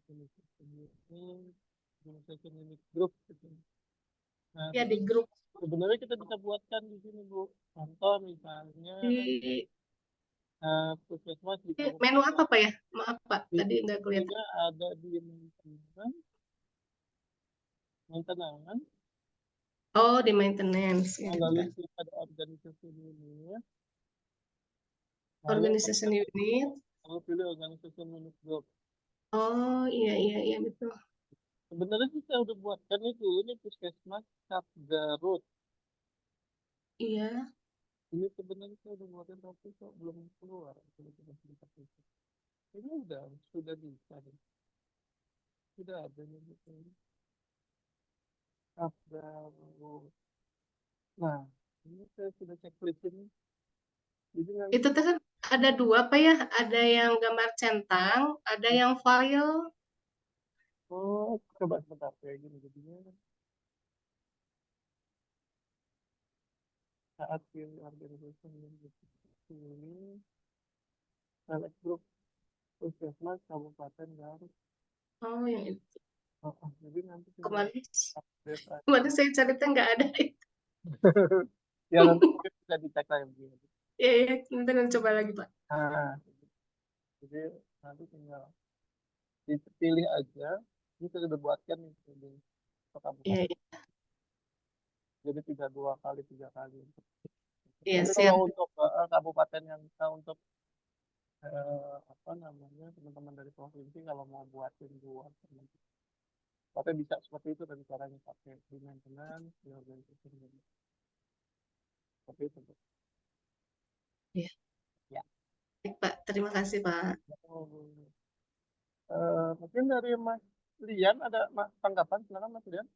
organization unit group gitu. Nah, Ya di grup sebenarnya kita bisa buatkan di sini Bu. Contoh misalnya di puskesmas di menu apa Pak ya? Maaf Pak, di tadi nggak kelihatan. sini ada di maintenance. Oh, di maintenance. Ya, Lalu di sini ada organisasi unit. Organization unit. Lalu pilih organisasi unit group. Oh, iya betul. Sebenarnya kita udah buatkan itu, ini puskesmas Kap Garut. Iya. Ini sebenarnya saya udah buatkan tapi kok belum keluar. Ini sudah bisa. Sudah ada yang gitu. Kap Garut. Nah, ini saya sudah checklist ini. Jadi Itu tuh kan ada dua Pak ya, ada yang gambar centang, ada yang file. Oh, coba sebentar kayak gini jadinya. Saat pilih organisasi ini, select group puskesmas Kabupaten Garut. Oh, yang itu. Jadi nanti kemarin saya cari tuh nggak ada itu. Ya nanti bisa dicek lagi. Iya, nanti coba lagi Pak. Jadi nanti tinggal dipilih aja. Ini kita udah buatkan nih di kabupaten. Iya. Jadi 3 kali 3 kali. Iya, Tapi siap. kalau untuk kabupaten yang untuk teman-teman dari provinsi kalau mau buatin buat tapi bisa seperti itu dan caranya pakai di maintenance, di organisasi seperti itu. Iya. Ya. Baik, Pak, terima kasih Pak. Mungkin dari Mas Lian ada tanggapan, silakan Mas Lian.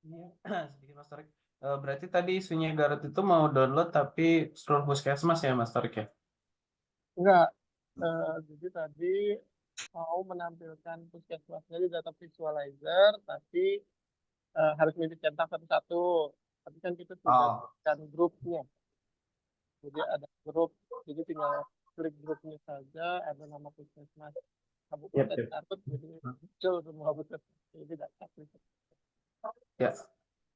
Iya, sedikit Mas Torik. Berarti tadi isunya Garut itu mau download tapi seluruh puskesmas ya Mas Torik ya? Enggak. Jadi tadi mau menampilkan puskesmasnya di data visualizer, tapi harus dicetak satu-satu. Tapi kan kita sudah kan grupnya. Jadi ada grup, jadi tinggal klik grupnya saja, ada nama puskesmas Kabupaten Garut, jadi muncul semua puskesmas. Jadi data Ya.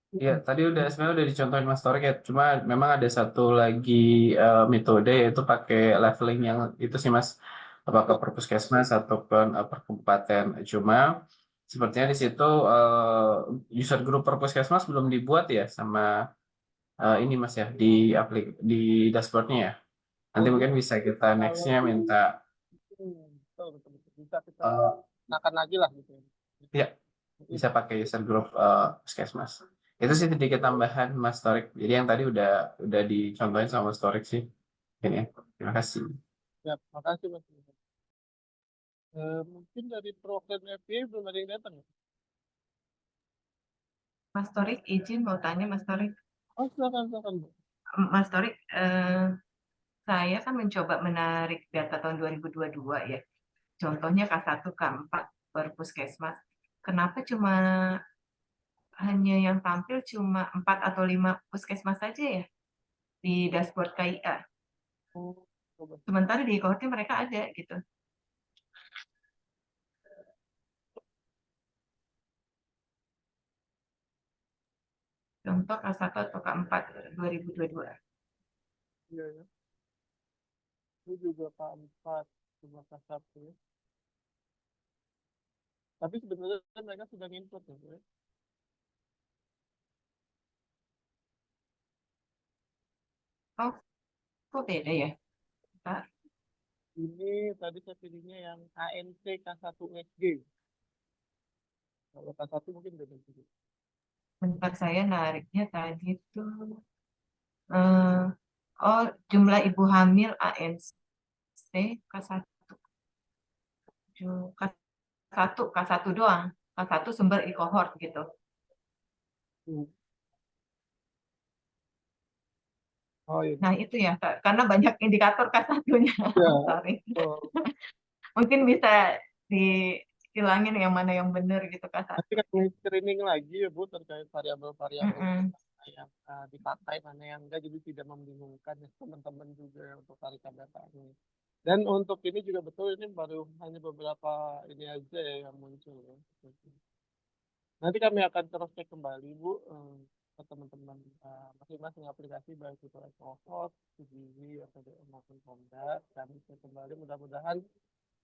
Ya, tadi sebenarnya udah dicontohin Mas Torik ya. Cuma memang ada satu lagi metode yaitu pakai leveling yang itu sih Mas, apakah per puskesmas ataupun per kabupaten. Cuma sepertinya di situ user group per puskesmas belum dibuat ya sama ini Mas ya di dashboardnya ya. Nanti mungkin bisa kita nextnya minta bisa kita gunakan lagi lah gitu. Ya, bisa pakai user group puskesmas. Itu sih sedikit tambahan Mas Torik. Jadi yang tadi udah dicontohin sama Mas Torik sih. Ini. Terima kasih. Ya, terima kasih Mas. Mungkin dari program FPA belum ada yang datang ya? Mas Torik, izin mau tanya Mas Torik. Oh, silakan Bu. Mas Torik, saya kan mencoba menarik data tahun 2022 ya. Contohnya K1, K4 per puskesmas. Kenapa hanya yang tampil cuma 4 atau 5 puskesmas saja ya di dashboard KIA? Sementara di kohortnya mereka ada gitu. Contoh K1 atau K4 2022. Iya ya. Ini juga K4 cuma K1 ya. Tapi sebenarnya mereka sudah input ya. Oh, kok beda ya? Pak? Ini tadi saya pilihnya yang ANC K1SG. Kalau K1 mungkin beda juga. Bentar, saya nariknya tadi tuh. Jumlah ibu hamil ANC K1. K1 doang. K1 sumber di kohort gitu. Oh, iya. Nah itu ya, karena banyak indikator K1-nya. Ya. Sorry. Mungkin bisa hilangin yang mana yang benar gitu Kak Nanti satu. kami screening lagi ya Bu terkait variabel-variabel Mm-mm. yang dipakai, mana yang enggak, jadi tidak membingungkan ya teman-teman juga untuk tarikan data ini. Dan untuk ini juga betul, ini baru hanya beberapa ini aja ya yang muncul ya. Nanti kami akan terus cek kembali Bu ke teman-teman masing-masing aplikasi, baik itu Ecofos, Gizi, atau maupun Komda. Kami cek kembali, mudah-mudahan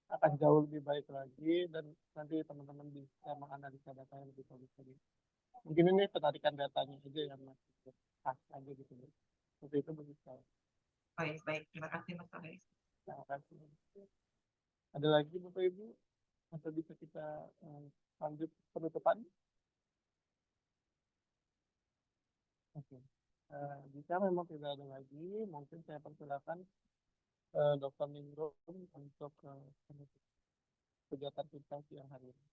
akan jauh lebih baik lagi dan nanti teman-teman bisa menganalisa data yang lebih bagus lagi. Mungkin ini penarikan datanya aja yang masih pas aja gitu Bu. Seperti itu begitu saya. Baik, terima kasih Mas Torik. Terima kasih. Ada lagi Bapak Ibu atau bisa kita lanjut penutupan? Oke. Jika memang tidak ada lagi, mungkin saya persilakan Dr. Ningrum untuk menutup kegiatan kita siang hari ini.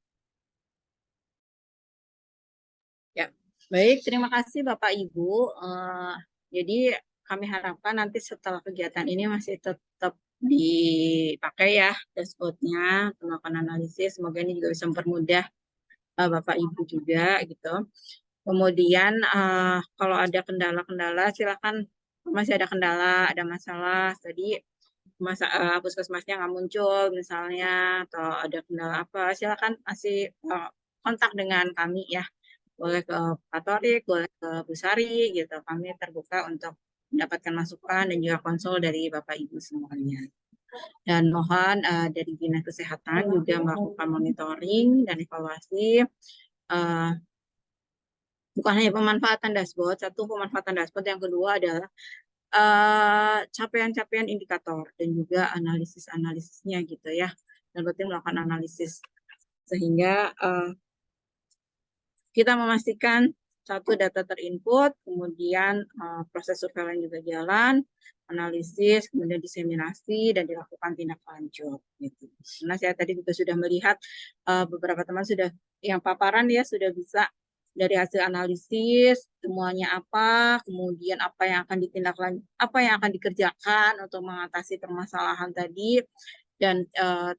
Ya, baik. Terima kasih Bapak Ibu. Jadi kami harapkan nanti setelah kegiatan ini masih tetap dipakai ya dashboardnya, melakukan analisis. Semoga ini juga bisa mempermudah Bapak Ibu juga gitu. Kemudian kalau ada kendala-kendala, silakan. Masih ada kendala, ada masalah tadi puskesmasnya nggak muncul misalnya, atau ada kendala apa, silakan masih kontak dengan kami ya. Boleh ke Pak Torik, boleh ke Bu Sari gitu. Kami terbuka untuk mendapatkan masukan dan juga konsul dari Bapak Ibu semuanya. Dan mohon dari Dinas Kesehatan juga melakukan monitoring dan evaluasi. Bukan hanya pemanfaatan dashboard, satu pemanfaatan dashboard, yang kedua adalah capaian-capaian indikator dan juga analisis-analisisnya gitu ya. Dan berarti melakukan analisis sehingga kita memastikan satu data terinput, kemudian proses surveillance juga jalan, analisis, kemudian diseminasi dan dilakukan tindak lanjut gitu. Karena saya tadi juga sudah melihat beberapa teman sudah yang paparan ya sudah bisa dari hasil analisis semuanya apa, kemudian apa yang akan apa yang akan dikerjakan untuk mengatasi permasalahan tadi, dan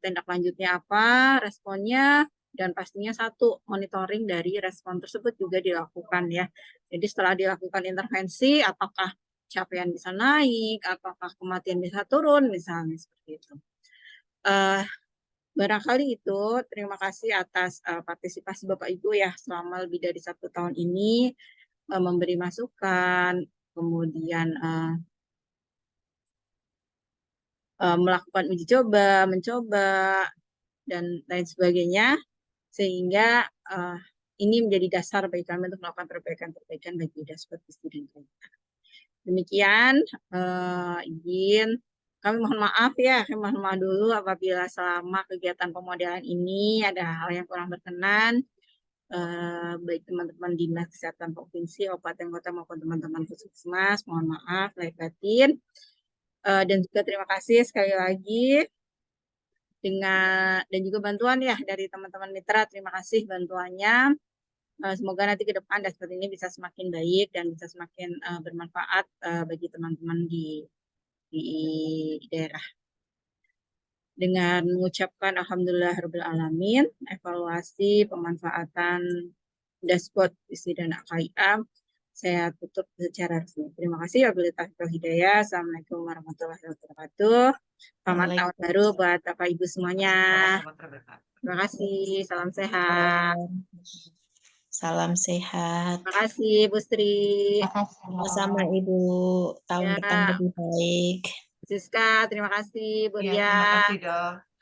tindak lanjutnya apa, responnya, dan pastinya satu monitoring dari respon tersebut juga dilakukan ya. Jadi setelah dilakukan intervensi, apakah capaian bisa naik, apakah kematian bisa turun, misalnya seperti itu. Barangkali itu, terima kasih atas partisipasi Bapak Ibu ya selama lebih dari 1 tahun ini, memberi masukan, kemudian melakukan uji coba, mencoba, dan lain sebagainya, sehingga ini menjadi dasar bagi kami untuk melakukan perbaikan-perbaikan bagi dashboard Gizi dan KIA. Demikian, izin. Kami mohon maaf ya, kami mohon maaf dulu apabila selama kegiatan pemodelan ini ada hal yang kurang berkenan, baik teman-teman Dinas Kesehatan Provinsi, Kabupaten Kota maupun teman-teman Puskesmas, mohon maaf lahir batin. Dan juga terima kasih sekali lagi dan juga bantuan ya dari teman-teman mitra, terima kasih bantuannya. Semoga nanti ke depan dashboard ini bisa semakin baik dan bisa semakin bermanfaat bagi teman-teman di daerah. Dengan mengucapkan Alhamdulillahirabbil alamin, evaluasi pemanfaatan dashboard Gizi dan KIA saya tutup secara resmi. Terima kasih. Wabillahi taufiq wal hidayah. Assalamualaikum warahmatullahi wabarakatuh. Selamat tahun baru buat Bapak Ibu semuanya. Terima kasih. Salam sehat. Salam sehat. Terima kasih Bu Sri. Sama-sama Ibu. Tahun depan lebih baik. Siska, terima kasih Bu Ria. Terima kasih Dok.